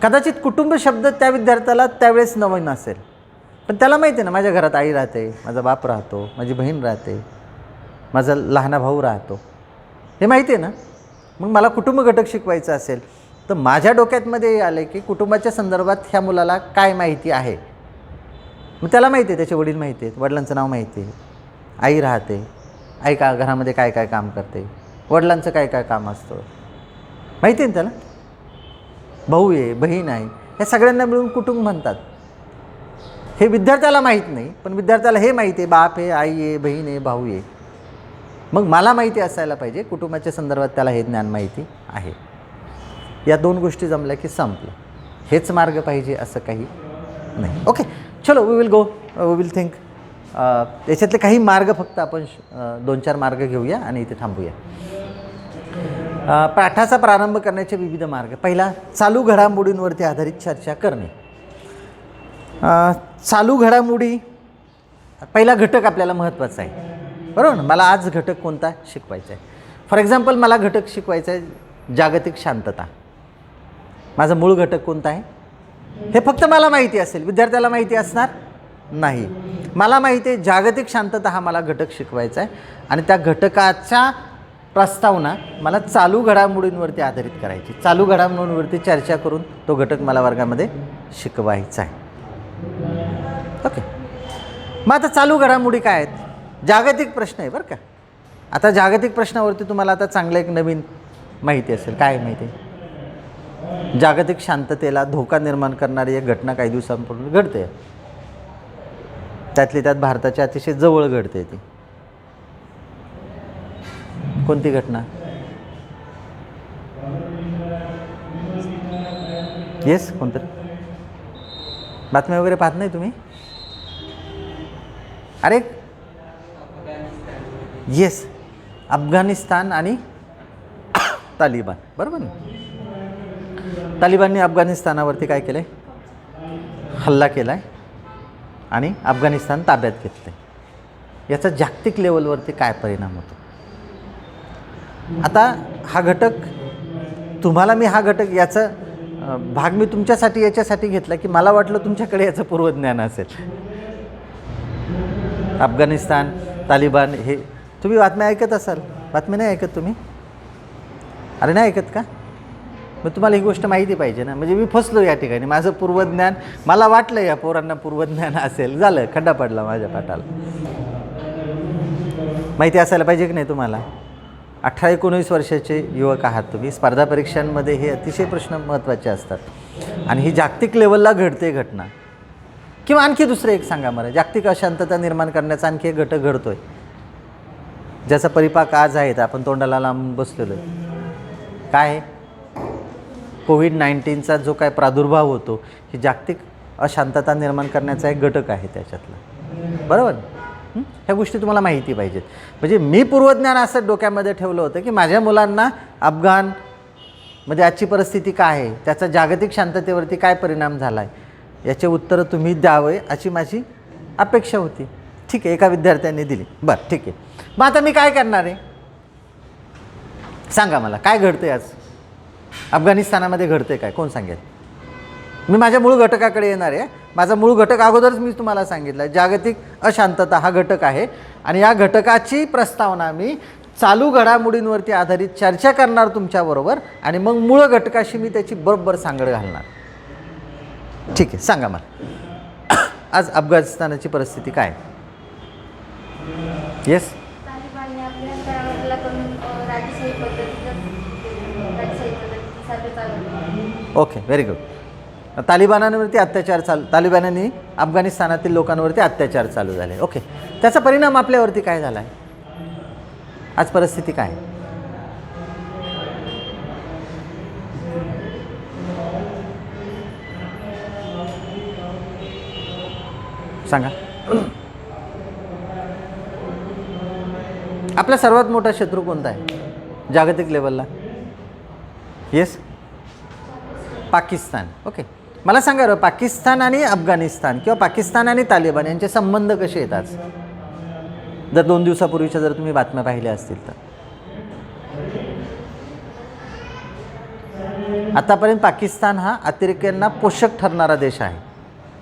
कदाचित कुटुंब शब्द त्या विद्यार्थ्याला त्यावेळेस नवीन असेल, पण त्याला माहिती आहे ना, माझ्या घरात आई राहते, माझा बाप राहतो, माझी बहीण राहते, माझा लहाना भाऊ राहतो, हे माहिती आहे ना. मग मला कुटुंब घटक शिकवायचा असेल तर माझ्या डोक्यातमध्ये आलं की कुटुंबाच्या संदर्भात ह्या मुलाला काय माहिती आहे. मग त्याला माहिती आहे, त्याचे वडील माहिती आहेत, वडिलांचं नाव माहिती आहे, आई राहते, आई का घरामध्ये काय काय काम करते, वडिलांचं काय काय काम असतं माहिती आहे ना त्याला, भाऊ आहे, बहीण आहे, ह्या सगळ्यांना मिळून कुटुंब म्हणतात. हे विद्यार्थ्याला माहीत नाही, पण विद्यार्थ्याला हे माहिती आहे, बाप आहे, आई आहे, बहीण आहे, भाऊ आहे. मग मला माहिती असायला पाहिजे कुटुंबाच्या संदर्भात त्याला हे ज्ञान माहिती आहे. या 2 गोष्टी जमल्या की संपलं. हेच मार्ग पाहिजे असं काही नाही. ओके, चलो we will go, we will think. याच्यातले काही मार्ग फक्त आपण 2-4 मार्ग घेऊया आणि इथे थांबूया. पाठाचा प्रारंभ करण्याचे विविध मार्ग. पहिला, चालू घडामोडींवरती आधारित चर्चा करणे. चालू घडामोडी, पहिला घटक आपल्याला महत्त्वाचा आहे, बरोबर ना. मला आज घटक कोणता शिकवायचा आहे. फॉर एक्झाम्पल, मला घटक शिकवायचा आहे जागतिक शांतता. माझा मूळ घटक कोणता आहे हे फक्त मला माहिती असेल, विद्यार्थ्याला माहिती असणार नाही. मला माहिती आहे जागतिक शांतता हा मला घटक शिकवायचा आहे आणि त्या घटकाच्या प्रस्तावना मला चालू घडामोडींवरती आधारित करायची, चालू घडामोडींवरती चर्चा करून तो घटक मला वर्गामध्ये शिकवायचा आहे. ओके. मग आता चालू घडामोडी काय आहेत? जागतिक प्रश्न आहे बरं का. आता जागतिक प्रश्नावरती तुम्हाला आता चांगलं एक नवीन माहिती असेल. काय माहिती आहे? जागतिक शांततेला धोका निर्माण करणारी एक घटना काही दिवसांपूर्वी घडते. त्यातली त्यात भारताच्या अतिशय जवळ घडते. ती कोणती घटना? येस, कोणतरी बातम्या वगैरे पाहत नाही तुम्ही? अरे येस, अफगाणिस्तान आणि तालिबान, बरोबर ना. तालिबानने अफगाणिस्तानावरती काय केलं आहे? हल्ला केला आहे आणि अफगाणिस्तान ताब्यात घेतलं आहे. याचा जागतिक लेवलवरती काय परिणाम होतो? आता हा घटक तुम्हाला मी हा घटक याचं भाग मी तुमच्यासाठी याच्यासाठी घेतला की मला वाटलं तुमच्याकडे याचं पूर्वज्ञान असेल. अफगाणिस्तान, तालिबान हे तुम्ही बातम्या ऐकत असाल. बातमी नाही ऐकत तुम्ही? अरे नाही ऐकत का? मग तुम्हाला ही गोष्ट माहिती पाहिजे ना. म्हणजे मी फसलो या ठिकाणी. माझं पूर्वज्ञान, मला वाटलं या पोरांना पूर्वज्ञान असेल, झालं, खड्डा पडला माझ्या पाठाला. माहिती असायला पाहिजे की नाही तुम्हाला? 18-19 वर्षाचे युवक आहात तुम्ही. स्पर्धा परीक्षांमध्ये हे अतिशय प्रश्न महत्त्वाचे असतात आणि ही जागतिक लेवलला घडते घटना. किंवा आणखी दुसरं एक सांगा मला, जागतिक अशांतता निर्माण करण्याचा आणखी एक घटक घडतो आहे ज्याचा परिपाक आज आहे. आपण तोंडाला लांब बसलेलो आहे. काय आहे? कोविड-19चा जो काय प्रादुर्भाव होतो, ही जागतिक अशांतता निर्माण करण्याचा एक घटक आहे त्याच्यातला, बरोबर. ह्या गोष्टी तुम्हाला माहिती पाहिजेत. म्हणजे मी पूर्वज्ञान असं डोक्यामध्ये ठेवलं होतं की माझ्या मुलांना अफगाणमध्ये आजची परिस्थिती काय आहे, त्याचा जागतिक शांततेवरती काय परिणाम झाला आहे, याचे उत्तरं तुम्ही द्यावे अशी माझी अपेक्षा होती. ठीक आहे, एका विद्यार्थ्यांनी दिली. बरं, ठीक आहे. मग आता मी काय करणार आहे सांगा मला. काय घडतं आज अफगाणिस्तानामध्ये? घडते काय? कोण सांगेल? मी माझ्या मूळ घटकाकडे येणार आहे. माझा मूळ घटक अगोदरच मी तुम्हाला सांगितलं, जागतिक अशांतता हा घटक आहे आणि या घटकाची प्रस्तावना मी चालू घडामोडींवरती आधारित चर्चा करणार तुमच्याबरोबर आणि मग मूळ घटकाशी मी त्याची बरोबर सांगड घालणार. ठीक आहे, सांगा मला आज अफगाणिस्तानाची परिस्थिती काय? येस. तालिबानने आपल्या हल्ला करून राजशाही पद्धतीसाठी चालवली. Okay, very good. तालिबानांवरती अत्याचार तालिबानांनी अफगाणिस्तानातील लोकांवरती अत्याचार चालू झाले. ओके, त्याचा परिणाम आपल्यावरती काय झाला आहे? आज परिस्थिती काय? सांगा. आपला सर्वात मोठा शत्रू कोणता आहे जागतिक लेवलला? येस, पाकिस्तान. ओके, मला सांगा बरं, पाकिस्तान आणि अफगाणिस्तान किंवा पाकिस्तान आणि तालिबान यांचे संबंध कसे आहेत आज? जर 2 दिवसापूर्वीच्या जर तुम्ही बातम्या पाहिल्या असतील तर. आतापर्यंत पाकिस्तान हा अतिरेक्यांना पोषक ठरणारा देश आहे.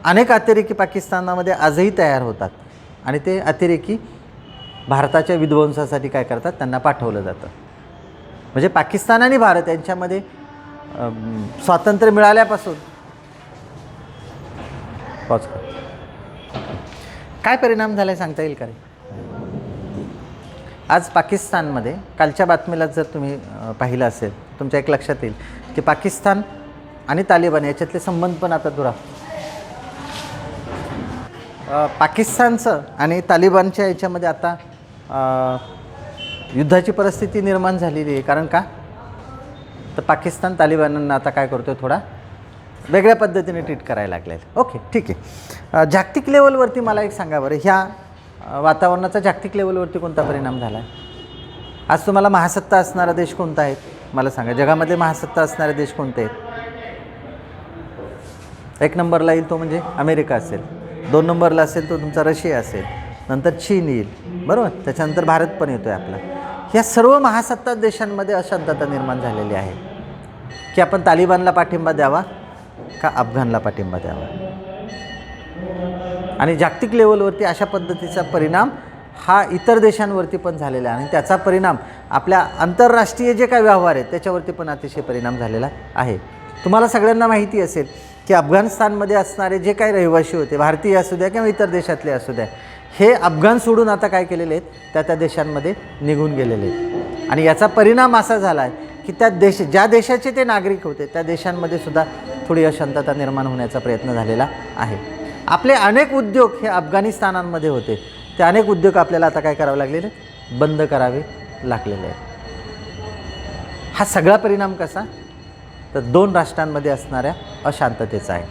अनेक अतिरेकी पाकिस्तानामध्ये आजही तयार होतात आणि ते अतिरेकी भारताच्या विध्वंसासाठी काय करतात? त्यांना पाठवलं जातं. म्हणजे पाकिस्तान आणि भारत यांच्यामध्ये स्वातंत्र्य मिळाल्यापासून काय परिणाम झाला सांगता येईल का रे? आज पाकिस्तानमध्ये कालच्या बातमीला जर तुम्ही पाहिलं असेल, तुमच्या एक लक्षात येईल की पाकिस्तान आणि तालिबान याच्यातले संबंध पण आता दुरावले. पाकिस्तानचं आणि तालिबानच्या याच्यामध्ये आता युद्धाची परिस्थिती निर्माण झालेली आहे. कारण का? तर पाकिस्तान तालिबानांना आता काय करतो, थोडा वेगळ्या पद्धतीने ट्रीट करायला लागले. ओके, ठीक आहे. जागतिक लेवलवरती मला एक सांगा बरं, ह्या वातावरणाचा जागतिक लेवलवरती कोणता परिणाम झाला आहे? आज तुम्हाला महासत्ता असणारा देश कोणता आहे मला सांगा. जगामध्ये महासत्ता असणारे देश कोणते आहेत? 1 नंबरला येईल तो म्हणजे अमेरिका असेल, 2 नंबरला असेल तो तुमचा रशिया असेल, नंतर चीन येईल, बरोबर. त्याच्यानंतर भारत पण येतो आहे आपला. या सर्व महासत्ता देशांमध्ये अशांतता निर्माण झालेली आहे की आपण तालिबानला पाठिंबा द्यावा का अफगाणला पाठिंबा द्यावा. आणि जागतिक लेवलवरती अशा पद्धतीचा परिणाम हा इतर देशांवरती पण झालेला आहे आणि त्याचा परिणाम आपल्या आंतरराष्ट्रीय जे काही व्यवहार आहेत त्याच्यावरती पण अतिशय परिणाम झालेला आहे. तुम्हाला सगळ्यांना माहिती असेल की अफगाणिस्तानमध्ये असणारे जे काही रहिवासी होते, भारतीय असू द्या किंवा इतर देशातले असू द्या, हे अफगाण सोडून आता काय केलेले आहेत, त्या देशांमध्ये निघून गेलेले आहेत. आणि याचा परिणाम असा झाला आहे की ज्या देशाचे ते नागरिक होते त्या देशांमध्ये सुद्धा थोडी अशांतता निर्माण होण्याचा प्रयत्न झालेला आहे. आपले अनेक उद्योग हे अफगाणिस्तानांमध्ये होते, ते अनेक उद्योग आपल्याला आता काय करावे लागलेले, बंद करावे लागलेले आहेत. हा सगळा परिणाम कसा, तर 2 राष्ट्रांमध्ये असणाऱ्या अशांततेचा आहे.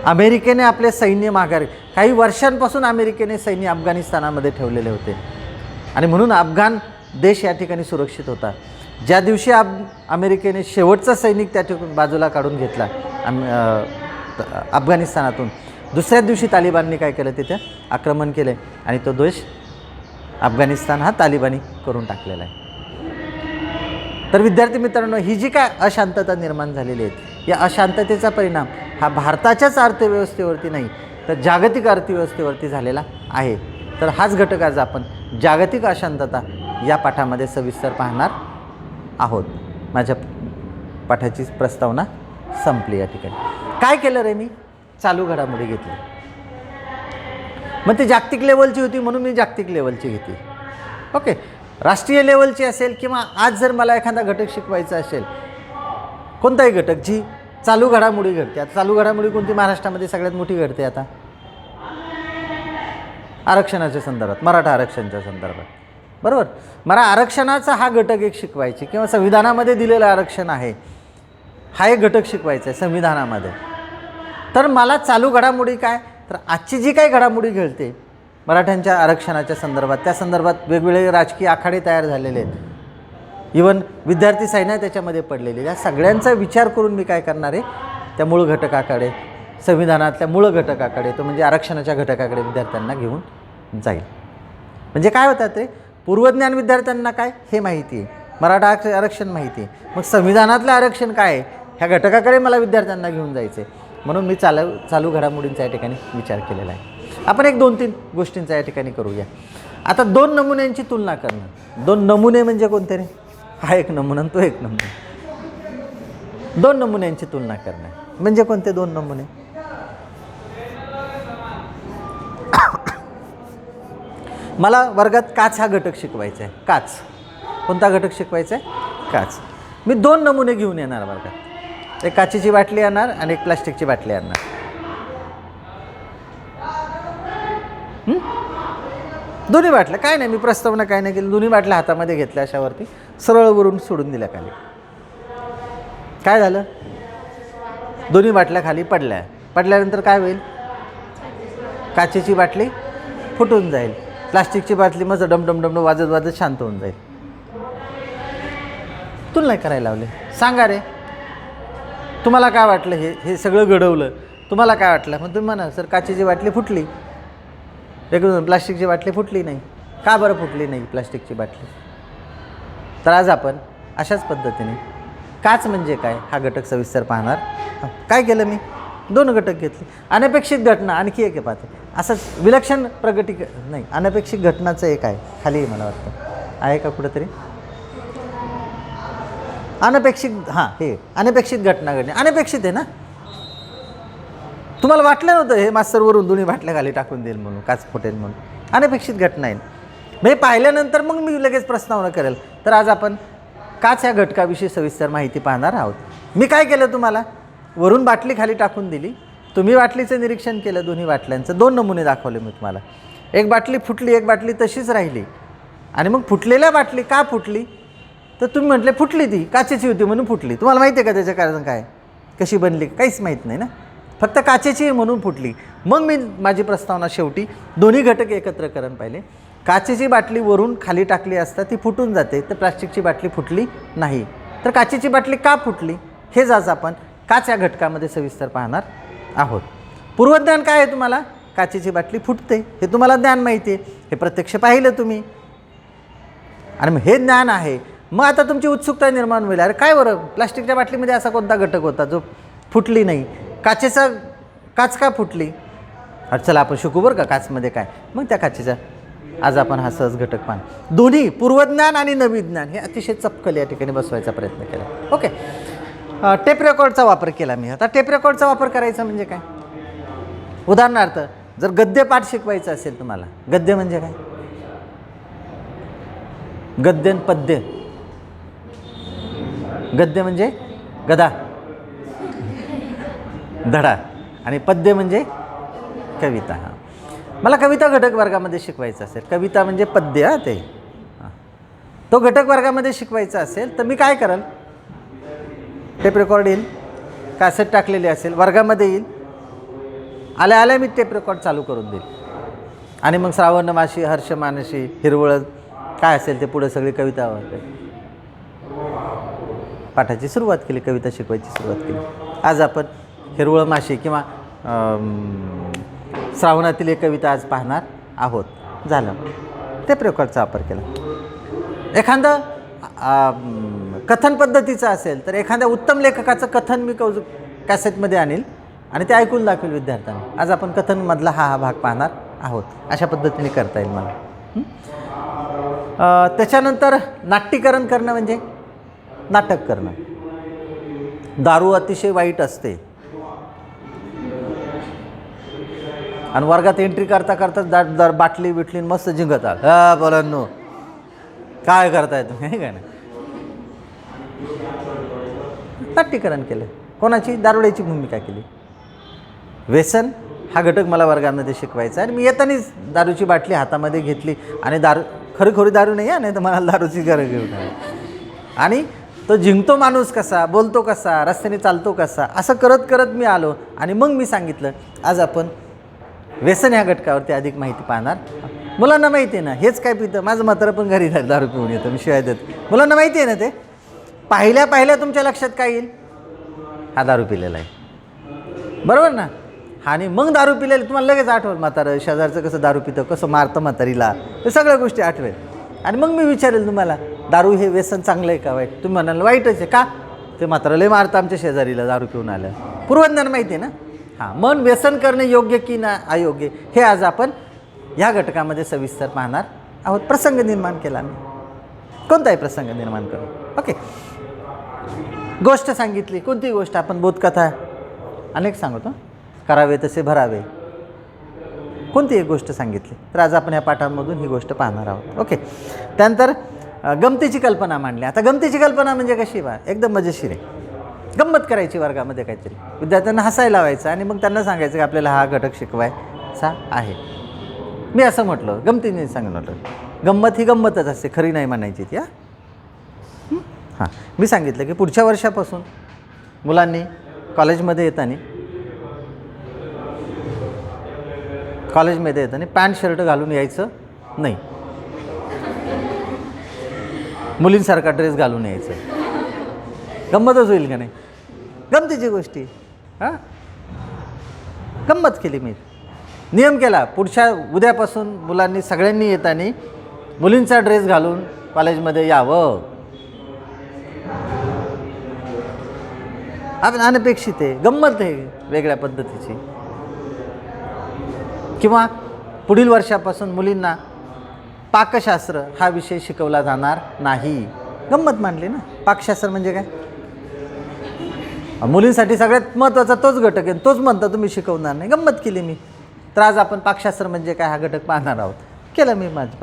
अमेरिकेने आपले सैन्य माघार, काही वर्षांपासून अमेरिकेने सैन्य अफगाणिस्तानामध्ये ठेवलेले होते आणि म्हणून अफगाण देश या ठिकाणी सुरक्षित होता. ज्या दिवशी अमेरिकेने शेवटचा सैनिक त्या ठिकाणी बाजूला काढून घेतला अफगाणिस्तानातून, दुसऱ्या दिवशी तालिबानने काय केलं, तिथे आक्रमण केले आणि तो देश अफगाणिस्तान हा तालिबानी करून टाकलेला आहे. तर विद्यार्थी मित्रांनो, ही जी काय अशांतता निर्माण झालेली आहे, या अशांततेचा परिणाम हा भारताच्याच अर्थव्यवस्थेवरती नाही तर जागतिक अर्थव्यवस्थेवरती झालेला आहे. तर हाच घटक आज आपण जागतिक अशांतता या पाठामध्ये सविस्तर पाहणार आहोत. माझ्या पाठाची प्रस्तावना संपली या ठिकाणी. काय केलं रे मी, चालू घडामोडी घेतली. मग ती जागतिक लेवलची होती म्हणून मी जागतिक लेवलची घेतली. ओके, राष्ट्रीय लेवलची असेल किंवा आज जर मला एखादा घटक शिकवायचा असेल, कोणताही घटक जी चालू घडामोडी घडते. आता चालू घडामोडी कोणती महाराष्ट्रामध्ये सगळ्यात मोठी घडते आता, आरक्षणाच्या संदर्भात, मराठा आरक्षणाच्या संदर्भात, बरोबर. मला आरक्षणाचा हा घटक एक शिकवायची किंवा संविधानामध्ये दिलेलं आरक्षण आहे हा एक घटक शिकवायचा आहे संविधानामध्ये. तर मला चालू घडामोडी काय, तर आजची जी काही घडामोडी घडते मराठ्यांच्या आरक्षणाच्या संदर्भात, त्या संदर्भात वेगवेगळे राजकीय आखाडे तयार झालेले आहेत, इवन विद्यार्थी सैन्य त्याच्यामध्ये पडलेले, या सगळ्यांचा विचार करून मी काय करणार आहे, त्या मूळ घटकाकडे, संविधानातल्या मूळ घटकाकडे, तो म्हणजे आरक्षणाच्या घटकाकडे विद्यार्थ्यांना घेऊन जाईल. म्हणजे काय होतात ते, पूर्वज्ञान विद्यार्थ्यांना काय हे माहिती आहे, मराठा आरक्षण माहिती आहे, मग संविधानातलं आरक्षण काय आहे ह्या घटकाकडे मला विद्यार्थ्यांना घेऊन जायचं आहे. म्हणून मी चालू घडामोडींचा या ठिकाणी विचार केलेला आहे. आपण एक 2-3 गोष्टींचा या ठिकाणी करूया. आता 2 नमुन्यांची तुलना करणं. 2 नमुने म्हणजे कोणते रे, हा एक नमुना तो एक नमुना. 2 नमुन्यांची तुलना करणं म्हणजे कोणते 2 नमुने, मला वर्गात काच हा घटक शिकवायचा आहे. काच, कोणता घटक शिकवायचा आहे, काच. मी 2 नमुने घेऊन येणार वर्गात, एक काचेची बाटली आणणार आणि एक प्लास्टिकची बाटली आणणार. दोन्ही बाटल्या, काय नाही, मी प्रस्तावना काय नाही केली, दोन्ही बाटल्या हातामध्ये घेतल्या, अशावरती सरळ वरून सोडून दिल्या खाली. काय झालं, दोन्ही बाटल्या खाली पडल्या. पडल्यानंतर काय होईल, काचेची बाटली फुटून जाईल, प्लास्टिकची बाटली मग डमडम वाजत वाजत शांत होऊन जाईल. तुला नाही करायला लावले, सांगा रे तुम्हाला काय वाटलं, हे सगळं घडवलं, तुम्हाला काय वाटलं. मग तुम्ही म्हणा सर काचेची बाटली फुटली, एक प्लास्टिकची बाटली फुटली नाही. का बरं फुटली नाही प्लास्टिकची बाटली. तर आज आपण अशाच पद्धतीने काच म्हणजे काय हा घटक सविस्तर पाहणार. काय केलं मी, 2 घटक घेतले. अनपेक्षित घटना आणखी एक आहे पाहते, असंच विलक्षण प्रगती नाही, अनपेक्षित घटनाचं एक आहे खाली आहे, मला वाटतं आहे का कुठंतरी, अनपेक्षित, हां हे अनपेक्षित घटना घडणे. अनपेक्षित आहे ना, तुम्हाला वाटलं नव्हतं हे मास्तरवरून दोन्ही बाटल्या खाली टाकून देईल म्हणून, काच फुटेल म्हणून. अनपेक्षित घटना आहे. म्हणजे पाहिल्यानंतर मग मी लगेच प्रस्तावना करेल. तर आज आपण काच या घटकाविषयी सविस्तर माहिती पाहणार आहोत. मी काय केलं, तुम्हाला वरून बाटली खाली टाकून दिली, तुम्ही बाटलीचं निरीक्षण केलं, दोन्ही बाटल्यांचं 2 नमुने दाखवले मी तुम्हाला. एक बाटली फुटली, एक बाटली तशीच राहिली. आणि मग फुटलेल्या बाटली का फुटली, तर तुम्ही म्हटले फुटली ती काचेची होती म्हणून फुटली. तुम्हाला माहिती आहे का त्याचं कारण काय, कशी बनली, काहीच माहीत नाही ना, फक्त काचेची म्हणून फुटली. मग मी माझी प्रस्तावना शेवटी दोन्ही घटक एकत्र करून पाहिले. काचेची बाटली वरून खाली टाकली असता ती फुटून जाते, तर प्लास्टिकची बाटली फुटली नाही. तर काचेची बाटली का फुटली हेच आज आपण काच या घटकामध्ये सविस्तर पाहणार आहोत. पूर्वज्ञान काय आहे तुम्हाला, काचेची बाटली फुटते हे तुम्हाला ज्ञान माहिती आहे, हे प्रत्यक्ष पाहिलं तुम्ही आणि मग हे ज्ञान आहे. मग आता तुमची उत्सुकता निर्माण होईल, अरे काय बरं प्लास्टिकच्या बाटलीमध्ये असा कोणता घटक होता जो फुटली नाही, काच का फुटली. अरे चला आपण शिकू बरं का काचमध्ये काय. मग त्या काचेचा आज आपण हा सहज घटक पाहणार. दोन्ही पूर्वज्ञान आणि नवीज्ञान हे अतिशय चपकल या ठिकाणी बसवायचा प्रयत्न केला. ओके, टेप रेकॉर्डचा वापर केला मी. आता टेप रेकॉर्डचा वापर करायचा म्हणजे काय? उदाहरणार्थ जर गद्यपाठ शिकवायचं असेल तुम्हाला, गद्य म्हणजे काय? गद्य आणि पद्य. गद्य म्हणजे गदा धडा आणि पद्य म्हणजे कविता. हां, मला कविता घटक वर्गामध्ये शिकवायचं असेल, कविता म्हणजे पद्य ते, तो घटक वर्गामध्ये शिकवायचा असेल तर मी काय कराल? टेप रेकॉर्ड येईल, कॅसेट टाकलेली असेल, वर्गामध्ये येईल, आल्या आल्या मी टेप रेकॉर्ड चालू करून देईल आणि मग श्रावणमासी, हर्षमानसी, हिरवळ काय असेल ते पुढे सगळी कविता पाठाची सुरुवात केली, कविता शिकवायची सुरुवात केली. आज आपण हिरवळ माशी किंवा श्रावणातील एक कविता आज पाहणार आहोत. झालं, टेप रेकॉर्डचा वापर केला. एखादं कथन पद्धतीचं असेल तर एखाद्या उत्तम लेखकाचं कथन मी कॅसेटमध्ये आणील आणि ते ऐकून दाखवेल विद्यार्थ्यांना. आज आपण कथनमधला हा भाग पाहणार आहोत. अशा पद्धतीने करता येईल मला. त्याच्यानंतर नाट्यीकरण करणं म्हणजे नाटक करणं. दारू अतिशय वाईट असते आणि वर्गात एंट्री करता करता बाटली बिटली मस्त जिंकत आल. हा बोलांनो काय करताय तुम्ही, हे काय? नाट्यीकरण केलं. कोणाची? दारुड्याची भूमिका केली. व्यसन हा घटक मला वर्गामध्ये शिकवायचा आणि मी येतानीच दारूची बाटली हातामध्ये घेतली आणि खरी दारू नाही आहे, नाही तर मला दारूची गरज घेऊन आली. आणि तो जिंकतो माणूस कसा, बोलतो कसा, रस्त्याने चालतो कसा, असं करत करत मी आलो आणि मग मी सांगितलं आज आपण व्यसन ह्या घटकावरती अधिक माहिती पाहणार. मुलांना माहिती आहे ना हेच काय पितं, माझं म्हातारं पण घरी दारू पिऊन येतं, मी शिवाय देत. मुलांना माहिती आहे ना ते. पाहिल्या तुमच्या लक्षात काय येईल? हा दारू पिलेला आहे, बरोबर ना? आणि मग दारू पिलेलं तुम्हाला लगेच आठवलं, म्हातारं शेजारचं कसं दारू पितं, कसं मारतं म्हातारीला, हे सगळ्या गोष्टी आठवेल. आणि मग मी विचारेल तुम्हाला दारू हे व्यसन चांगलं आहे का वाईट? तुम्ही म्हणाल वाईटच आहे. का? ते म्हातारं लय मारतं आमच्या शेजारीला दारू पिऊन आलं. पूर्वज्ञान माहिती आहे ना. हां, मन व्यसन करणे योग्य की ना अयोग्य हे आज आपण ह्या घटकामध्ये सविस्तर पाहणार आहोत. प्रसंग निर्माण केला आम्ही. कोणताही प्रसंग निर्माण करू. ओके, गोष्ट सांगितली. कोणती गोष्ट? आपण बोधकथा अनेक सांगतो, करावे तसे भरावे. कोणती एक गोष्ट सांगितली तर आज आपण ह्या पाठांमधून ही गोष्ट पाहणार आहोत. ओके, त्यानंतर गमतीची कल्पना मांडली. आता गमतीची कल्पना म्हणजे कशी? एकदम मजेशीर आहे. गंमत करायची वर्गामध्ये, काहीतरी विद्यार्थ्यांना हसायला लावायचं आणि मग त्यांना सांगायचं की आपल्याला हा घटक शिकवायचा आहे. मी असं म्हटलं, गमतीने सांगितलं. गंमत ही गंमतच असते, खरी नाही म्हणायची ती. हां, मी सांगितलं की पुढच्या वर्षापासून मुलांनी कॉलेजमध्ये येताना पॅन्ट शर्ट घालून यायचं नाही, मुलींसारखा ड्रेस घालून यायचं. गंमतच होईल का नाही? गमतीची गोष्टी. हां, गंमत केली मी. नियम केला, उद्यापासून मुलांनी सगळ्यांनी येताना मुलींचा ड्रेस घालून कॉलेजमध्ये यावं. अनपेक्षित आहे, गंमत आहे वेगळ्या पद्धतीची. किंवा पुढील वर्षापासून मुलींना पाकशास्त्र हा विषय शिकवला जाणार नाही. गंमत मांडली ना. पाकशास्त्र म्हणजे काय? मुलींसाठी सगळ्यात महत्त्वाचा तोच घटक आहे, तोच म्हणता तुम्ही शिकवणार नाही. गंमत केली मी. तर आज आपण पाकशास्त्र म्हणजे काय हा घटक पाहणार आहोत. केलं मी माझी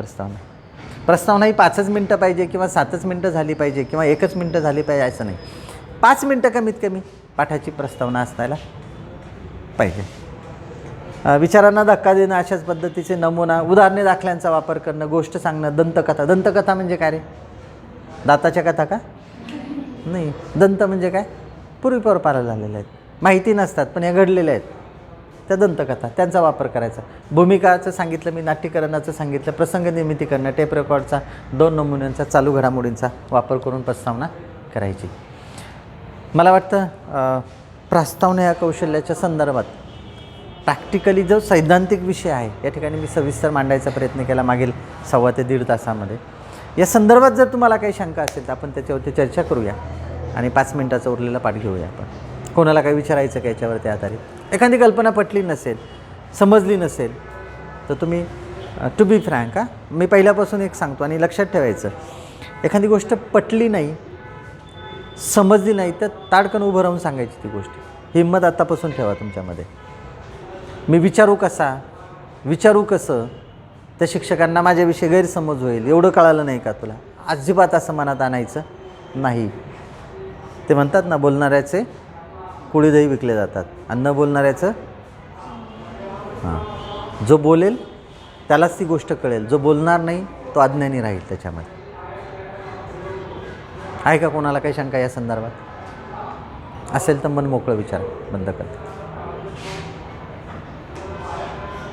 प्रस्तावना ही 5च मिनटं पाहिजे किंवा 7च मिनटं झाली पाहिजे किंवा 1च मिनटं झाली पाहिजे असं नाही. 5 मिनटं कमीत कमी पाठाची प्रस्तावना असायला पाहिजे. विचारांना धक्का देणं, अशाच पद्धतीचे नमुना, उदाहरणे, दाखल्यांचा वापर करणं, गोष्ट सांगणं, दंतकथा. दंतकथा म्हणजे काय रे? दाताच्या कथा का? नाही. दंत म्हणजे काय? पूर्वीपूर्वी झालेल्या आहेत, माहिती नसतात पण या घडलेल्या आहेत त्या दंतकथा, त्यांचा वापर करायचा. भूमिकाचं सांगितलं मी, नाट्यीकरणाचं सांगितलं, प्रसंग निर्मिती करणं, टेप रेकॉर्डचा 2 नमुन्यांचा, चालू घडामोडींचा वापर करून प्रस्तावना करायची. मला वाटतं प्रस्तावना या कौशल्याच्या संदर्भात प्रॅक्टिकली जो सैद्धांतिक विषय आहे या ठिकाणी मी सविस्तर मांडायचा प्रयत्न केला मागील 1.25 ते 1.5 तासामध्ये. या संदर्भात जर तुम्हाला काही शंका असेल तर आपण त्याच्यावरती चर्चा करूया आणि 5 मिनटाचा उरलेला पाठ घेऊया आपण. कोणाला काही विचारायचं का याच्यावरती आधारित? एखादी कल्पना पटली नसेल, समजली नसेल तर तुम्ही टू बी फ्रँक मी पहिल्यापासून एक सांगतो आणि लक्षात ठेवायचं, एखादी गोष्ट पटली नाही, समजली नाही तर ताडकन उभं राहून सांगायची ती गोष्ट. हिंमत आत्तापासून ठेवा तुमच्यामध्ये. मी विचारू कसा, विचारू कसं, त्या शिक्षकांना माझ्याविषयी गैरसमज होईल, एवढं कळालं नाही का तुला, अजिबात असं मनात आणायचं नाही. ते म्हणतात ना, बोलणाऱ्याचे कुळी दही विकले जातात आणि न बोलणाऱ्याचं जो बोलेल त्यालाच ती गोष्ट कळेल, जो बोलणार नाही तो अज्ञानी राहील त्याच्यामध्ये. आहे का कोणाला काही शंका या संदर्भात? असेल तर मन मोकळं विचार बंद करतो.